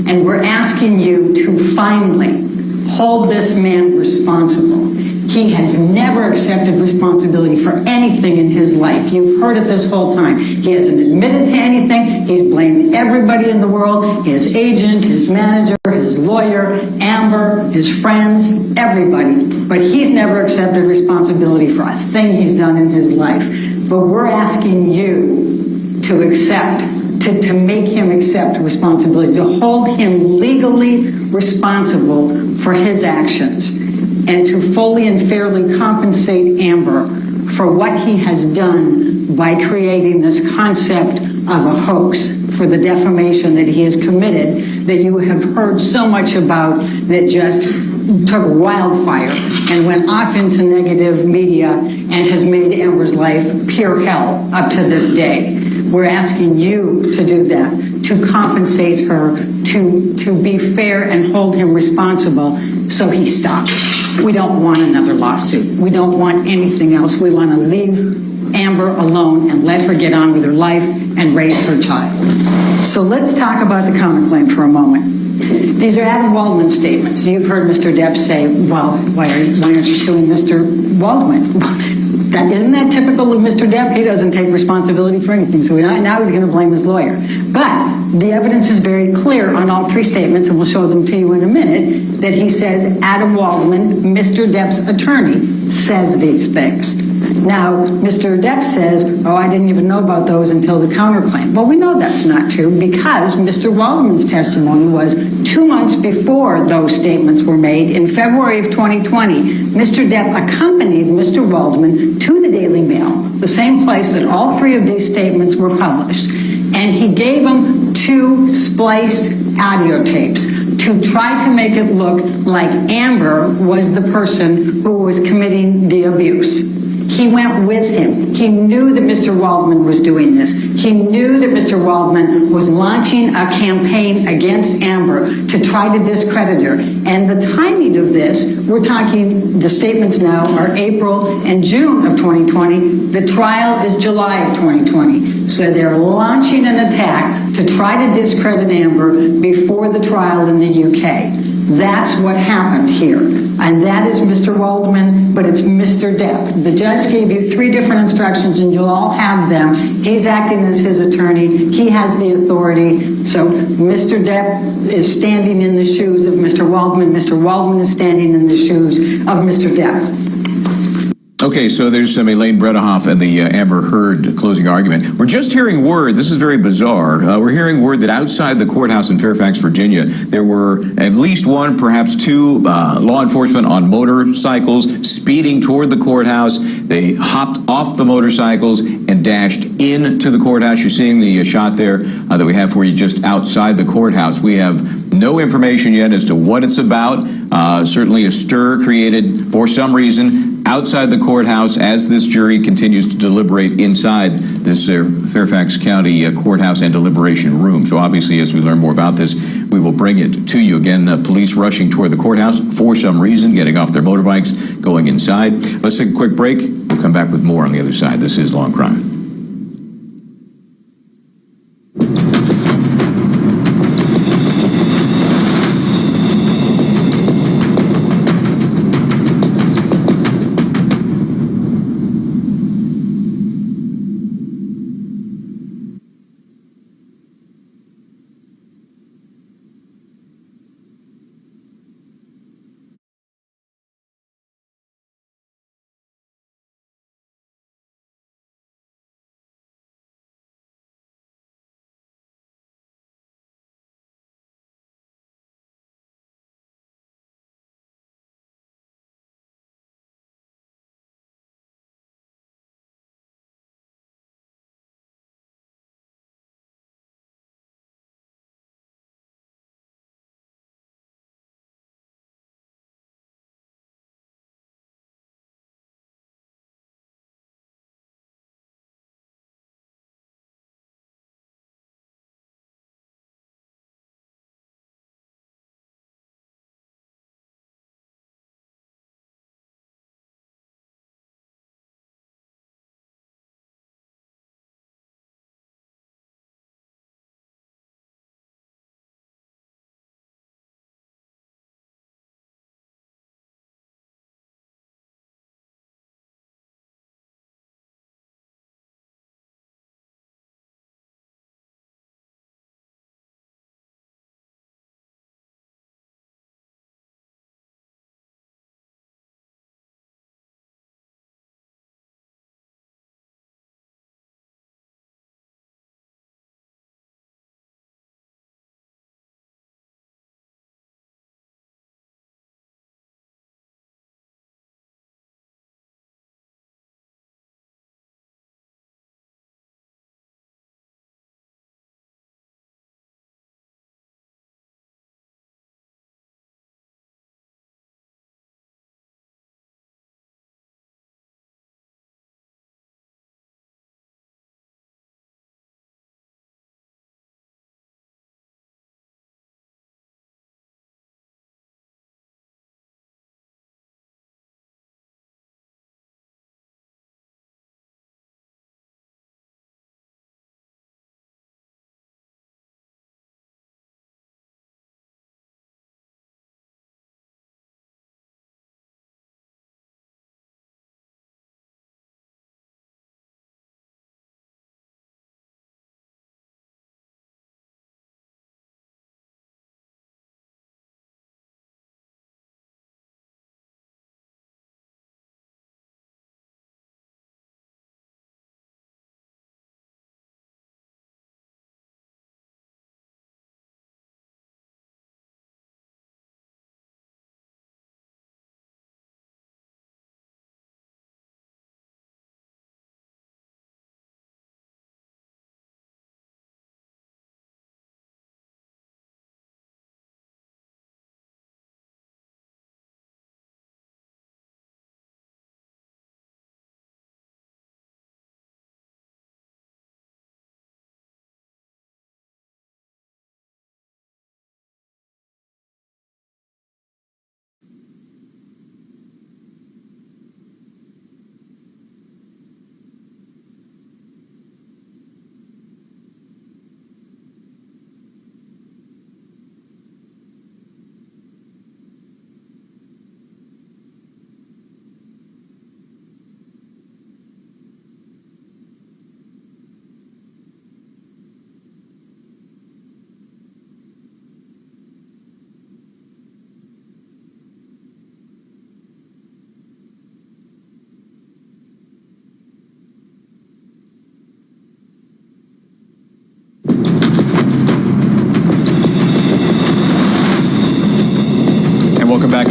And we're asking you to finally hold this man responsible. He has never accepted responsibility for anything in his life. You've heard it this whole time. He hasn't admitted to anything. He's blamed everybody in the world, his agent, his manager, his lawyer, Amber, his friends, everybody. But he's never accepted responsibility for a thing he's done in his life. But we're asking you to accept, to make him accept responsibility, to hold him legally responsible for his actions, and to fully and fairly compensate Amber for what he has done by creating this concept of a hoax for the defamation that he has committed, that you have heard so much about, that just took wildfire and went off into negative media and has made Amber's life pure hell up to this day. We're asking you to do that, to compensate her, to be fair and hold him responsible so he stops. We don't want another lawsuit. We don't want anything else. We want to leave Amber alone and let her get on with her life and raise her child. So let's talk about the counterclaim for a moment. These are Adam Waldman statements. You've heard Mr. Depp say, well, why aren't you suing Mr. Waldman? Isn't that typical of Mr. Depp? He doesn't take responsibility for anything, so now he's going to blame his lawyer. But the evidence is very clear on all three statements, and we'll show them to you in a minute, that he says Adam Waldman, Mr. Depp's attorney, says these things. Now, Mr. Depp says, oh, I didn't even know about those until the counterclaim. Well, we know that's not true, because Mr. Waldman's testimony was 2 months before those statements were made. In February of 2020, Mr. Depp accompanied Mr. Waldman to the Daily Mail, the same place that all three of these statements were published. And he gave him 2 spliced audio tapes to try to make it look like Amber was the person who was committing the abuse. He went with him. He knew that Mr. Waldman was doing this. He knew that Mr. Waldman was launching a campaign against Amber to try to discredit her. And the timing of this, we're talking, the statements now are April and June of 2020. The trial is July of 2020. So they're launching an attack to try to discredit Amber before the trial in the UK. That's what happened here. And that is Mr. Waldman, but it's Mr. Depp. The judge gave you 3 different instructions, and you'll all have them. He's acting as his attorney. He has the authority. So Mr. Depp is standing in the shoes of Mr. Waldman. Mr. Waldman is standing in the shoes of Mr. Depp. Okay, so there's some Elaine Bredehoff and the Amber Heard closing argument. We're just hearing word, this is very bizarre, we're hearing word that outside the courthouse in Fairfax, Virginia, there were at least 1, perhaps 2 law enforcement on motorcycles speeding toward the courthouse. They hopped off the motorcycles and dashed into the courthouse. You're seeing the shot there that we have for you just outside the courthouse. We have no information yet as to what it's about. Certainly a stir created for some reason outside the courthouse as this jury continues to deliberate inside this Fairfax County courthouse and deliberation room. So obviously, as we learn more about this, we will bring it to you. Again, police rushing toward the courthouse for some reason, getting off their motorbikes, going inside. Let's take a quick break. We'll come back with more on the other side. This is Law and Crime.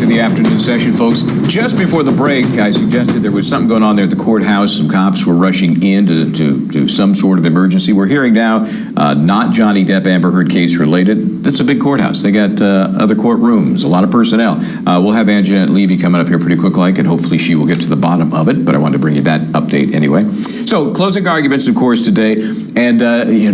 the afternoon session, folks. Just before the break, I suggested there was something going on there at the courthouse. Some cops were rushing in to some sort of emergency. We're hearing now, not Johnny Depp Amber Heard case related. That's a big courthouse. They got other courtrooms, a lot of personnel. We'll have Anjanette Levy coming up here pretty quick, and hopefully she will get to the bottom of it. But I wanted to bring you that update anyway. So closing arguments, of course, today. And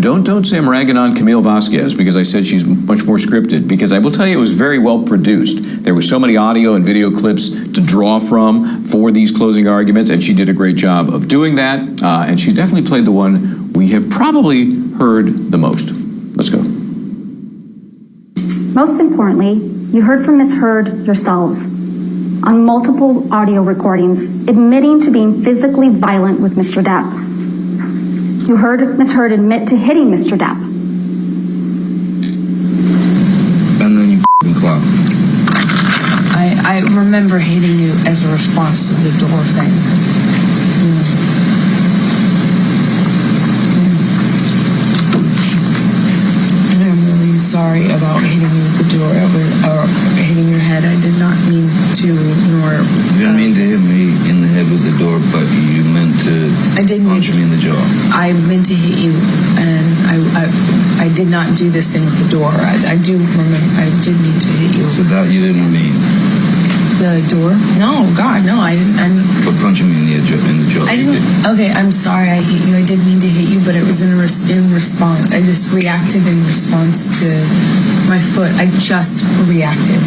don't say I'm ragging on Camille Vasquez because I said she's much more scripted. Because I will tell you, it was very well produced. There were so many audio and video clips to draw from for these closing arguments, and she did a great job of doing that. And she definitely played the one we have probably heard the most. Let's go. Most importantly, you heard from Ms. Heard yourselves on multiple audio recordings admitting to being physically violent with Mr. Depp. You heard Ms. Heard admit to hitting Mr. Depp. And then you clap. I remember hitting you as a response to the door thing. And I'm really sorry about hitting you with the door or hitting your head. I did not mean to, nor... You didn't mean to hit me in the head with the door, but you meant to punch me in the jaw. I meant to hit you, and I did not do this thing with the door. I do remember, I did mean to hit you. So that you didn't mean? The door? No, God, no, I didn't. But punching me in the jaw. I didn't. Okay, I'm sorry I hit you. I did mean to hit you, but it was in response. I just reacted in response to my foot. I just reacted.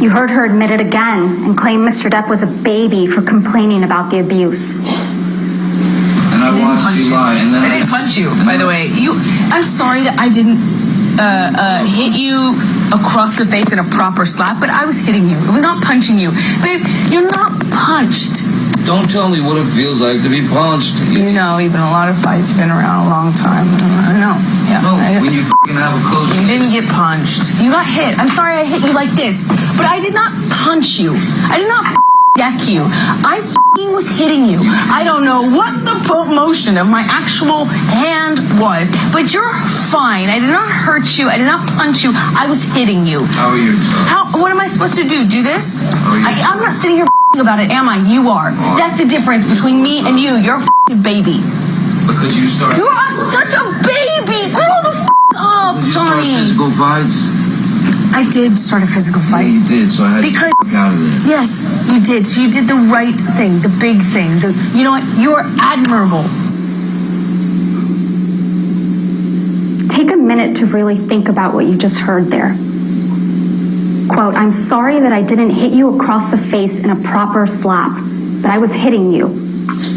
You heard her admit it again and claim Mr. Depp was a baby for complaining about the abuse. And I watched you lie, and then I didn't punch you, by the way. I'm sorry that I didn't hit you across the face in a proper slap, but I was hitting you. It was not punching you. Babe, you're not punched. Don't tell me what it feels like to be punched. You know, even a lot of fights have been around a long time. I know. Yeah. No, when you f***ing have a close You didn't get punched. You got hit. I'm sorry I hit you like this, but I did not punch you. I did not deck you. I f***ing was hitting you. I don't know what the motion of my actual hand was, but you're fine. I did not hurt you. I did not punch you. I was hitting you. How are you? What am I supposed to do? Do this? I'm not sitting here about it, am I? You are. That's the difference between me and you. You're a f***ing baby. Because you started... You are such a baby! Grow the f*** up, Did you Johnny! start physical fights? I did start a physical fight. Yeah, you did, so I had to get out of there. Yes, you did. So you did the right thing, the big thing. You know what? You're admirable. Take a minute to really think about what you just heard there. Quote, I'm sorry that I didn't hit you across the face in a proper slap, but I was hitting you.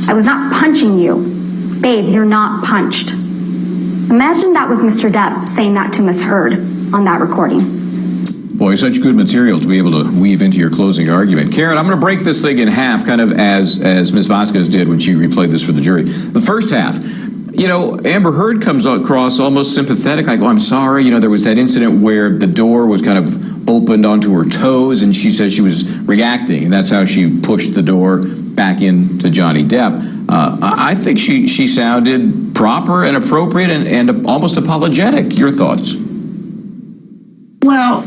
I was not punching you. Babe, you're not punched. Imagine that was Mr. Depp saying that to Ms. Heard on that recording. Boy, such good material to be able to weave into your closing argument. Karen, I'm going to break this thing in half, kind of as Ms. Vasquez did when she replayed this for the jury. The first half, Amber Heard comes across almost sympathetic, like, I'm sorry. There was that incident where the door was kind of opened onto her toes, and she said she was reacting, and that's how she pushed the door back into Johnny Depp. I think she sounded proper and appropriate and almost apologetic. Your thoughts? Well,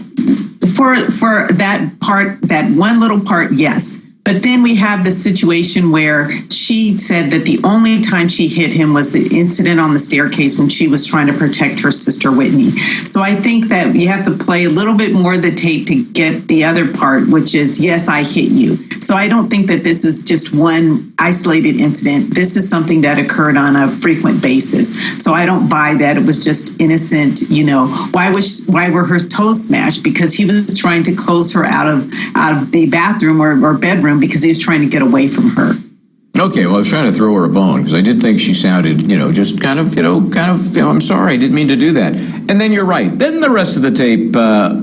for that part, that one little part, yes. But then we have the situation where she said that the only time she hit him was the incident on the staircase when she was trying to protect her sister Whitney. So I think that you have to play a little bit more of the tape to get the other part, which is, yes, I hit you. So I don't think that this is just one isolated incident. This is something that occurred on a frequent basis. So I don't buy that it was just innocent. Why were her toes smashed? Because he was trying to close her out of the bathroom or bedroom because he was trying to get away from her. Okay, well, I was trying to throw her a bone because I did think she sounded, just kind of, I'm sorry, I didn't mean to do that. And then you're right. Then the rest of the tape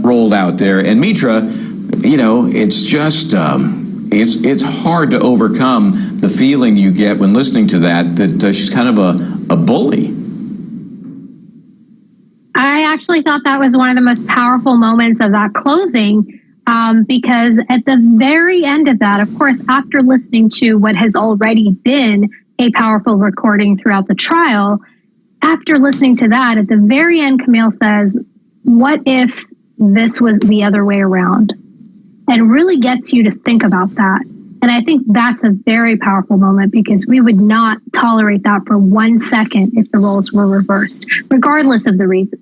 rolled out there. And Mitra, it's just, it's hard to overcome the feeling you get when listening to that she's kind of a bully. I actually thought that was one of the most powerful moments of that closing. Because at the very end of that, of course, after listening to what has already been a powerful recording throughout the trial, after listening to that, at the very end, Camille says, what if this was the other way around, and really gets you to think about that. And I think that's a very powerful moment, because we would not tolerate that for 1 second if the roles were reversed, regardless of the reason.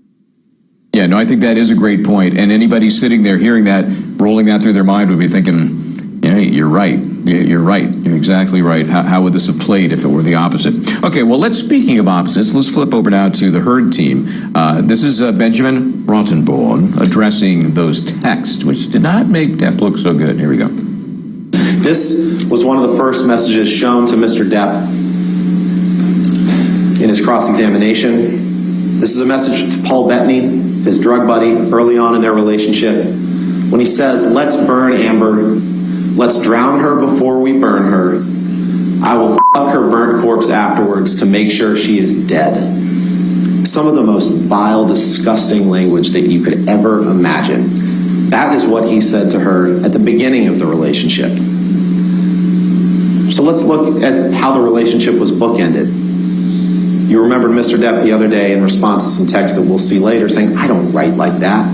Yeah, no, I think that is a great point. And anybody sitting there hearing that, rolling that through their mind, would be thinking, yeah, you're right. You're right. You're exactly right. How would this have played if it were the opposite? Okay, well, speaking of opposites, let's flip over now to the Heard team. This is Benjamin Rottenborn addressing those texts, which did not make Depp look so good. Here we go. This was one of the first messages shown to Mr. Depp in his cross-examination. This is a message to Paul Bettany, his drug buddy, early on in their relationship, when he says, "Let's burn Amber. Let's drown her before we burn her. I will fuck her burnt corpse afterwards to make sure she is dead." Some of the most vile, disgusting language that you could ever imagine. That is what he said to her at the beginning of the relationship. So let's look at how the relationship was bookended. You remembered Mr. Depp the other day in response to some text that we'll see later saying, "I don't write like that."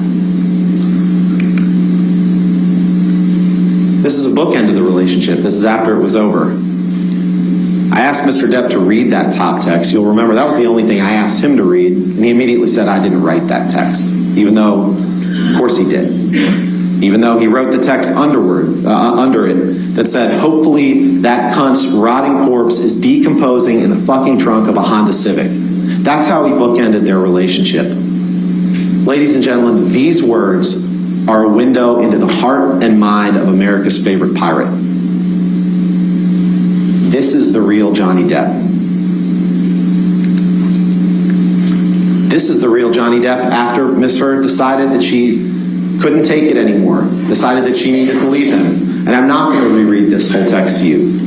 This is a bookend of the relationship. This is after it was over. I asked Mr. Depp to read that top text. You'll remember that was the only thing I asked him to read, and he immediately said, "I didn't write that text," even though, of course he did. Even though he wrote the text under it that said, "Hopefully that cunt's rotting corpse is decomposing in the fucking trunk of a Honda Civic." That's how he bookended their relationship. Ladies and gentlemen, these words are a window into the heart and mind of America's favorite pirate. This is the real Johnny Depp. This is the real Johnny Depp after Miss Heard decided that she couldn't take it anymore, decided that she needed to leave him. And I'm not going to reread this whole text to you.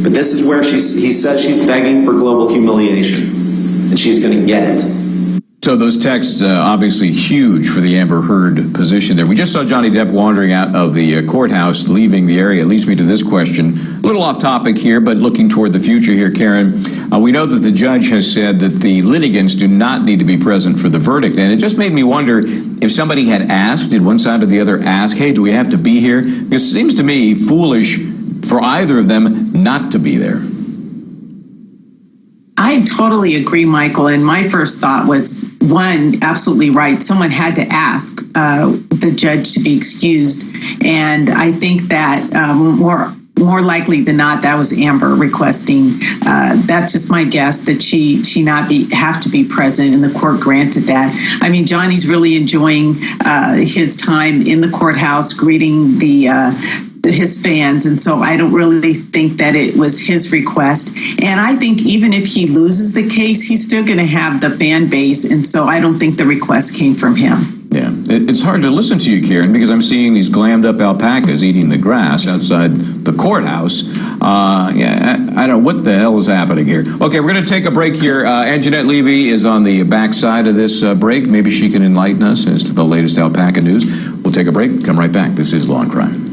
But this is where he says she's begging for global humiliation, and she's going to get it. So those texts, obviously huge for the Amber Heard position there. We just saw Johnny Depp wandering out of the courthouse, leaving the area. It leads me to this question. A little off topic here, but looking toward the future here, Karen. We know that the judge has said that the litigants do not need to be present for the verdict. And it just made me wonder if somebody had asked, did one side or the other ask, hey, do we have to be here? Because it seems to me foolish for either of them not to be there. I totally agree, Michael. And my first thought was, one, absolutely right. Someone had to ask the judge to be excused. And I think that more likely than not, that was Amber requesting. That's just my guess, that she not have to be present, and the court granted that. I mean, Johnny's really enjoying his time in the courthouse, greeting his fans, and so I don't really think that it was his request. And I think even if he loses the case, he's still going to have the fan base, and so I don't think the request came from him. Yeah, it's hard to listen to you, Karen, because I'm seeing these glammed up alpacas eating the grass outside the courthouse. I don't know what the hell is happening here. Okay, we're going to take a break here. Anjanette Levy is on the back side of this break. Maybe she can enlighten us as to the latest alpaca news. We'll take a break, come right back. This is Law and Crime.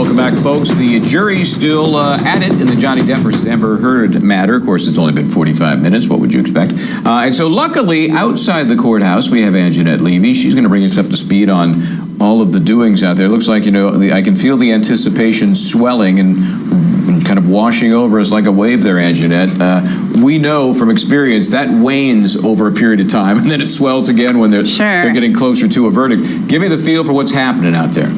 Welcome back, folks. The jury's still at it in the Johnny Depp versus Amber Heard matter. Of course, it's only been 45 minutes. What would you expect? And so luckily, outside the courthouse, we have Anjanette Levy. She's going to bring us up to speed on all of the doings out there. It looks like, I can feel the anticipation swelling and kind of washing over us like a wave there, Anjanette. We know from experience that wanes over a period of time, and then it swells again when they're getting closer to a verdict. Give me the feel for what's happening out there.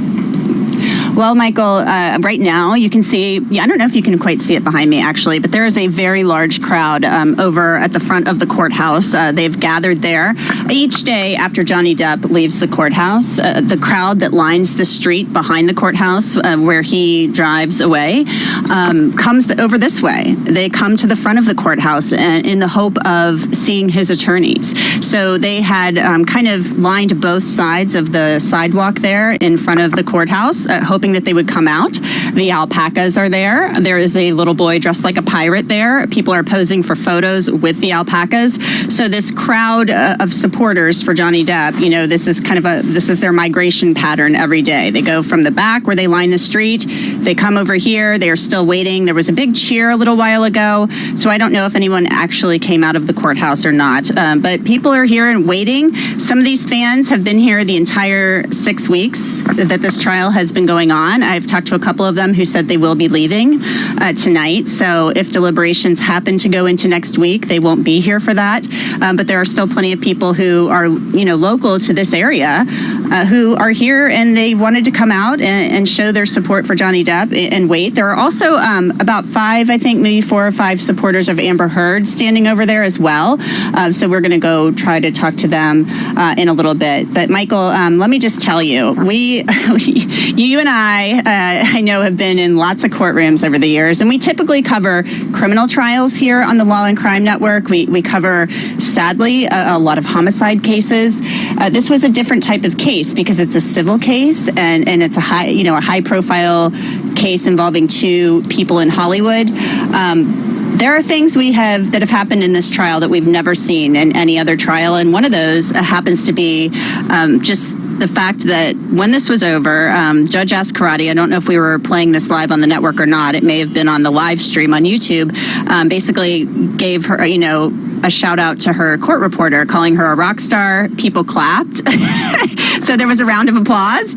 Well, Michael, right now you can see, I don't know if you can quite see it behind me actually, but there is a very large crowd over at the front of the courthouse. They've gathered there each day after Johnny Depp leaves the courthouse. The crowd that lines the street behind the courthouse where he drives away comes over this way. They come to the front of the courthouse in the hope of seeing his attorneys. So they had kind of lined both sides of the sidewalk there in front of the courthouse, hoping that they would come out. The alpacas are there. There is a little boy dressed like a pirate there. People are posing for photos with the alpacas. So this crowd of supporters for Johnny Depp, this is their migration pattern every day. They go from the back where they line the street. They come over here. They are still waiting. There was a big cheer a little while ago. So I don't know if anyone actually came out of the courthouse or not. But people are here and waiting. Some of these fans have been here the entire 6 weeks that this trial has been going on. I've talked to a couple of them who said they will be leaving tonight. So if deliberations happen to go into next week, they won't be here for that. But there are still plenty of people who are, local to this area who are here, and they wanted to come out and show their support for Johnny Depp and wait. There are also about 5, I think maybe 4 or 5 supporters of Amber Heard standing over there as well. So we're going to go try to talk to them in a little bit. But Michael, let me just tell you, you and I know have been in lots of courtrooms over the years, and we typically cover criminal trials here on the Law and Crime Network. We cover, sadly, a lot of homicide cases. This was a different type of case because it's a civil case, and it's a high-profile case involving 2 people in Hollywood. There are things that have happened in this trial that we've never seen in any other trial, and one of those happens to be just the fact that when this was over, Judge asked Karate, I don't know if we were playing this live on the network or not, it may have been on the live stream on YouTube, basically gave her, a shout out to her court reporter, calling her a rock star. People clapped. So there was a round of applause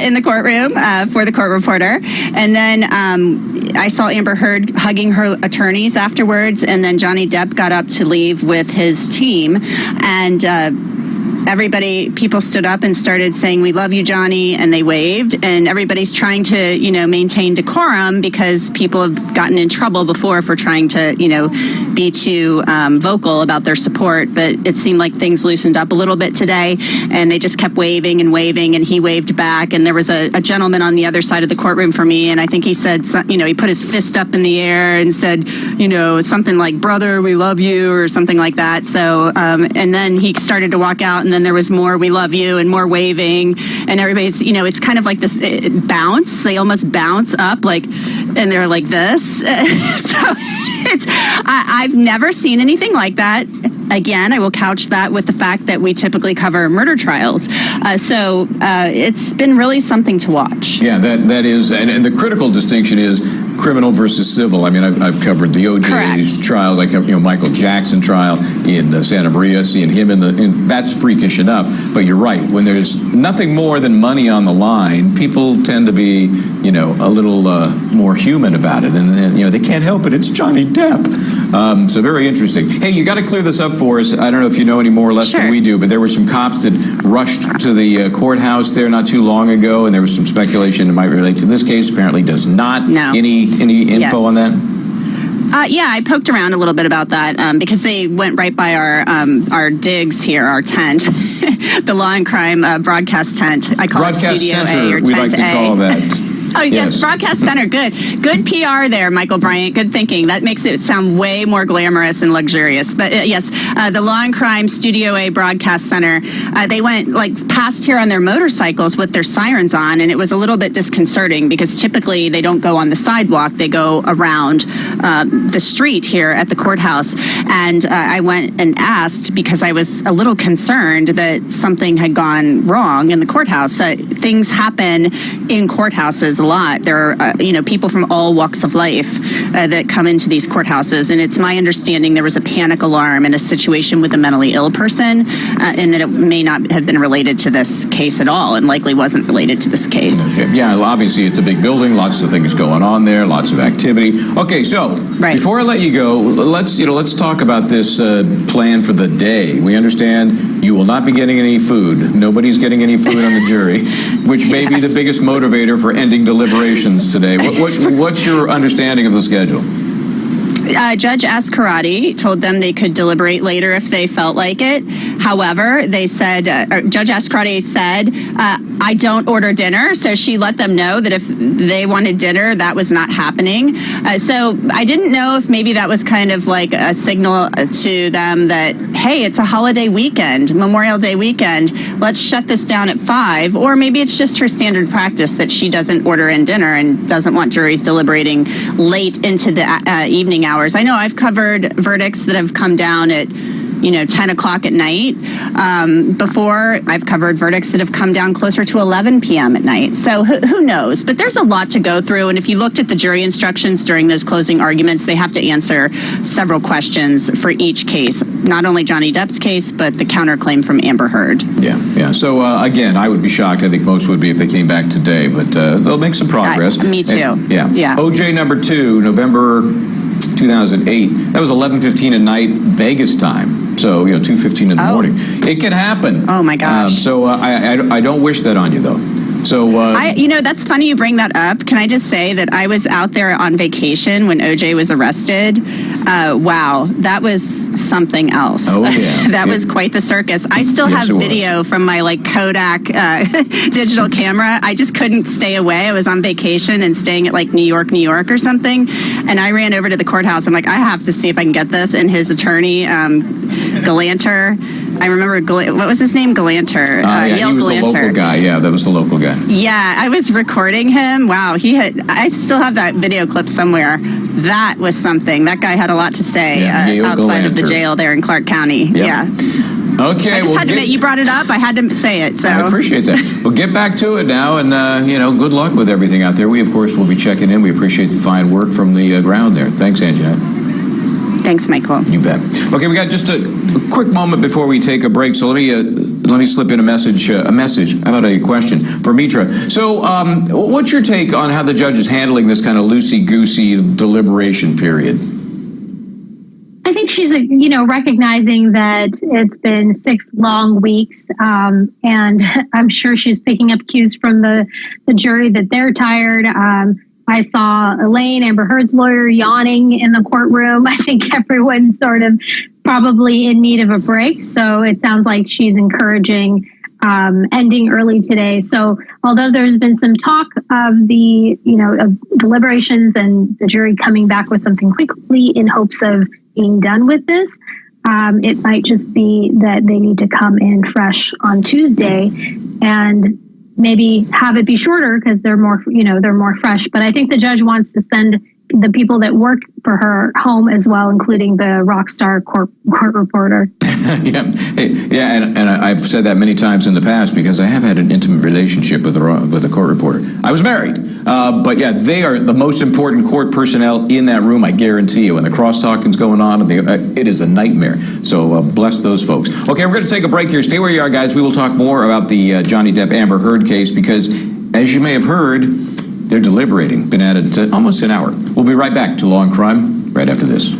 in the courtroom for the court reporter. And then I saw Amber Heard hugging her attorneys afterwards, and then Johnny Depp got up to leave with his team, and people stood up and started saying, "We love you, Johnny," and they waved, and everybody's trying to, maintain decorum because people have gotten in trouble before for trying to, be too vocal about their support, but it seemed like things loosened up a little bit today, and they just kept waving, and he waved back, and there was a gentleman on the other side of the courtroom for me, and I think he said, he put his fist up in the air and said, something like, "Brother, we love you," or something like that. So, and then he started to walk out, and then there was more "we love you" and more waving, and everybody's, it's kind of like this bounce. They almost bounce up, and they're like this. So I've never seen anything like that. Again, I will couch that with the fact that we typically cover murder trials. So it's been really something to watch. Yeah, that is, and the critical distinction is criminal versus civil. I mean, I've covered the OJ trials. I covered, Michael Jackson trial in Santa Maria, seeing him that's freakish enough. But you're right. When there's nothing more than money on the line, people tend to be, a little more human about it. And they can't help it. It's Johnny Depp. So very interesting. Hey, you got to clear this up for us. I don't know if you know any more or less than we do, but there were some cops that rushed to the courthouse there not too long ago, and there was some speculation it might relate to this case. Apparently does not. No. Any info on that? Yeah, I poked around a little bit about that because they went right by our digs here, our tent, the Law and Crime broadcast tent. I call broadcast it Studio Center, A or we Tent like to A. call that. Oh, yes, Broadcast Center. Good PR there, Michael Bryant. Good thinking. That makes it sound way more glamorous and luxurious. But yes, the Law and Crime Studio A Broadcast Center, they went past here on their motorcycles with their sirens on, and it was a little bit disconcerting because typically they don't go on the sidewalk. They go around the street here at the courthouse. And I went and asked because I was a little concerned that something had gone wrong in the courthouse. Things happen in courthouses happens a lot. There are, people from all walks of life that come into these courthouses. And it's my understanding there was a panic alarm in a situation with a mentally ill person, and that it may not have been related to this case at all, and likely wasn't related to this case. Okay. Yeah, well, obviously it's a big building, lots of things going on there, lots of activity. Okay, so before I let you go, let's talk about this plan for the day. We understand you will not be getting any food. Nobody's getting any food on the jury, which may be the biggest motivator for ending deliberations today. What's your understanding of the schedule? Judge Ascarati told them they could deliberate later if they felt like it. However, they said, Judge Ascarati said, I don't order dinner. So she let them know that if they wanted dinner, that was not happening. So I didn't know if maybe that was kind of like a signal to them that, hey, it's a holiday weekend, Memorial Day weekend. Let's shut this down at 5. Or maybe it's just her standard practice that she doesn't order in dinner and doesn't want juries deliberating late into the evening hours. I know I've covered verdicts that have come down at 10 o'clock at night. Before, I've covered verdicts that have come down closer to 11 p.m. at night. So who knows? But there's a lot to go through. And if you looked at the jury instructions during those closing arguments, they have to answer several questions for each case. Not only Johnny Depp's case, but the counterclaim from Amber Heard. Yeah. So, again, I would be shocked. I think most would be if they came back today. But they'll make some progress. Me too. And, yeah. OJ number 2, November 2008. That was 11:15 at night, Vegas time. So 2:15 in the morning. It can happen. Oh my gosh. So I don't wish that on you though. So that's funny you bring that up. Can I just say that I was out there on vacation when OJ was arrested? Wow, that was something else. Oh yeah, that was quite the circus. I still have video from my Kodak digital camera. I just couldn't stay away. I was on vacation and staying at New York or something, and I ran over to the courthouse. I'm like, I have to see if I can get this. And his attorney, Galanter. I remember, what was his name? Galanter. He was the local guy. Yeah, that was the local guy. Yeah, I was recording him. Wow, I still have that video clip somewhere. That was something. That guy had a lot to say outside of the jail there in Clark County. Yep. Yeah. Okay. I just had to admit, you brought it up. I had to say it. So I appreciate that. We'll get back to it now, and good luck with everything out there. We, of course, will be checking in. We appreciate the fine work from the ground there. Thanks, Anjanette. Thanks, Michael. You bet. Okay, we got just a quick moment before we take a break. So let me slip in a message. How about a question for Mitra? So, what's your take on how the judge is handling this kind of loosey-goosey deliberation period? I think she's, recognizing that it's been 6 long weeks, and I'm sure she's picking up cues from the jury that they're tired. I saw Elaine, Amber Heard's lawyer, yawning in the courtroom. I think everyone's sort of probably in need of a break. So it sounds like she's encouraging ending early today. So although there's been some talk of the, of deliberations and the jury coming back with something quickly in hopes of being done with this, it might just be that they need to come in fresh on Tuesday and maybe have it be shorter because they're more fresh. But I think the judge wants to send the people that work for her home as well, including the rock star court reporter. And I've said that many times in the past because I have had an intimate relationship with a court reporter. I was married, but yeah, they are the most important court personnel in that room. I guarantee you. When the cross-talking's going on, it is a nightmare. So bless those folks. Okay, we're going to take a break here. Stay where you are, guys. We will talk more about the Johnny Depp Amber Heard case because, as you may have heard, they're deliberating. Been at it almost an hour. We'll be right back to Law and Crime right after this.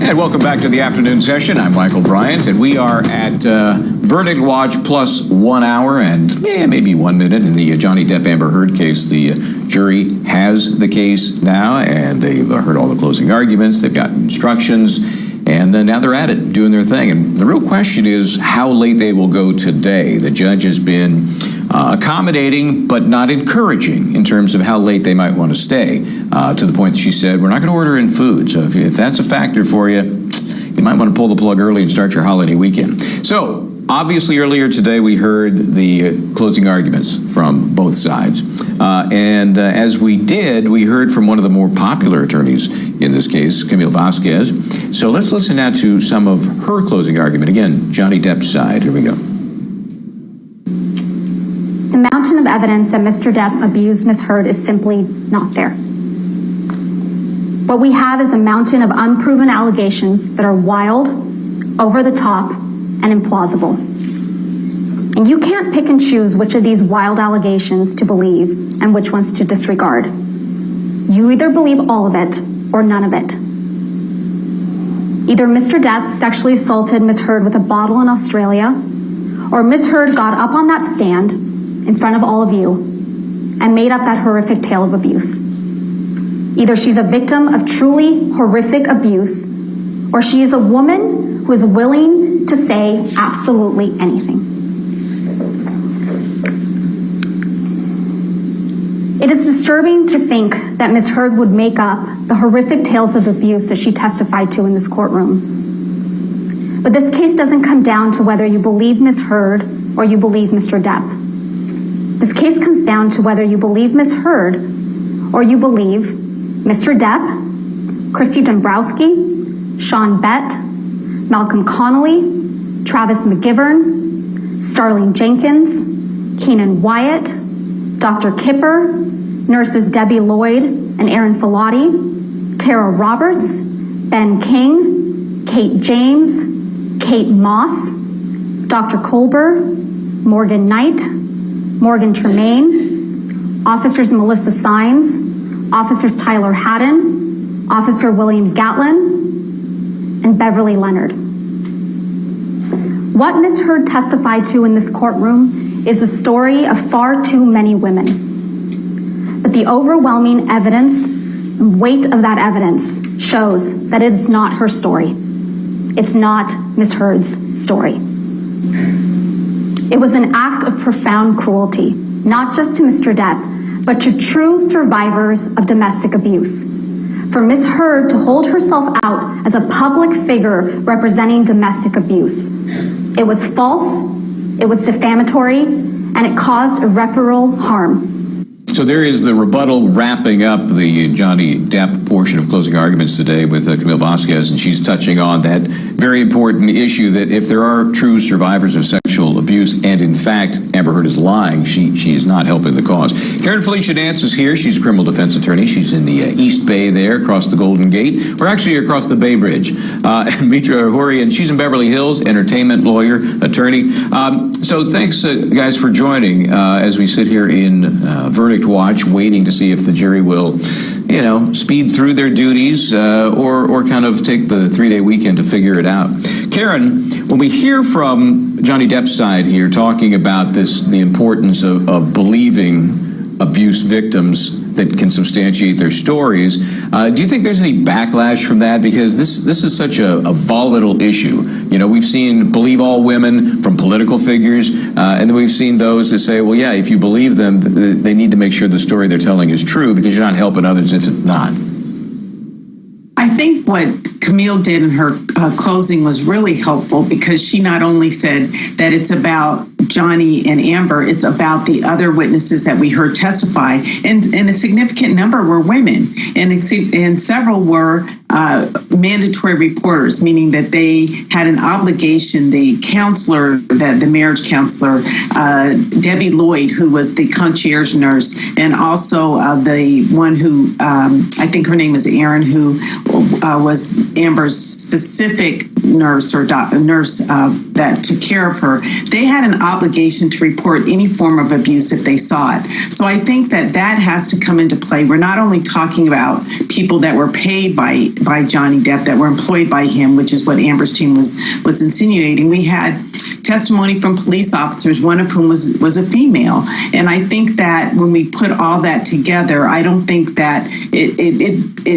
And welcome back to the afternoon session. I'm Michael Bryant, and we are at Verdict Watch plus 1 hour and maybe 1 minute in the Johnny Depp Amber Heard case. The jury has the case now, and they've heard all the closing arguments. They've got instructions, and now they're at it, doing their thing. And the real question is how late they will go today. The judge has been accommodating but not encouraging in terms of how late they might want to stay, to the point that she said, we're not going to order in food. So if that's a factor for you, you might want to pull the plug early and start your holiday weekend. So obviously earlier today we heard the closing arguments from both sides. And as we did, we heard from one of the more popular attorneys in this case, Camille Vasquez. So let's listen now to some of her closing argument. Again, Johnny Depp's side. Here we go. The mountain of evidence that Mr. Depp abused Ms. Heard is simply not there. What we have is a mountain of unproven allegations that are wild, over the top, and implausible. And you can't pick and choose which of these wild allegations to believe and which ones to disregard. You either believe all of it or none of it. Either Mr. Depp sexually assaulted Ms. Heard with a bottle in Australia, or Ms. Heard got up on that stand in front of all of you and made up that horrific tale of abuse. Either she's a victim of truly horrific abuse, or she is a woman who is willing to say absolutely anything. It is disturbing to think that Ms. Heard would make up the horrific tales of abuse that she testified to in this courtroom. But this case doesn't come down to whether you believe Ms. Heard or you believe Mr. Depp. This case comes down to whether you believe Ms. Heard or you believe Mr. Depp, Christy Dombrowski, Sean Bett, Malcolm Connolly, Travis McGivern, Starling Jenkins, Keenan Wyatt, Dr. Kipper, nurses Debbie Lloyd and Aaron Filati, Tara Roberts, Ben King, Kate James, Kate Moss, Dr. Colber, Morgan Knight, Morgan Tremaine, Officers Melissa Sines, Officers Tyler Haddon, Officer William Gatlin, and Beverly Leonard. What Ms. Heard testified to in this courtroom is the story of far too many women. But the overwhelming evidence and weight of that evidence shows that it's not her story. It's not Ms. Heard's story. It was an act of profound cruelty, not just to Mr. Depp, but to true survivors of domestic abuse. For Ms. Heard to hold herself out as a public figure representing domestic abuse. It was false, it was defamatory, and it caused irreparable harm. So there is the rebuttal wrapping up the Johnny Depp portion of closing arguments today with Camille Vasquez, and she's touching on that very important issue that if there are true survivors of sexual abuse, and in fact Amber Heard is lying, she is not helping the cause. Karen Felicia Nance is here. She's a criminal defense attorney. She's in the East Bay there, across the Golden Gate. We're actually across the Bay Bridge. Mitra Horian, she's in Beverly Hills, entertainment lawyer, attorney. So thanks, guys, for joining as we sit here in Verdict Watch, waiting to see if the jury will, speed through their duties or kind of take the 3-day weekend to figure it out. Karen, when we hear from Johnny Depp's side here talking about the importance of believing abuse victims that can substantiate their stories, do you think there's any backlash from that? Because this is such a volatile issue. We've seen believe all women from political figures, and then we've seen those that say, well, yeah, if you believe them, they need to make sure the story they're telling is true because you're not helping others if it's not. I think what Camille did in her closing was really helpful because she not only said that it's about Johnny and Amber, it's about the other witnesses that we heard testify, and a significant number were women, and several were mandatory reporters, meaning that they had an obligation. The counselor, the marriage counselor, Debbie Lloyd, who was the concierge nurse, and also the one who I think her name was Erin, who was Amber's specific nurse or nurse that took care of her, they had an obligation to report any form of abuse if they saw it. So I think that has to come into play. We're not only talking about people that were paid by Johnny Depp, that were employed by him, which is what Amber's team was insinuating. We had testimony from police officers, one of whom was a female. And I think that when we put all that together, I don't think that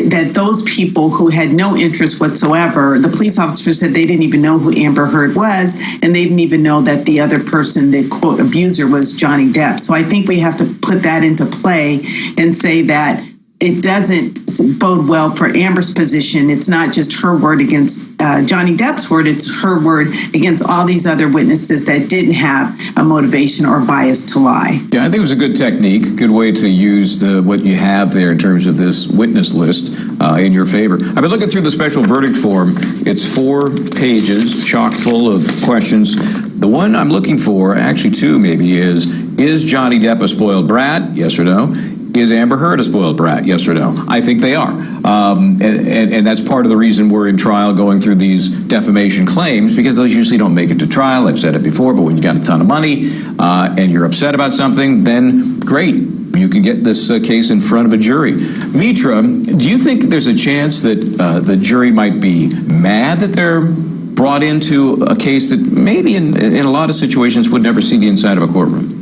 that those people who had no interest whatsoever, the police officers said they didn't even know who Amber Heard was, and they didn't even know that the other person, the quote abuser, was Johnny Depp. So I think we have to put that into play and say that it doesn't bode well for Amber's position. It's not just her word against Johnny Depp's word, it's her word against all these other witnesses that didn't have a motivation or bias to lie. Yeah, I think it was a good technique, good way to use what you have there in terms of this witness list in your favor. I've been looking through the special verdict form. It's 4 pages, chock full of questions. The one I'm looking for, actually 2 maybe, is Johnny Depp a spoiled brat? Yes or no? Is Amber Heard a spoiled brat? Yes or no? I think they are. And that's part of the reason we're in trial going through these defamation claims, because those usually don't make it to trial. I've said it before, but when you got a ton of money and you're upset about something, then great. You can get this case in front of a jury. Mitra, do you think there's a chance that the jury might be mad that they're brought into a case that maybe in a lot of situations would never see the inside of a courtroom?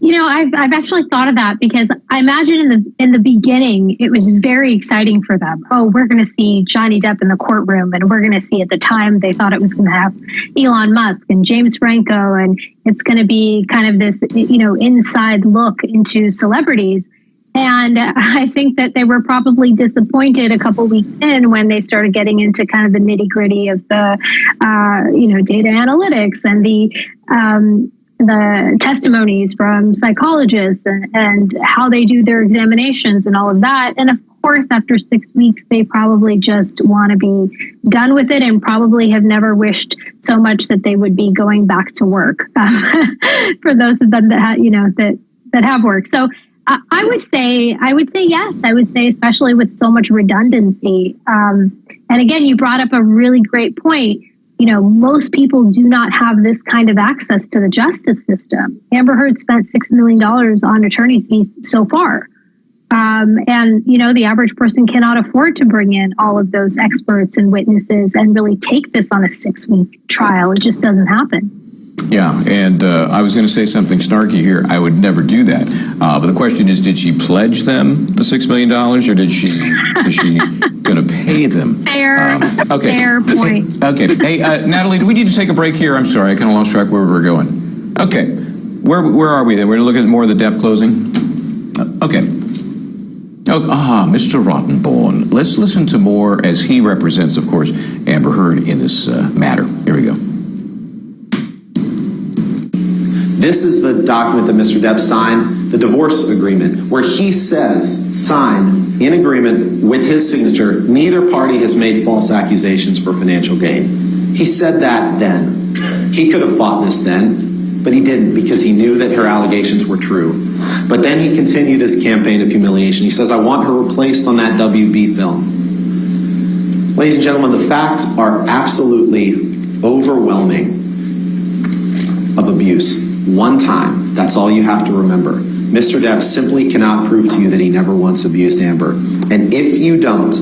You know, I've actually thought of that, because I imagine in the beginning it was very exciting for them. Oh, we're going to see Johnny Depp in the courtroom, and we're going to see, at the time they thought it was going to have Elon Musk and James Franco, and it's going to be kind of this, inside look into celebrities. And I think that they were probably disappointed a couple weeks in when they started getting into kind of the nitty gritty of the, data analytics and the testimonies from psychologists and how they do their examinations and all of that. And of course, after 6 weeks, they probably just want to be done with it and probably have never wished so much that they would be going back to work for those of them that have work. So I would say yes. I would say, especially with so much redundancy. And again, you brought up a really great point. Most people do not have this kind of access to the justice system. Amber Heard spent $6 million on attorney's fees so far. And the average person cannot afford to bring in all of those experts and witnesses and really take this on a 6-week trial. It just doesn't happen. Yeah, and I was going to say something snarky here. I would never do that. But the question is, did she pledge them the $6 million, or is she going to pay them? Fair point. Okay. Hey, Natalie, do we need to take a break here? I'm sorry, I kind of lost track where we were going. Okay. Where are we then? We're going to look at more of the Depp closing? Okay. Mr. Rottenborn. Let's listen to more as he represents, of course, Amber Heard in this matter. Here we go. This is the document that Mr. Depp signed, the divorce agreement, where he says, sign in agreement with his signature, neither party has made false accusations for financial gain. He said that then. He could have fought this then, but he didn't, because he knew that her allegations were true. But then he continued his campaign of humiliation. He says, I want her replaced on that WB film. Ladies and gentlemen, the facts are absolutely overwhelming of abuse. One time, that's all you have to remember. Mr. Depp simply cannot prove to you that he never once abused Amber. And if you don't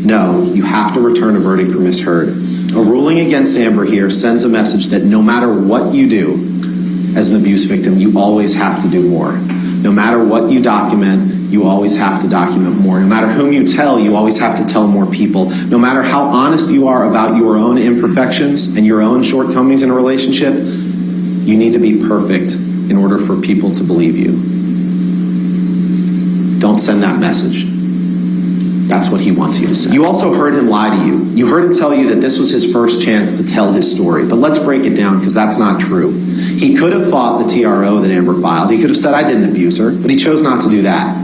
know, you have to return a verdict for Ms. Heard. A ruling against Amber here sends a message that no matter what you do as an abuse victim, you always have to do more. No matter what you document, you always have to document more. No matter whom you tell, you always have to tell more people. No matter how honest you are about your own imperfections and your own shortcomings in a relationship, you need to be perfect in order for people to believe you. Don't send that message. That's what he wants you to say. You also heard him lie to you. You heard him tell you that this was his first chance to tell his story. But let's break it down, because that's not true. He could have fought the TRO that Amber filed. He could have said, I didn't abuse her, but he chose not to do that.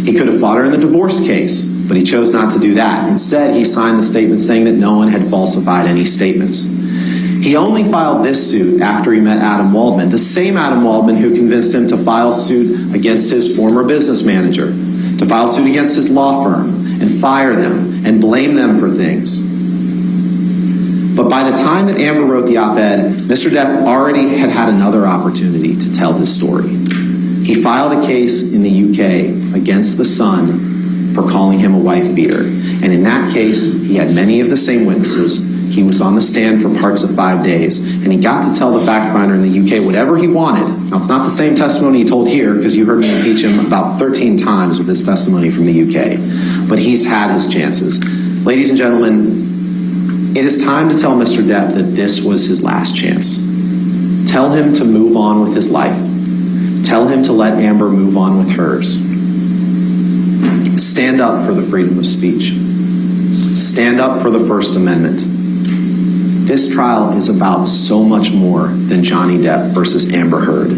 He could have fought her in the divorce case, but he chose not to do that. Instead, he signed the statement saying that no one had falsified any statements. He only filed this suit after he met Adam Waldman, the same Adam Waldman who convinced him to file suit against his former business manager, to file suit against his law firm, and fire them and blame them for things. But by the time that Amber wrote the op-ed, Mr. Depp already had another opportunity to tell his story. He filed a case in the UK against the Sun for calling him a wife beater. And in that case, he had many of the same witnesses. He was on the stand for parts of 5 days, and he got to tell the fact finder in the UK whatever he wanted. Now, it's not the same testimony he told here, because you heard me impeach him about 13 times with his testimony from the UK. But he's had his chances. Ladies and gentlemen, it is time to tell Mr. Depp that this was his last chance. Tell him to move on with his life. Tell him to let Amber move on with hers. Stand up for the freedom of speech. Stand up for the First Amendment. This trial is about so much more than Johnny Depp versus Amber Heard.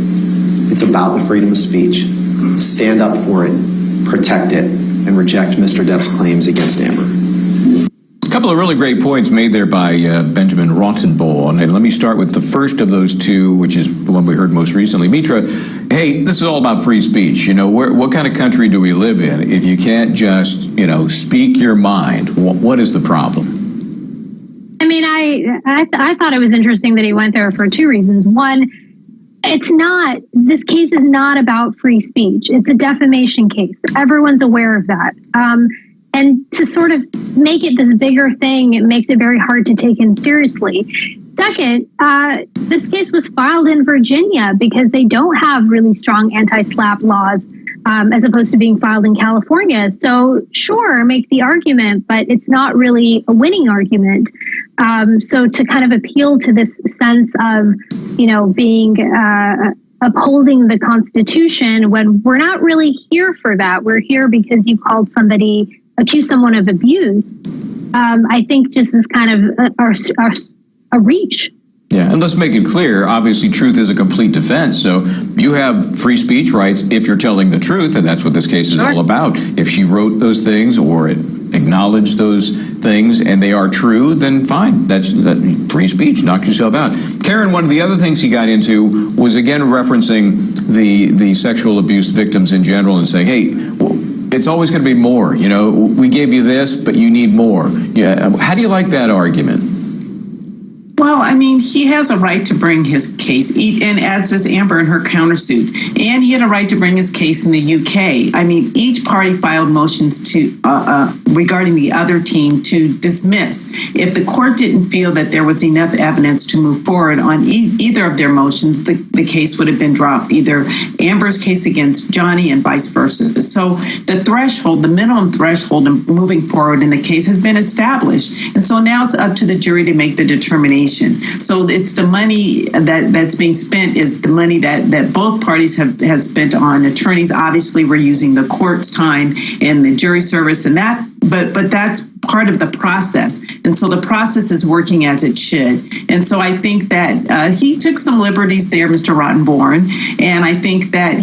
It's about the freedom of speech. Stand up for it, protect it, and reject Mr. Depp's claims against Amber. A couple of really great points made there by Benjamin Rottenbohl. And let me start with the first of those two, which is the one we heard most recently. Mitra, hey, this is all about free speech. You know, what kind of country do we live in if you can't just, speak your mind? What is the problem? I mean, I thought it was interesting that he went there for two reasons. One, this case is not about free speech. It's a defamation case. Everyone's aware of that. And to sort of make it this bigger thing, it makes it very hard to take him seriously. Second, this case was filed in Virginia because they don't have really strong anti-SLAPP laws, as opposed to being filed in California. So sure, make the argument, but it's not really a winning argument. So to kind of appeal to this sense of, being upholding the Constitution when we're not really here for that. We're here because you accused someone of abuse. I think just is kind of a reach. Yeah, and let's make it clear, obviously truth is a complete defense, so you have free speech rights if you're telling the truth, and that's what this case is all about. If she wrote those things or acknowledged those things and they are true, then fine, that's free speech, knock yourself out. Karen, one of the other things he got into was again referencing the sexual abuse victims in general and saying, hey, it's always going to be more. We gave you this, but you need more. Yeah. How do you like that argument? Well, I mean, he has a right to bring his case, and as does Amber in her countersuit. And he had a right to bring his case in the UK. I mean, each party filed motions regarding the other team to dismiss. If the court didn't feel that there was enough evidence to move forward on either of their motions, the case would have been dropped, either Amber's case against Johnny and vice versa. So the minimum threshold of moving forward in the case has been established. And so now it's up to the jury to make the determination. So it's the money that's being spent is the money that both parties have spent on attorneys. Obviously, we're using the court's time and the jury service and that, but that's part of the process. And so the process is working as it should. And so I think that he took some liberties there, Mr. Rottenborn. And I think that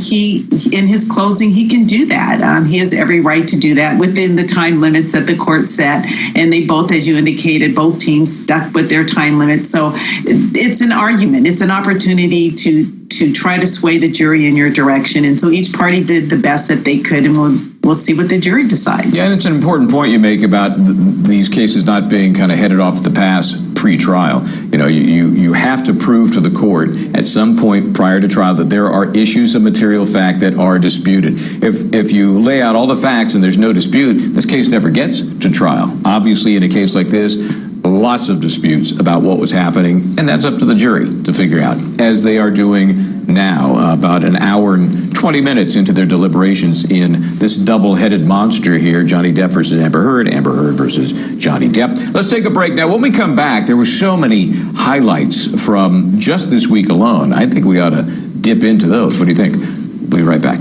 in his closing, he can do that. He has every right to do that within the time limits that the court set. And they both, as you indicated, both teams stuck with their time limits. So it's an argument. It's an opportunity to try to sway the jury in your direction. And so each party did the best that they could, and we'll see what the jury decides. Yeah, and it's an important point you make about these cases not being kind of headed off the pass pre-trial. You have to prove to the court at some point prior to trial that there are issues of material fact that are disputed. If you lay out all the facts and there's no dispute, this case never gets to trial. Obviously, in a case like this, lots of disputes about what was happening, and that's up to the jury to figure out, as they are doing now, about an hour and 20 minutes into their deliberations in this double-headed monster here, Johnny Depp versus Amber Heard versus Johnny Depp. Let's take a break. Now, when we come back, there were so many highlights from just this week alone. I think we ought to dip into those. What do you think? We'll be right back.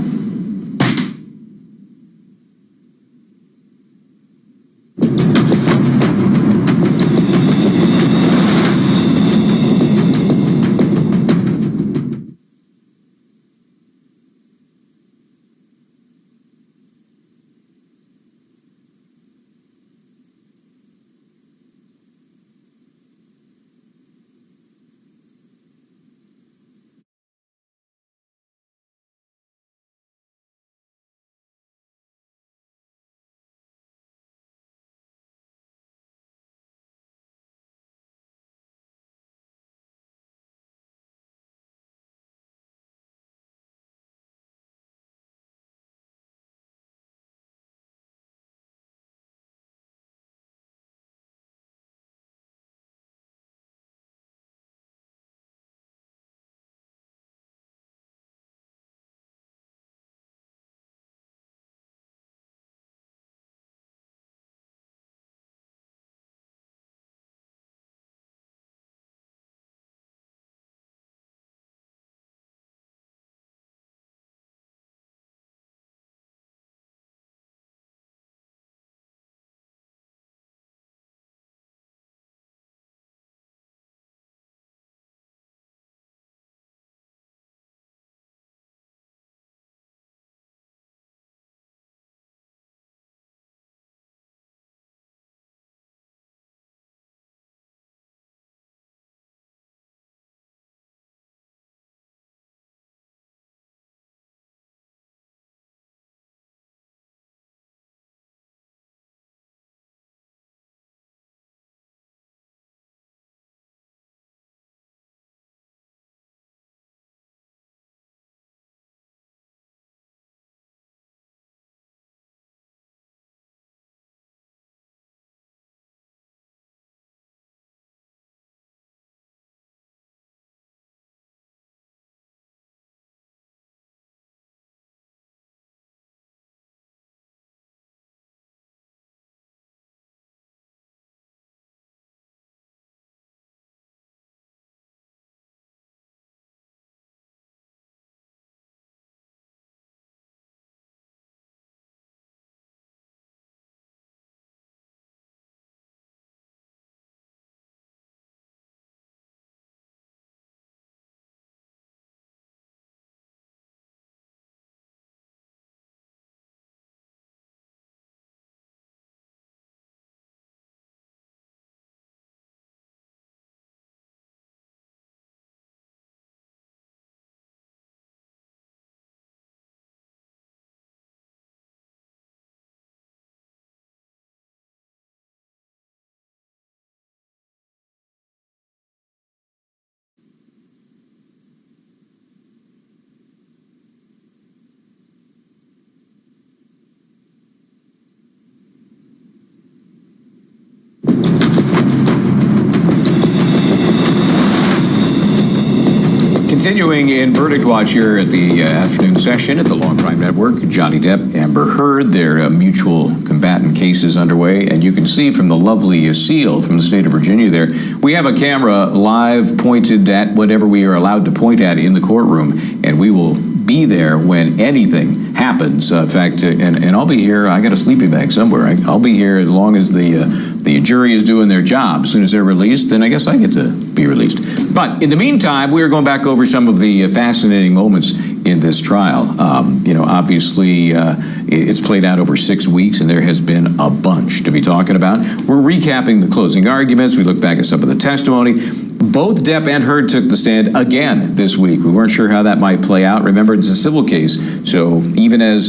Continuing in Verdict Watch here at the afternoon session at the LockharTVMedia Network, Johnny Depp, Amber Heard, their mutual combatant cases underway. And you can see from the lovely seal from the state of Virginia there, we have a camera live pointed at whatever we are allowed to point at in the courtroom. And we will be there when anything happens. In fact, and I'll be here. I got a sleeping bag somewhere. I'll be here as long as the jury is doing their job. As soon as they're released, then I guess I get to be released. But in the meantime, we are going back over some of the fascinating moments in this trial. Obviously, it's played out over 6 weeks, and there has been a bunch to be talking about. We're recapping the closing arguments. We look back at some of the testimony. Both Depp and Heard took the stand again this week. We weren't sure how that might play out. Remember, it's a civil case, so even as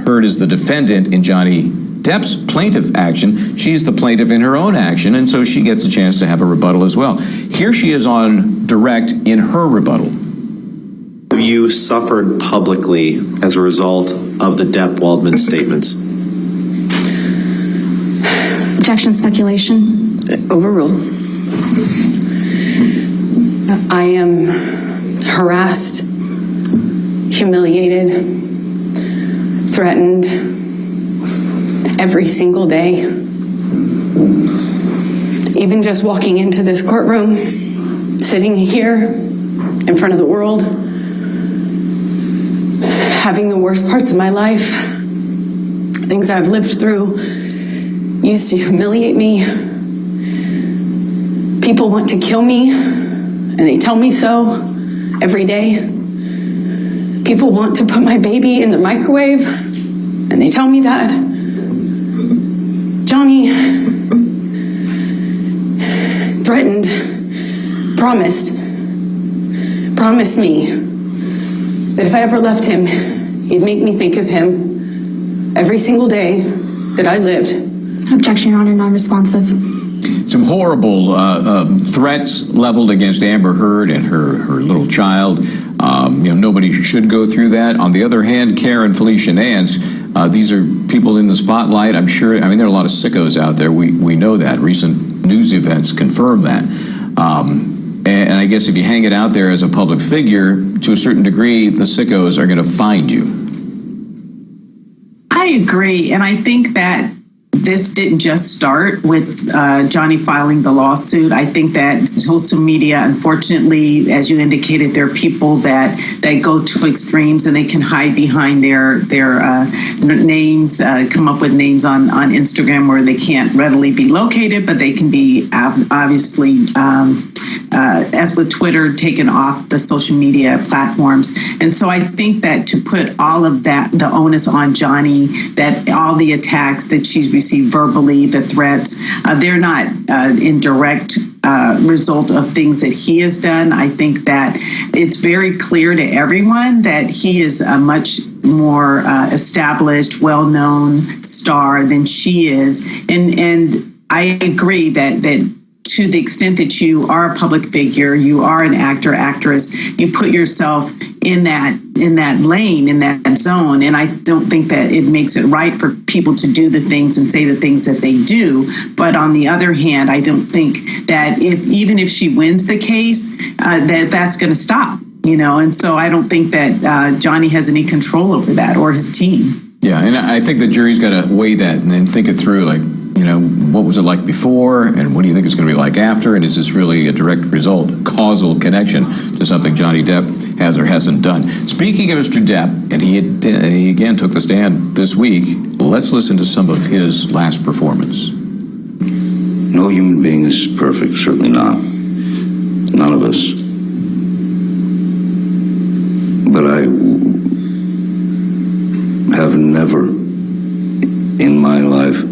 Heard is the defendant in Johnny Depp's plaintiff action, she's the plaintiff in her own action, and so she gets a chance to have a rebuttal as well. Here she is on direct in her rebuttal. You suffered publicly as a result of the Depp-Waldman statements. Objection, speculation. Overruled. I am harassed, humiliated, threatened every single day. Even just walking into this courtroom, sitting here in front of the world, having the worst parts of my life, things I've lived through, used to humiliate me. People want to kill me, and they tell me so every day. People want to put my baby in the microwave, and they tell me that. Johnny threatened, promised me that if I ever left him, he'd make me think of him every single day that I lived. Objection, Your Honor, non-responsive. Some horrible threats leveled against Amber Heard and her little child. Nobody should go through that. On the other hand, Karen Felicia Nance, these are people in the spotlight. I'm sure, there are a lot of sickos out there. We know that. Recent news events confirm that. And I guess if you hang it out there as a public figure, to a certain degree, the sickos are going to find you. I agree. And I think that this didn't just start with Johnny filing the lawsuit. I think that social media, unfortunately, as you indicated, there are people that go to extremes and they can hide behind their names, come up with names on Instagram where they can't readily be located, but they can be obviously, as with Twitter, taken off the social media platforms. And so I think that to put all of that, the onus on Johnny, that all the attacks that she's received verbally, the threats, they're not in direct result of things that he has done. I think that it's very clear to everyone that he is a much more established, well-known star than she is. And I agree that to the extent that you are a public figure, you are an actor, actress, you put yourself in that lane, in that zone. And I don't think that it makes it right for people to do the things and say the things that they do. But on the other hand, I don't think that even if she wins the case, that's going to stop, and so I don't think that Johnny has any control over that or his team. Yeah, and I think the jury's got to weigh that and then think it through, what was it like before, and what do you think it's going to be like after, and is this really a direct result, causal connection to something Johnny Depp has or hasn't done? Speaking of Mr. Depp, and he again took the stand this week, let's listen to some of his last performance. No human being is perfect, certainly not. None of us. But I have never in my life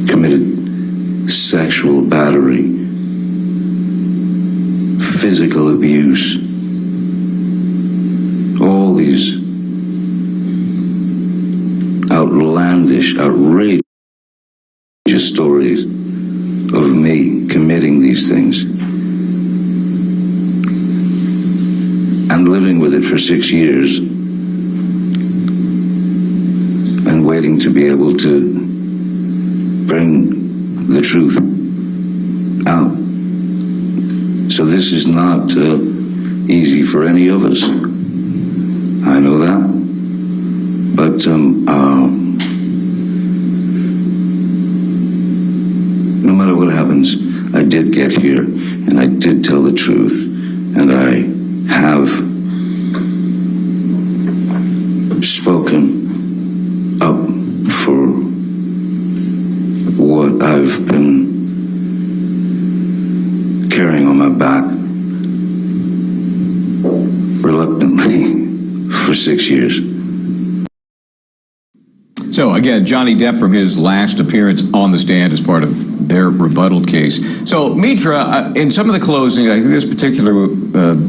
committed sexual battery, physical abuse, all these outlandish, outrageous stories of me committing these things and living with it for 6 years and waiting to be able to bring the truth out. So this is not easy for any of us. I know that. But no matter what happens, I did get here, and I did tell the truth, and I have spoken up for what I've been carrying on my back reluctantly for 6 years. So again, Johnny Depp from his last appearance on the stand as part of their rebuttal case. So Mitra, in some of the closing, I think this particular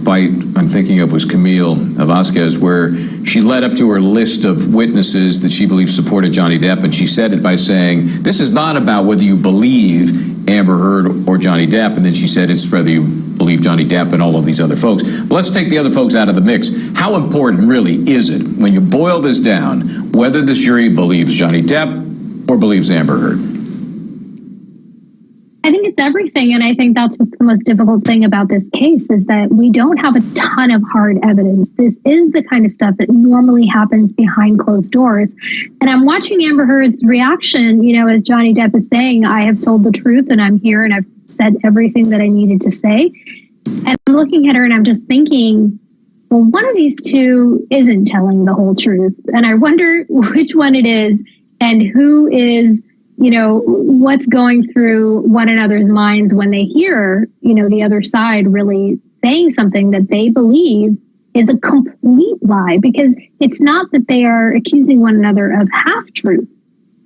bite I'm thinking of was Camille Vasquez, where she led up to her list of witnesses that she believes supported Johnny Depp, and she said it by saying, this is not about whether you believe Amber Heard or Johnny Depp, and then she said it's whether you believe Johnny Depp and all of these other folks. But let's take the other folks out of the mix. How important really is it, when you boil this down, whether this jury believes Johnny Depp or believes Amber Heard? I think it's everything, and I think that's what's the most difficult thing about this case is that we don't have a ton of hard evidence. This is the kind of stuff that normally happens behind closed doors. And I'm watching Amber Heard's reaction, as Johnny Depp is saying, I have told the truth and I'm here and I've said everything that I needed to say. And I'm looking at her and I'm just thinking, well, one of these two isn't telling the whole truth. And I wonder which one it is and who is, what's going through one another's minds when they hear, the other side really saying something that they believe is a complete lie, because it's not that they are accusing one another of half-truths.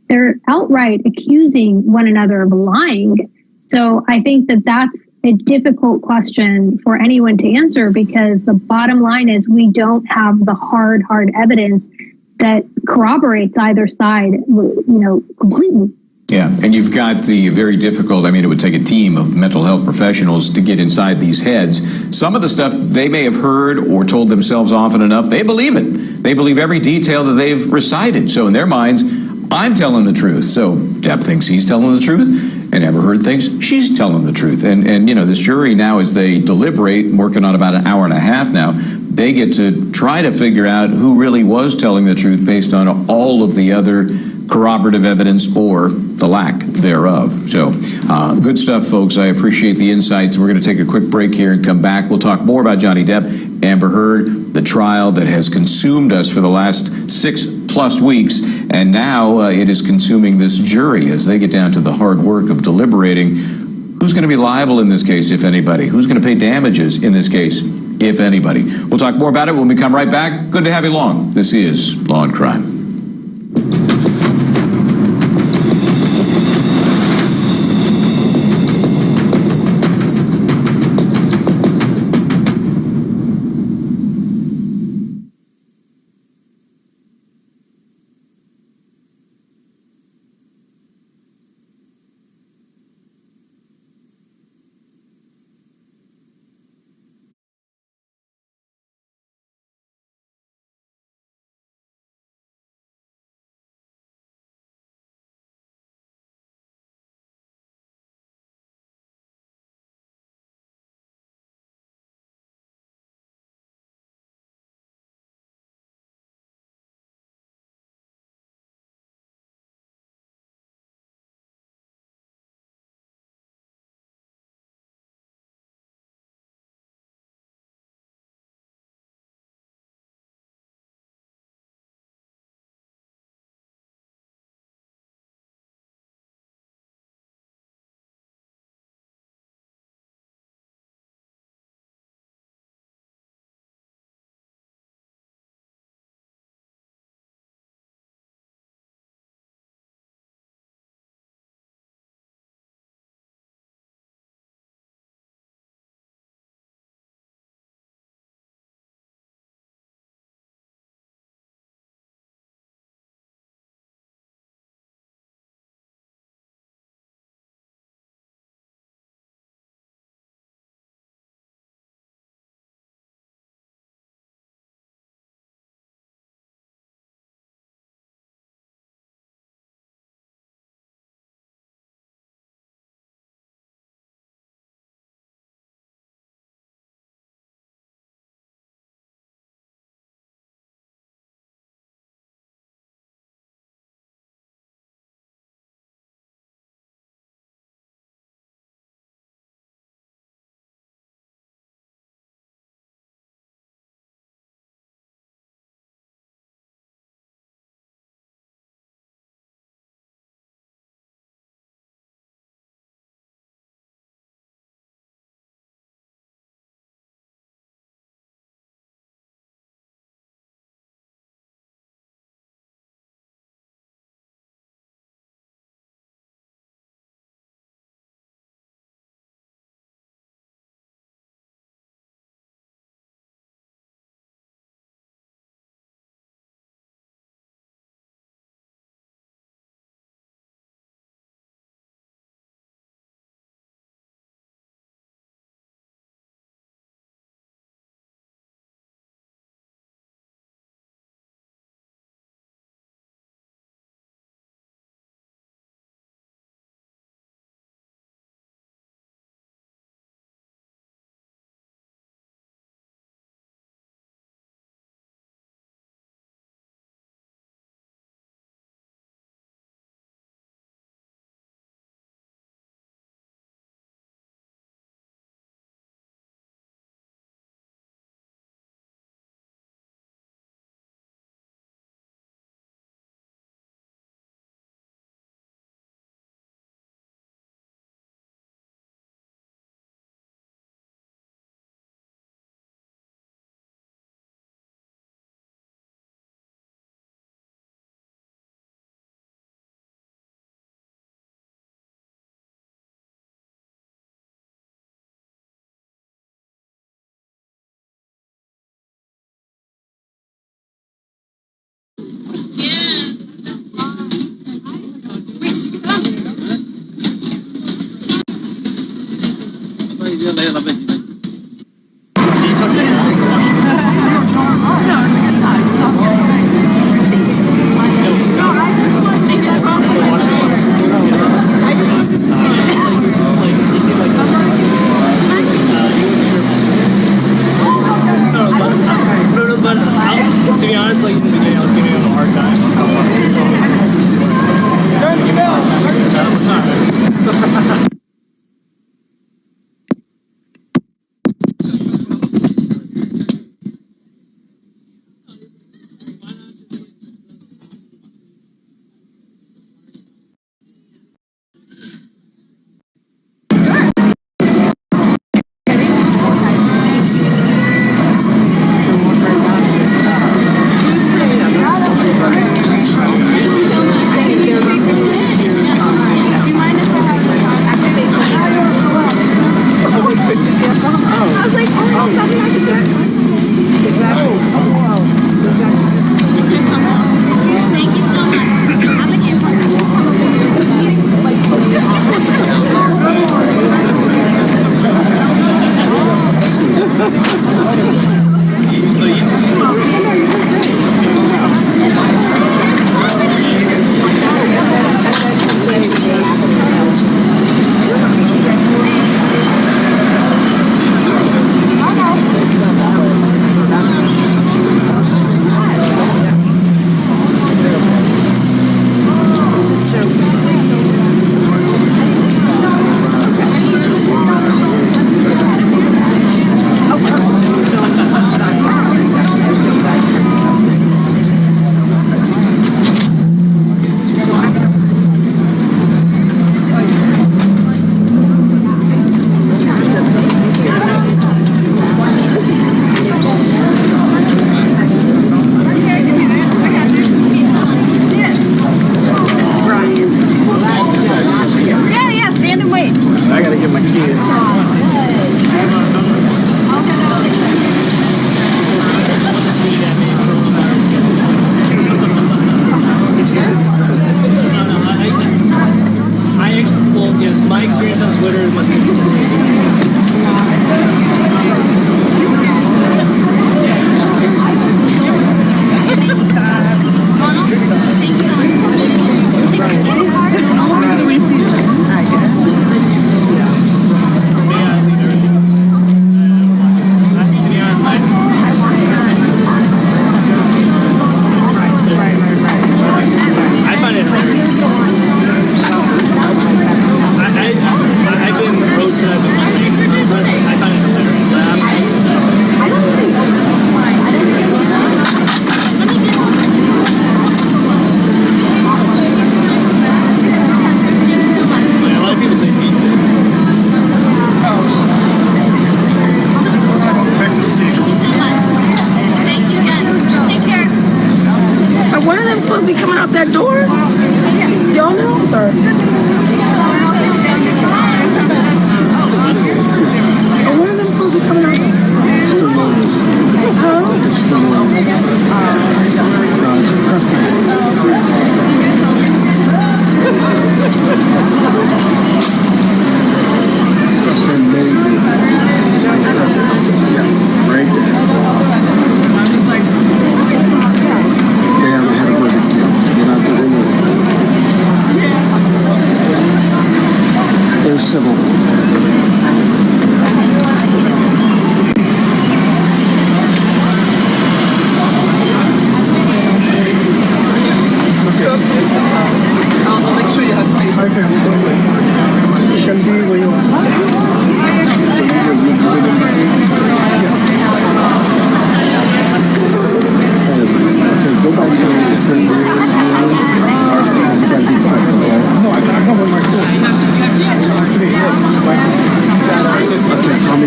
They're outright accusing one another of lying. So I think that that's a difficult question for anyone to answer, because the bottom line is we don't have the hard evidence that corroborates either side, completely. Yeah, and you've got the very difficult, it would take a team of mental health professionals to get inside these heads. Some of the stuff they may have heard or told themselves often enough, they believe it. They believe every detail that they've recited. So in their minds, I'm telling the truth. So Depp thinks he's telling the truth, and Amber Heard thinks she's telling the truth. And this jury now, as they deliberate, working on about an hour and a half now, they get to try to figure out who really was telling the truth based on all of the other corroborative evidence or the lack thereof. So good stuff, folks. I appreciate the insights. We're going to take a quick break here and come back. We'll talk more about Johnny Depp, Amber Heard, the trial that has consumed us for the last 6+ weeks, and now it is consuming this jury as they get down to the hard work of deliberating who's going to be liable in this case, if anybody, who's going to pay damages in this case, if anybody. We'll talk more about it when we come right back. Good to have you along. This is Law and Crime. like, oh, something I could do. Exactly. Thank you so much. I'm gonna get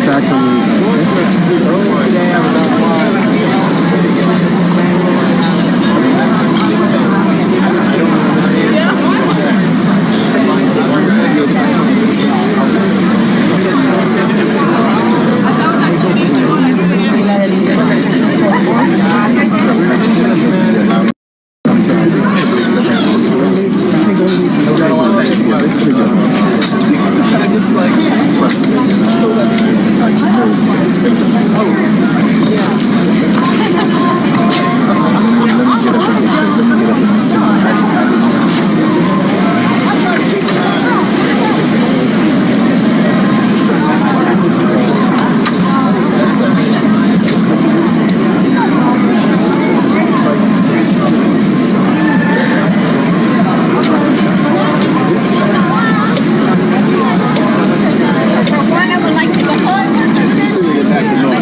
Back to North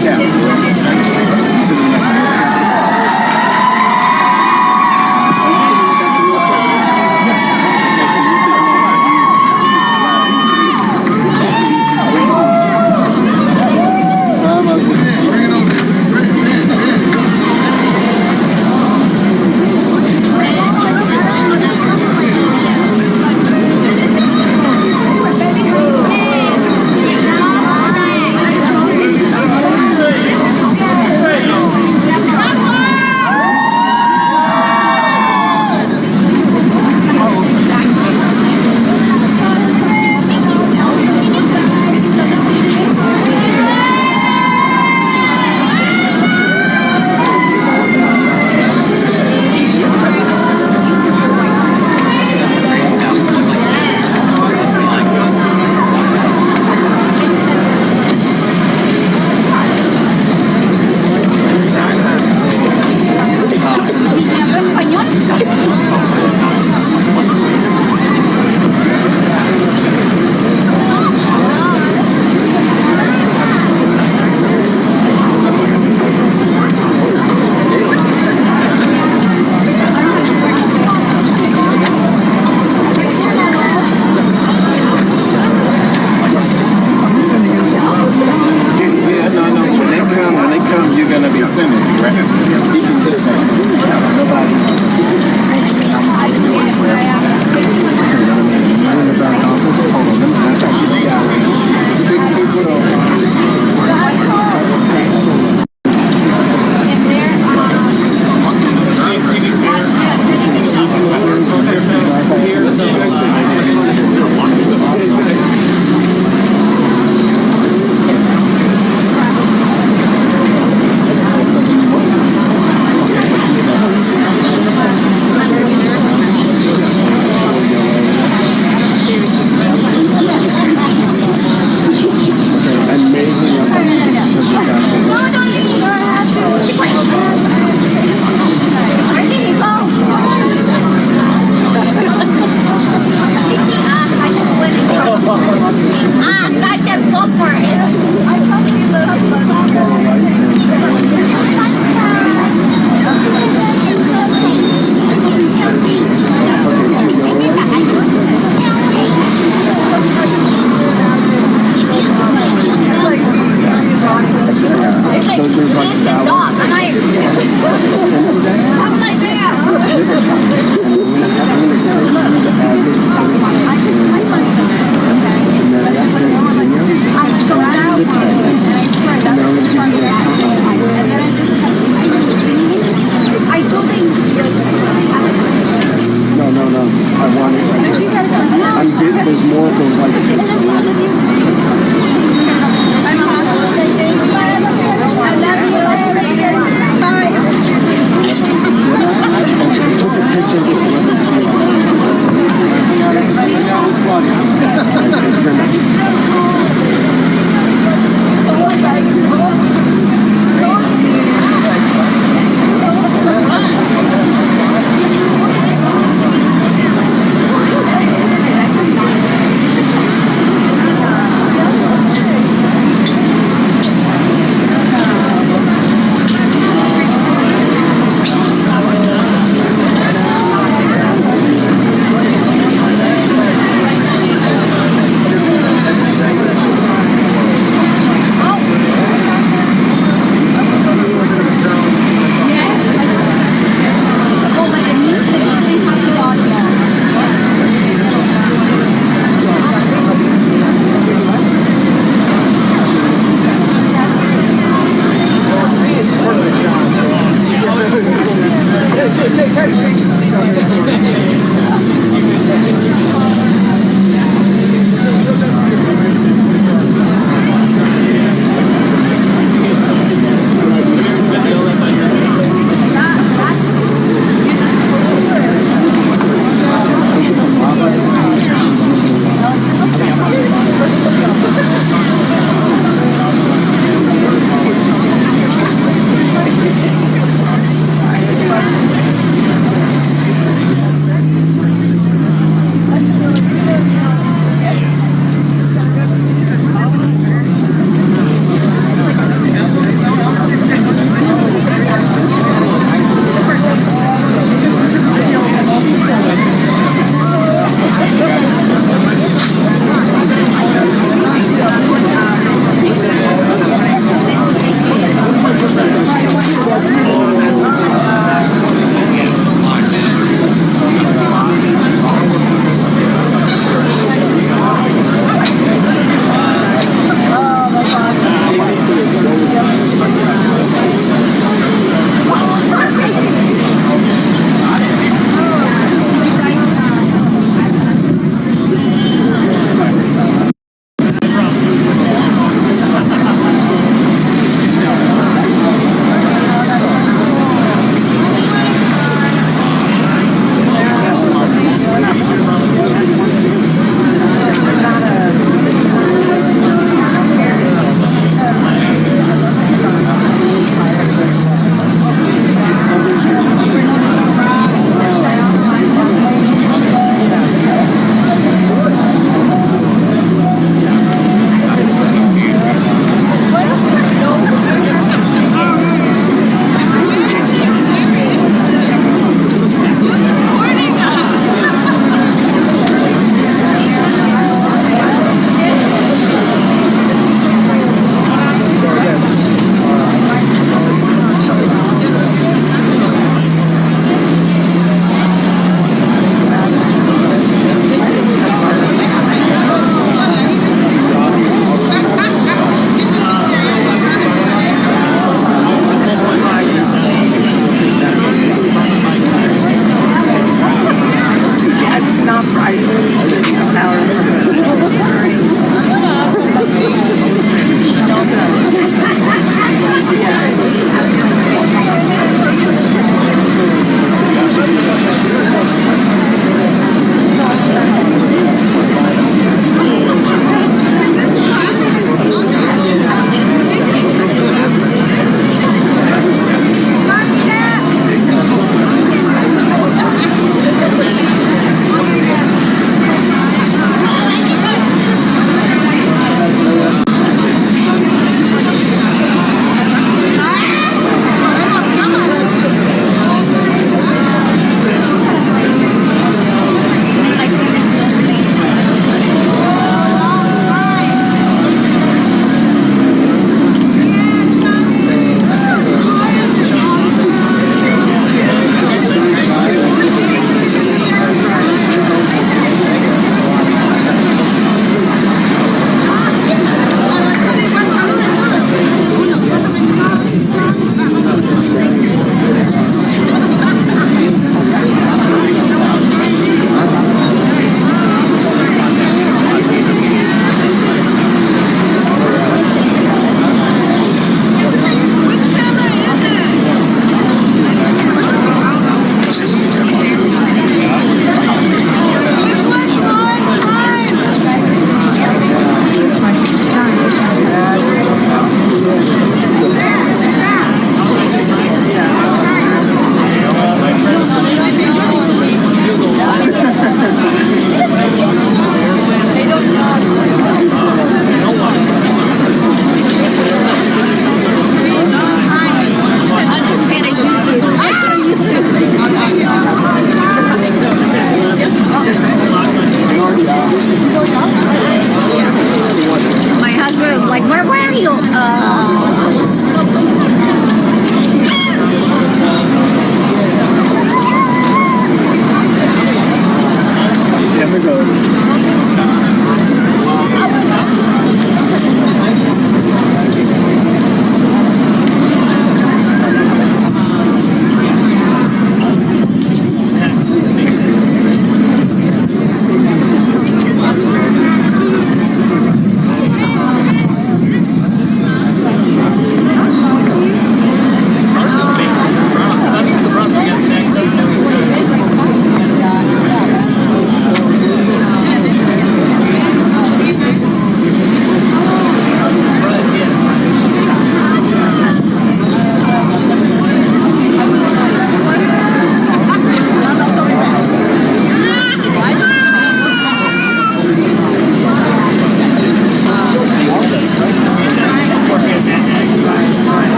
Carolina. be Senate, right? You can do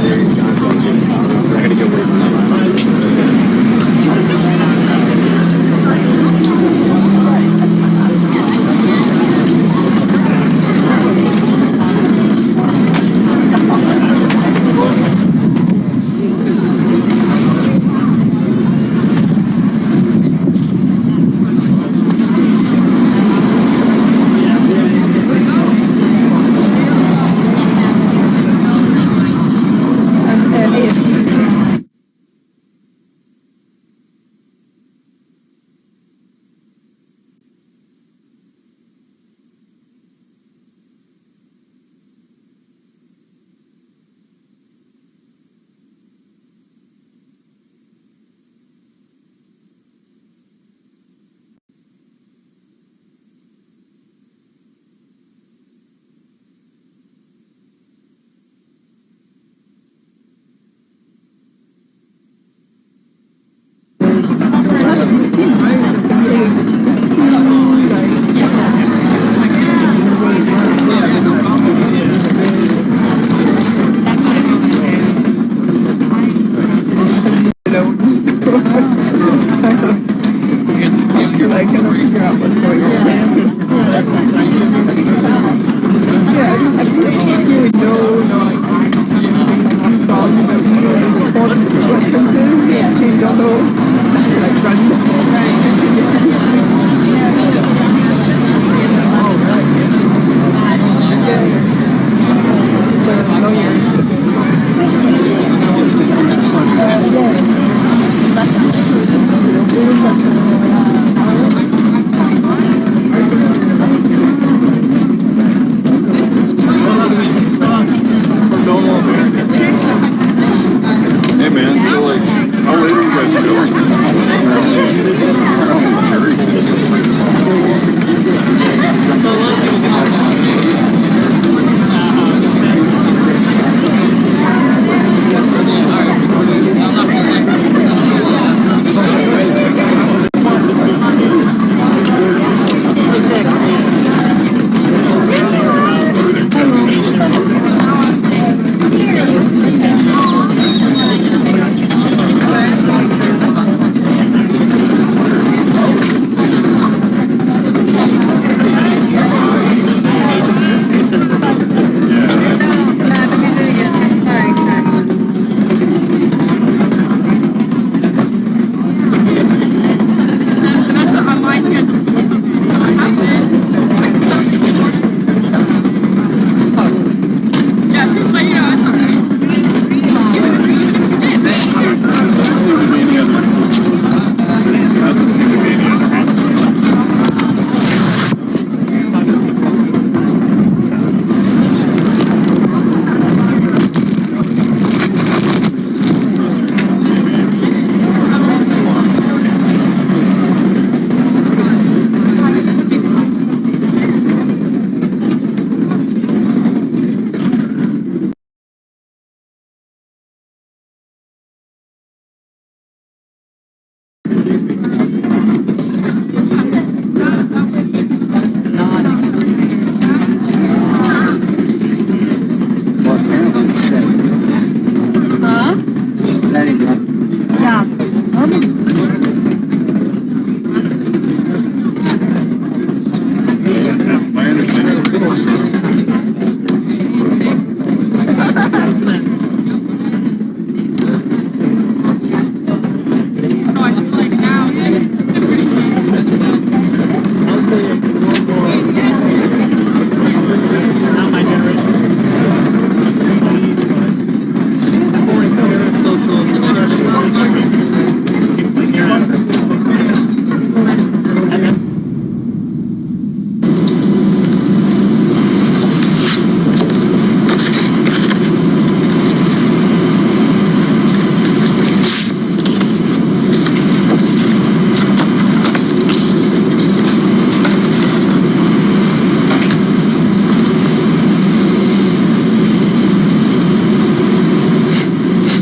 Serious guy.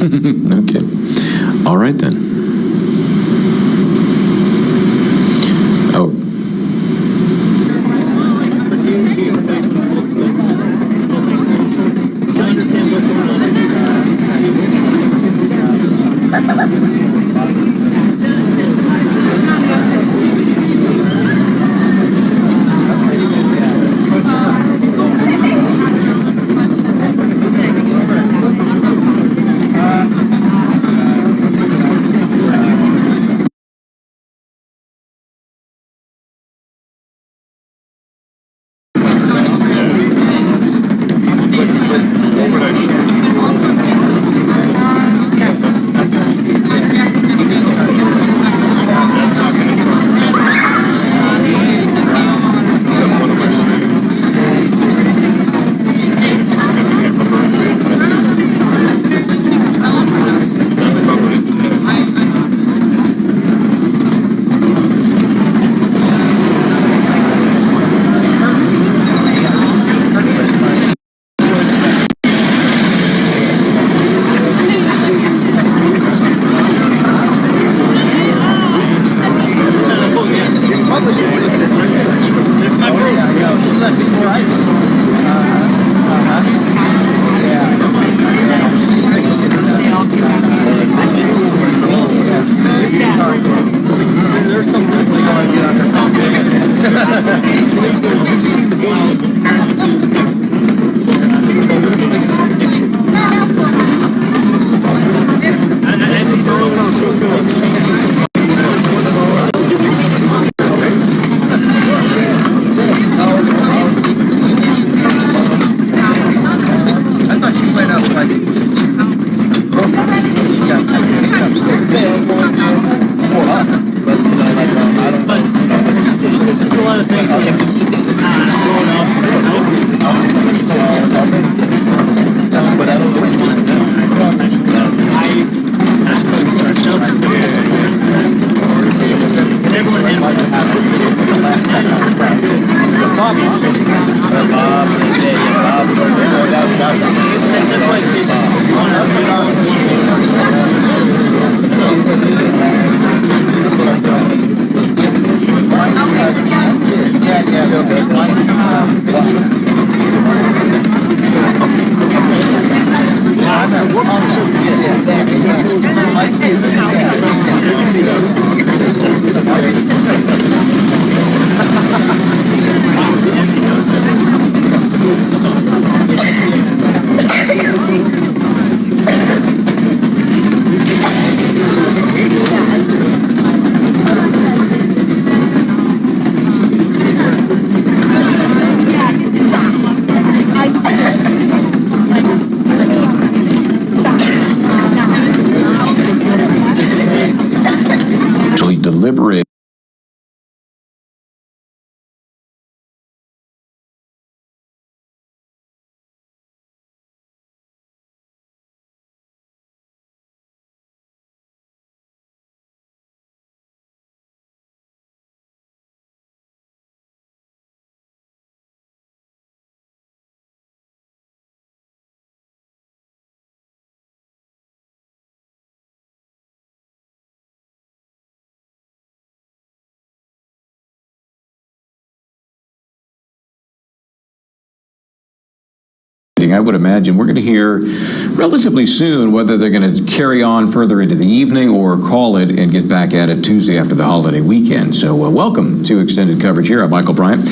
Okay. All right then. Oh. Deliberate interesting. I would imagine we're going to hear relatively soon whether they're going to carry on further into the evening or call it and get back at it Tuesday after the holiday weekend. So welcome to Extended Coverage here. I'm Michael Bryant.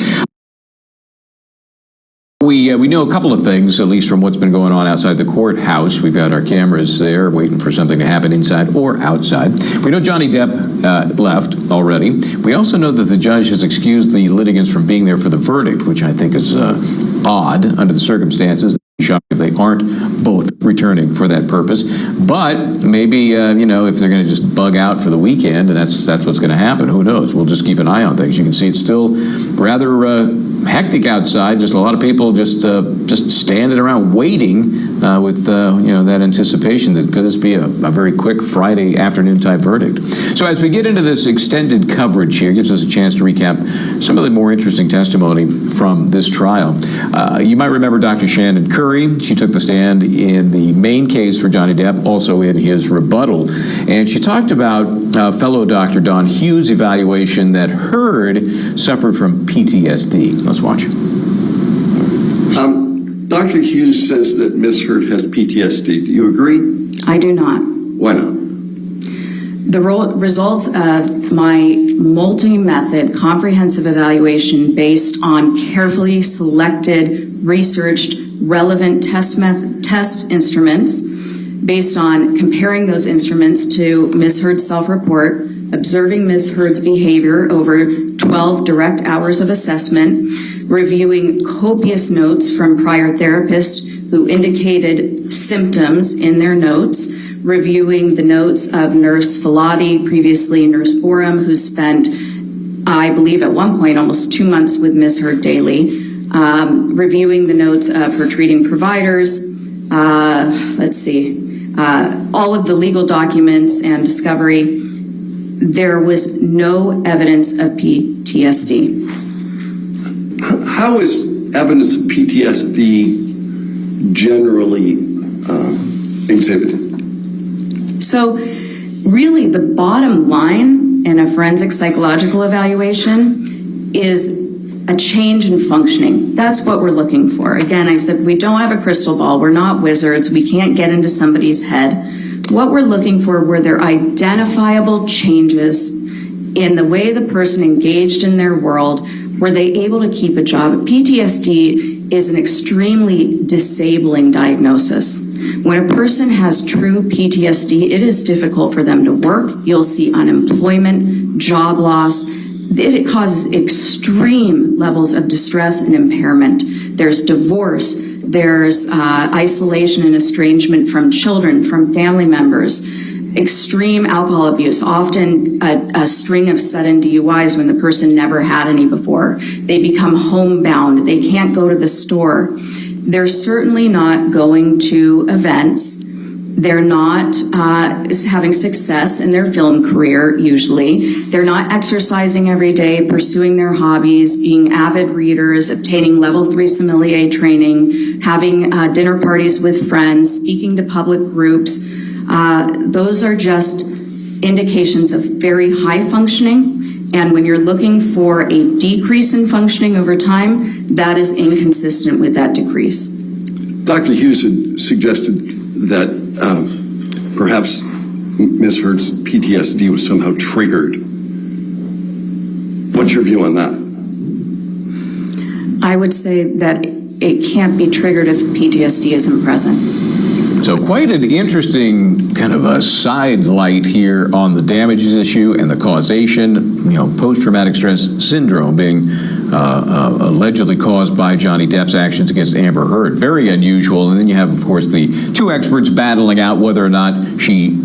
We know a couple of things, at least from what's been going on outside the courthouse. We've got our cameras there waiting for something to happen inside or outside. We know Johnny Depp left already. We also know that the judge has excused the litigants from being there for the verdict, which I think is odd under the circumstances. Shocked if they aren't both returning for that purpose. But maybe, if they're going to just bug out for the weekend, and that's what's going to happen, who knows? We'll just keep an eye on things. You can see it's still rather hectic outside. Just a lot of people just standing around waiting with that anticipation that could this be a very quick Friday afternoon type verdict. So as we get into this extended coverage here, it gives us a chance to recap some of the more interesting testimony from this trial. You might remember Dr. Shannon Curry. She took the stand in the main case for Johnny Depp, also in his rebuttal. And she talked about fellow Dr. Don Hughes' evaluation that Heard suffered from PTSD. Let's watch. Dr. Hughes says that Ms. Heard has PTSD. Do you agree? I do not. Why not? The results of my multi-method comprehensive evaluation based on carefully selected, researched, relevant test instruments, based on comparing those instruments to Ms. Heard's self-report, observing Ms. Heard's behavior over 12 direct hours of assessment, reviewing copious notes from prior therapists who indicated symptoms in their notes, reviewing the notes of Nurse Filati, previously Nurse Borum, who spent, I believe at one point, almost 2 months with Ms. Heard daily, reviewing the notes of her treating providers, all of the legal documents and discovery. There was no evidence of PTSD. How is evidence of PTSD generally exhibited? So really the bottom line in a forensic psychological evaluation is a change in functioning. That's what we're looking for. Again, I said we don't have a crystal ball. We're not wizards. We can't get into somebody's head. What we're looking for were there identifiable changes in the way the person engaged in their world. Were they able to keep a job? PTSD is an extremely disabling diagnosis. When a person has true PTSD, it is difficult for them to work. You'll see unemployment, job loss. It causes extreme levels of distress and impairment. There's divorce, there's isolation and estrangement from children, from family members, extreme alcohol abuse, often a string of sudden DUIs when the person never had any before. They become homebound, they can't go to the store. They're certainly not going to events. They're not having success in their film career, usually. They're not exercising every day, pursuing their hobbies, being avid readers, obtaining level 3 sommelier training, having dinner parties with friends, speaking to public groups. Those are just indications of very high functioning. And when you're looking for a decrease in functioning over time, that is inconsistent with that decrease. Dr. Hughes had suggested that perhaps Ms. Heard's PTSD was somehow triggered. What's your view on that? I would say that it can't be triggered if PTSD isn't present. So quite an interesting kind of a side light here on the damages issue and the causation, post-traumatic stress syndrome being allegedly caused by Johnny Depp's actions against Amber Heard. Very unusual. And then you have, of course, the two experts battling out whether or not she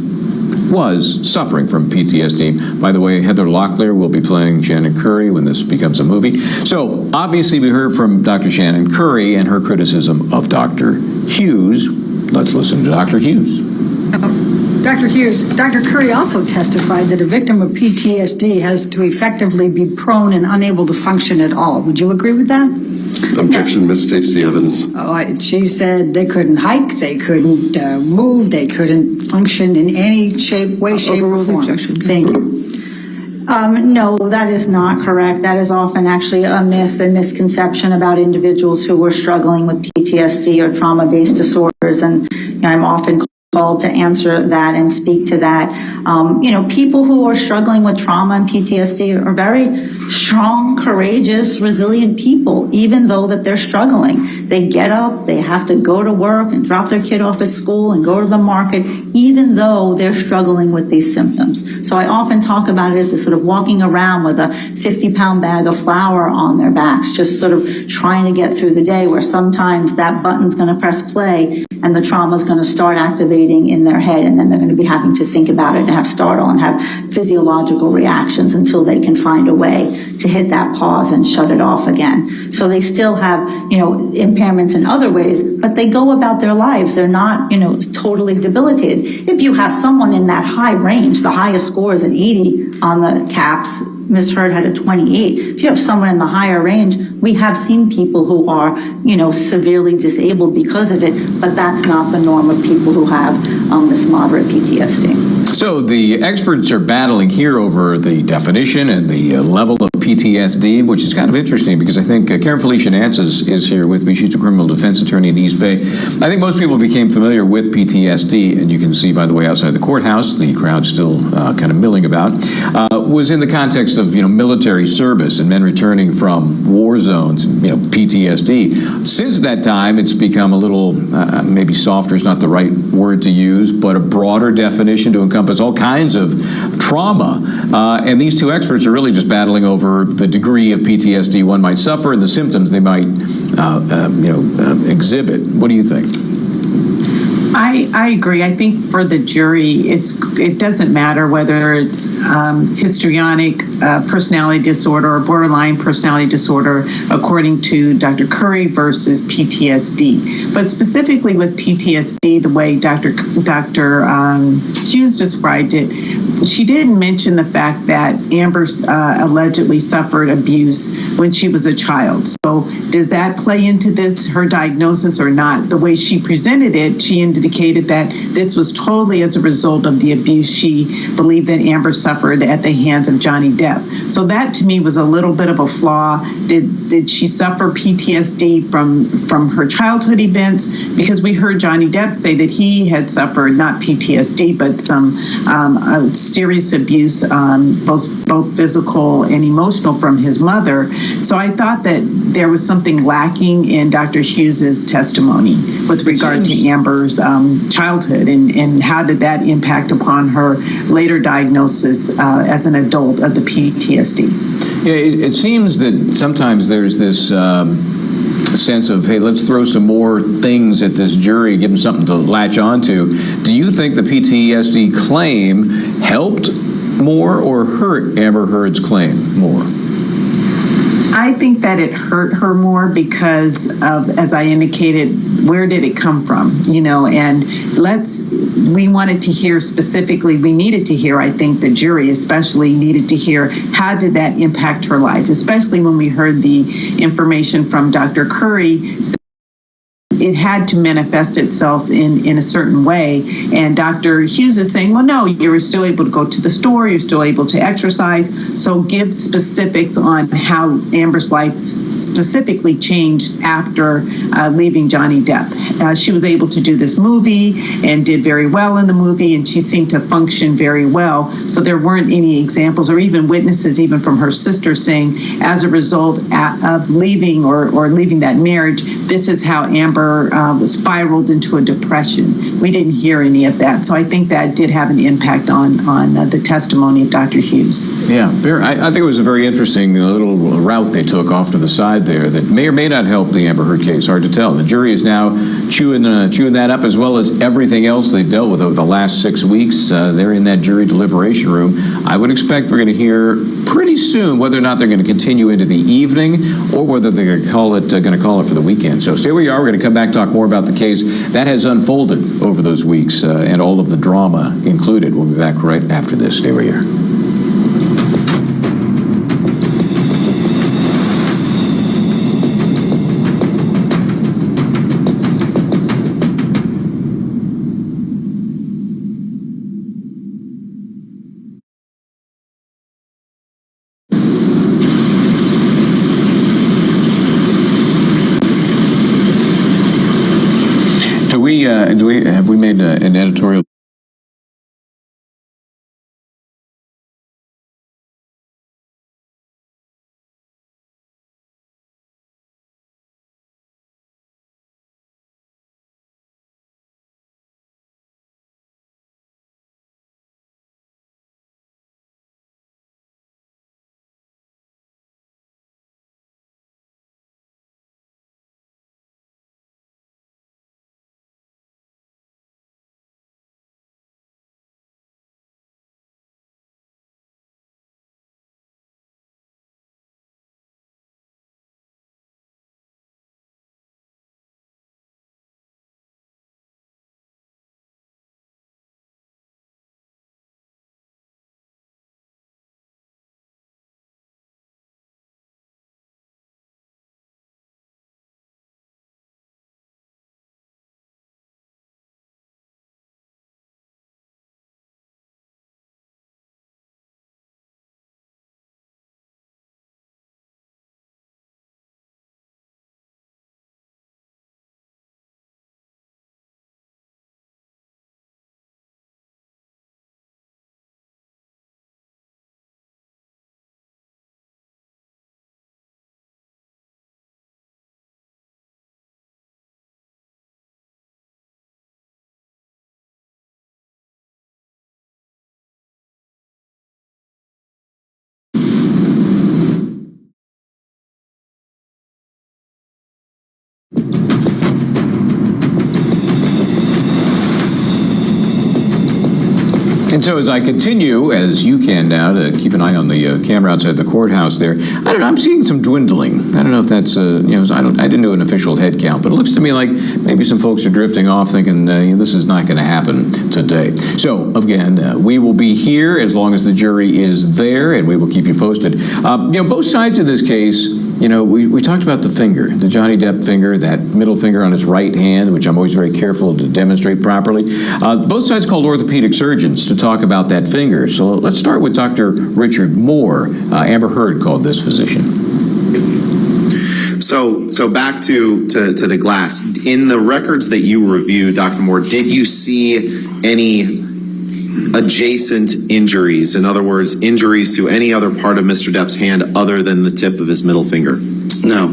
was suffering from PTSD. By the way, Heather Locklear will be playing Shannon Curry when this becomes a movie. So obviously we heard from Dr. Shannon Curry and her criticism of Dr. Hughes. Let's listen to Dr. Hughes. Dr. Hughes, Dr. Curry also testified that a victim of PTSD has to effectively be prone and unable to function at all. Would you agree with that? Objection misstates the evidence. She said they couldn't hike, they couldn't move, they couldn't function in any way, shape, or form. Objection. Thank you. No, that is not correct. That is often actually a myth and misconception about individuals who are struggling with PTSD or trauma-based disorders, and I'm often called to answer that and speak to that. People who are struggling with trauma and PTSD are very strong, courageous, resilient people, even though that they're struggling. They get up, they have to go to work and drop their kid off at school and go to the market, even though they're struggling with these symptoms. So I often talk about it as the sort of walking around with a 50-pound bag of flour on their backs, just sort of trying to get through the day, where sometimes that button's going to press play and the trauma's going to start activating in their head, and then they're going to be having to think about it and have startle and have physiological reactions until they can find a way to hit that pause and shut it off again. So they still have, impairments in other ways, but they go about their lives. They're not, totally debilitated. If you have someone in that high range, the highest score is an 80 on the CAPS, Ms. Heard had a 28. If you have someone in the higher range, we have seen people who are, severely disabled because of it, but that's not the norm of people who have this moderate PTSD. So the experts are battling here over the definition and the level of PTSD, which is kind of interesting because I think Karen Felicia Nance is here with me. She's a criminal defense attorney in East Bay. I think most people became familiar with PTSD, and you can see, by the way, outside the courthouse, the crowd still kind of milling about, was in the context of, military service and men returning from war zones, PTSD. Since that time, it's become a little, maybe softer is not the right word to use, but a broader definition to encompass all kinds of trauma. And these two experts are really just battling over the degree of PTSD one might suffer and the symptoms they might, exhibit. What do you think? I agree. I think for the jury, it doesn't matter whether it's histrionic personality disorder or borderline personality disorder, according to Dr. Curry, versus PTSD. But specifically with PTSD, the way Dr. Hughes described it, she didn't mention the fact that Amber allegedly suffered abuse when she was a child. So does that play into this, her diagnosis, or not? The way she presented it, she indicated that this was totally as a result of the abuse she believed that Amber suffered at the hands of Johnny Depp. So that to me was a little bit of a flaw. Did she suffer PTSD from her childhood events? Because we heard Johnny Depp say that he had suffered not PTSD, but some serious abuse, both physical and emotional, from his mother. So I thought that there was something lacking in Dr. Hughes's testimony with regard to Amber's childhood, and how did that impact upon her later diagnosis as an adult of the PTSD. Yeah, it seems that sometimes there's this sense of, hey, let's throw some more things at this jury, give them something to latch onto. Do you think the PTSD claim helped more or hurt Amber Heard's claim more? I think that it hurt her more because of, as I indicated, where did it come from? And we wanted to hear specifically, we needed to hear, I think the jury especially needed to hear, how did that impact her life, especially when we heard the information from Dr. Curry. It had to manifest itself in a certain way. And Dr. Hughes is saying, well, no, you were still able to go to the store, you're still able to exercise. So give specifics on how Amber's life specifically changed after leaving Johnny Depp. She was able to do this movie and did very well in the movie, and she seemed to function very well. So there weren't any examples or even witnesses, even from her sister, saying as a result of leaving or leaving that marriage, this is how Amber spiraled into a depression. We didn't hear any of that. So I think that did have an impact on the testimony of Dr. Hughes. Yeah, I think it was a very interesting little route they took off to the side there that may or may not help the Amber Heard case. Hard to tell. The jury is now chewing that up, as well as everything else they've dealt with over the last 6 weeks. They're in that jury deliberation room. I would expect we're going to hear pretty soon whether or not they're going to continue into the evening or whether they're going to call it for the weekend. So stay where you are. We're going to come back, talk more about the case that has unfolded over those weeks and all of the drama included. We'll be back right after this. Stay where you are. And so as I continue, as you can now, to keep an eye on the camera outside the courthouse there, I don't know, I'm seeing some dwindling. I don't know if that's, I didn't do an official head count, but it looks to me like maybe some folks are drifting off thinking this is not going to happen today. So again, we will be here as long as the jury is there, and we will keep you posted. Both sides of this case, we talked about the finger, the Johnny Depp finger, that middle finger on his right hand, which I'm always very careful to demonstrate properly. Both sides called orthopedic surgeons to talk about that finger. So let's start with Dr. Richard Moore. Amber Heard called this physician. So back to the glass. In the records that you reviewed, Dr. Moore, did you see any adjacent injuries? In other words, injuries to any other part of Mr. Depp's hand other than the tip of his middle finger? No.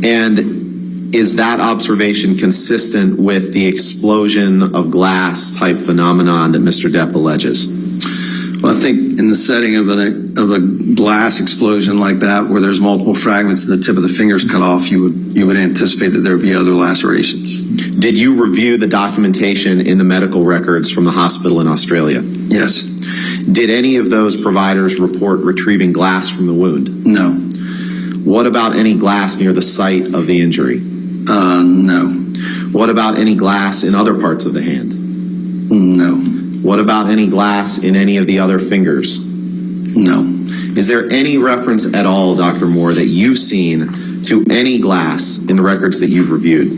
And is that observation consistent with the explosion of glass type phenomenon that Mr. Depp alleges? Well, I think in the setting of a glass explosion like that, where there's multiple fragments and the tip of the finger's cut off, you would anticipate that there would be other lacerations. Did you review the documentation in the medical records from the hospital in Australia? Yes. Did any of those providers report retrieving glass from the wound? No. What about any glass near the site of the injury? No. What about any glass in other parts of the hand? No. What about any glass in any of the other fingers? No. Is there any reference at all, Dr. Moore, that you've seen to any glass in the records that you've reviewed?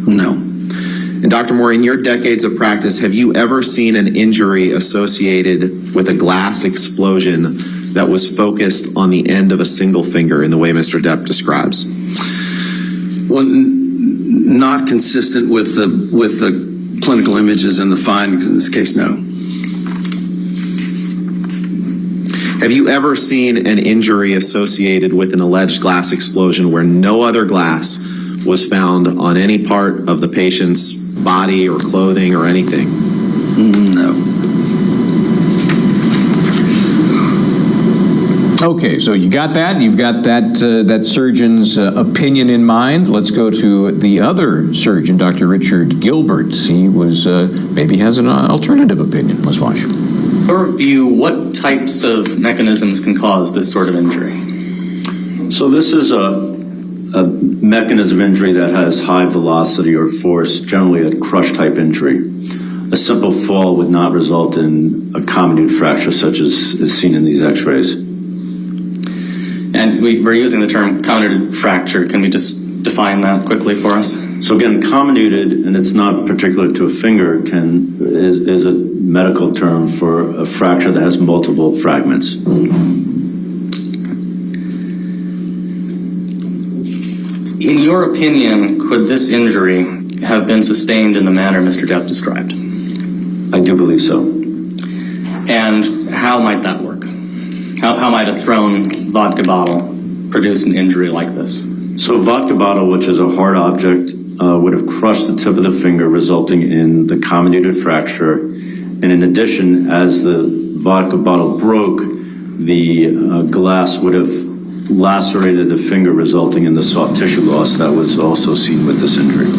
No. And Dr. Moore, in your decades of practice, have you ever seen an injury associated with a glass explosion that was focused on the end of a single finger in the way Mr. Depp describes? Well, not consistent with the clinical images and the findings in this case, no. Have you ever seen an injury associated with an alleged glass explosion where no other glass was found on any part of the patient's body or clothing or anything? No. Okay, so you got that. You've got that surgeon's opinion in mind. Let's go to the other surgeon, Dr. Richard Gilbert. He maybe has an alternative opinion. Let's watch. In your view, what types of mechanisms can cause this sort of injury? So this is a mechanism of injury that has high velocity or force, generally a crush-type injury. A simple fall would not result in a comminuted fracture such as is seen in these x-rays. And we're using the term comminuted fracture. Can we just define that quickly for us? So again, comminuted, and it's not particular to a finger, is a medical term for a fracture that has multiple fragments. In your opinion, could this injury have been sustained in the manner Mr. Depp described? I do believe so. And how might that work? How might a thrown vodka bottle produce an injury like this? So a vodka bottle, which is a hard object, would have crushed the tip of the finger, resulting in the comminuted fracture. And in addition, as the vodka bottle broke, the glass would have lacerated the finger, resulting in the soft tissue loss that was also seen with this injury.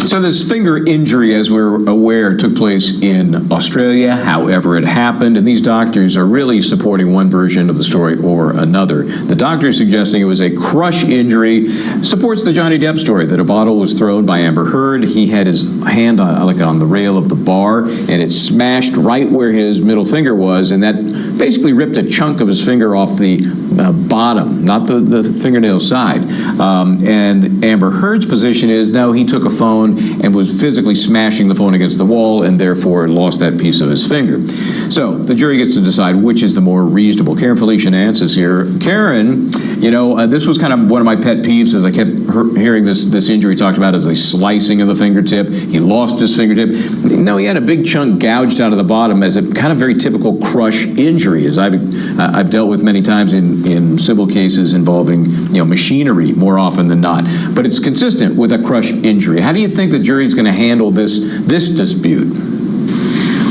So this finger injury, as we're aware, took place in Australia, however it happened, and these doctors are really supporting one version of the story or another. The doctor suggesting it was a crush injury supports the Johnny Depp story, that a bottle was thrown by Amber Heard. He had his hand on the rail of the bar, and it smashed right where his middle finger was, and that basically ripped a chunk of his finger off the bottom, not the fingernail side. And Amber Heard's position is, no, he took a phone and was physically smashing the phone against the wall and therefore lost that piece of his finger. So the jury gets to decide which is the more reasonable. Karen Felicia Nance is here. Karen, this was kind of one of my pet peeves as I kept hearing this injury talked about as a slicing of the fingertip. He lost his fingertip. No, he had a big chunk gouged out of the bottom as a kind of very typical crush injury, as I've dealt with many times in civil cases involving machinery more often than not. But it's consistent with a crush injury. How do you think the jury is going to handle this dispute?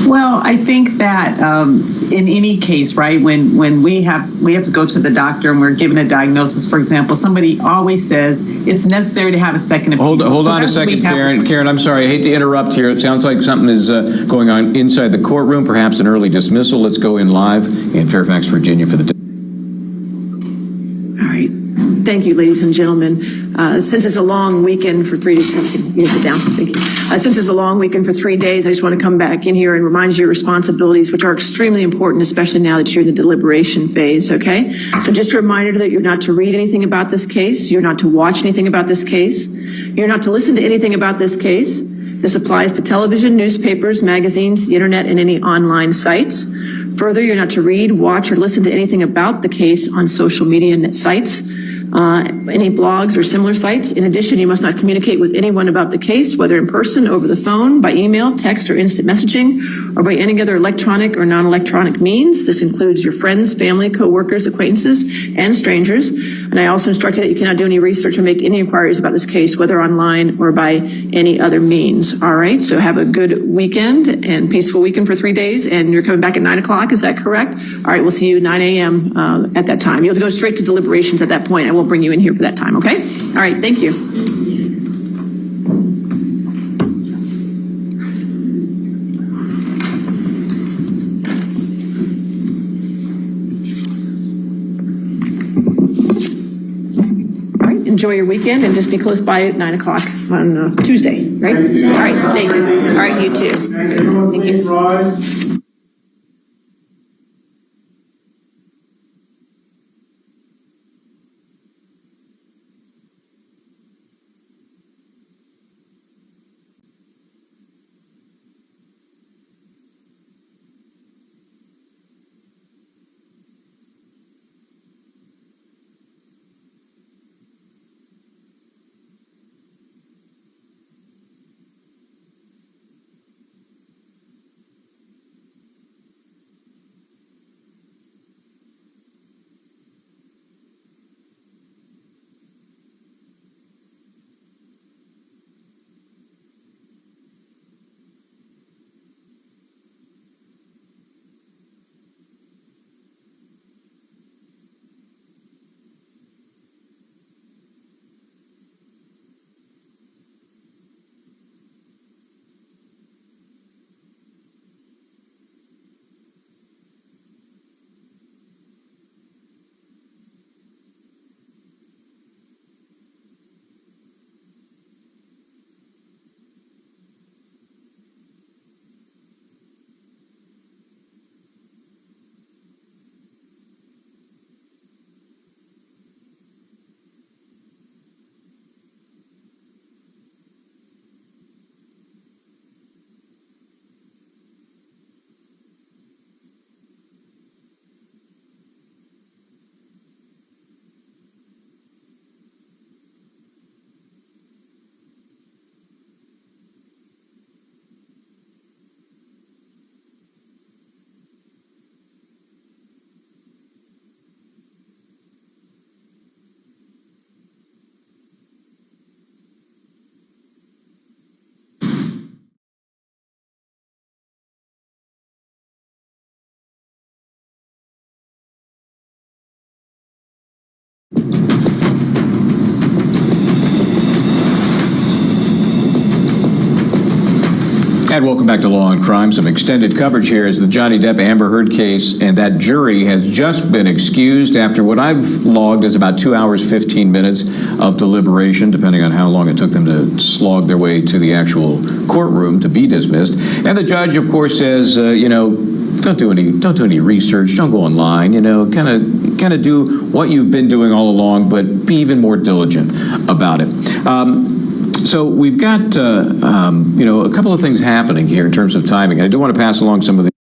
Well, I think that in any case, right, when we have to go to the doctor and we're given a diagnosis, for example, somebody always says it's necessary to have a second opinion. Hold on a second, Karen. Karen, I'm sorry. I hate to interrupt here. It sounds like something is going on inside the courtroom, perhaps an early dismissal. Let's go in live in Fairfax, Virginia for the... All right. Thank you, ladies and gentlemen. Since it's a long weekend for 3 days, you can sit down. Thank you. Since it's a long weekend for 3 days, I just want to come back in here and remind you of your responsibilities, which are extremely important, especially now that you're in the deliberation phase, okay? So just a reminder that you're not to read anything about this case. You're not to watch anything about this case. You're not to listen to anything about this case. This applies to television, newspapers, magazines, the internet, and any online sites. Further, you're not to read, watch, or listen to anything about the case on social media sites, any blogs or similar sites. In addition, you must not communicate with anyone about the case, whether in person, over the phone, by email, text, or instant messaging, or by any other electronic or non-electronic means. This includes your friends, family, co-workers, acquaintances, and strangers. And I also instructed that you cannot do any research or make any inquiries about this case, whether online or by any other means. All right, so have a good weekend and peaceful weekend for 3 days, and you're coming back at 9 o'clock, is that correct? All right, we'll see you at 9 a.m. At that time. You'll go straight to deliberations at that point. I won't bring you in here for that time, okay? All right, thank you. Enjoy your weekend and just be close by at 9 o'clock on Tuesday, right? All right, thank you. All right, you too. Thank you. And welcome back to Law and Crime. Some extended coverage here is the Johnny Depp Amber Heard case, and that jury has just been excused after what I've logged is about 2 hours, 15 minutes of deliberation, depending on how long it took them to slog their way to the actual courtroom to be dismissed. And the judge, of course, says, don't do any research, don't go online, kind of do what you've been doing all along, but be even more diligent about it. So we've got, a couple of things happening here in terms of timing. I do want to pass along some of the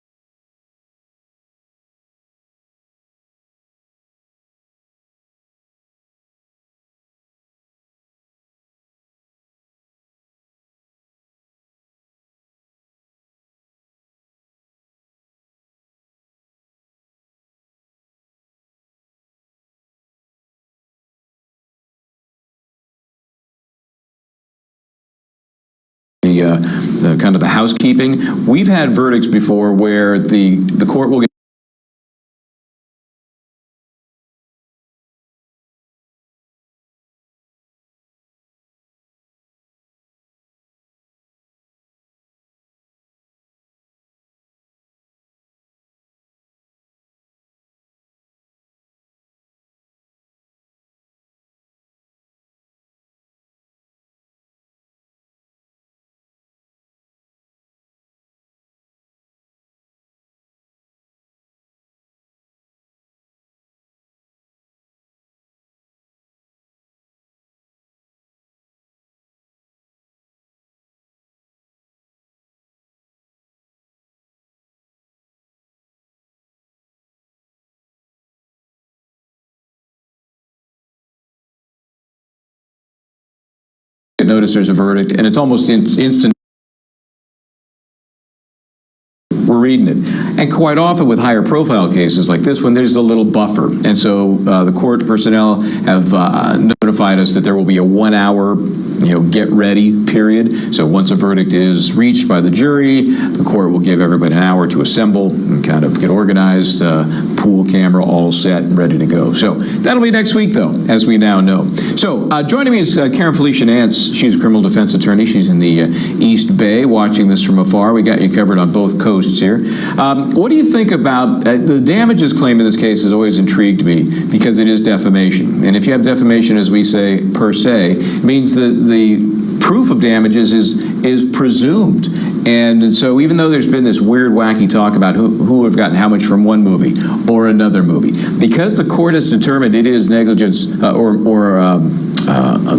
the kind of the housekeeping. We've had verdicts before where the court will get notice there's a verdict, and it's almost instant. We're reading it. And quite often with higher profile cases like this one, there's a little buffer. And so the court personnel have notified us that there will be a 1 hour, get ready period. So once a verdict is reached by the jury, the court will give everybody an hour to assemble and kind of get organized, pool camera all set and ready to go. So that'll be next week, though, as we now know. So joining me is Karen Felicia Nance. She's a criminal defense attorney. She's in the East Bay watching this from afar. We got you covered on both coasts here. What do you think about the damages claim in this case? Has always intrigued me because it is defamation. And if you have defamation, as we say, per se, it means that the proof of damages is presumed. And so even though there's been this weird, wacky talk about who have gotten how much from one movie or another movie, because the court has determined it is negligence or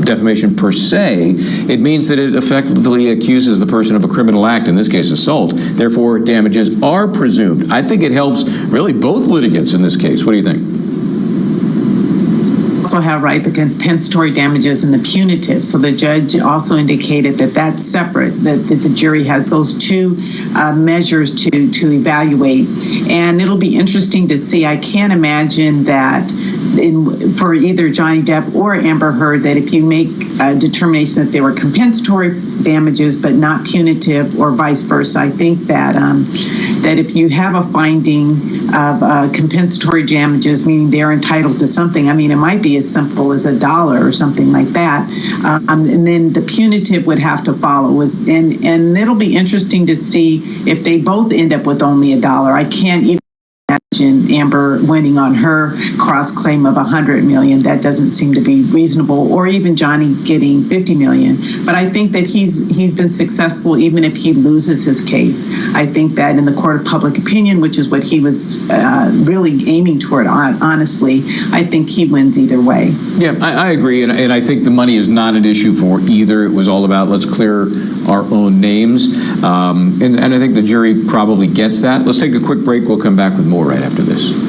defamation per se, it means that it effectively accuses the person of a criminal act, in this case assault. Therefore, damages are presumed. I think it helps really both litigants in this case. What do you think? Also have the compensatory damages and the punitive. So the judge also indicated that that's separate, that the jury has those two measures to evaluate. And it'll be interesting to see. I can't imagine that for either Johnny Depp or Amber Heard, that if you make a determination that they were compensatory damages but not punitive, or vice versa, I think that that if you have a finding of compensatory damages, meaning they're entitled to something, I mean, it might be as simple as $1 or something like that, and then the punitive would have to follow. And it'll be interesting to see if they both end up with only $1. I can't even imagine Amber winning on her cross claim of $100 million. That doesn't seem to be reasonable, or even Johnny getting $50 million. But I think that he's been successful even if he loses his case. I think that in the court of public opinion, which is what he was really aiming toward, honestly, I think he wins either way. Yeah, I agree, and I think the money is not an issue for either. It was all about let's clear our own names, and I think the jury probably gets that. Let's take a quick break. We'll come back with more right after this.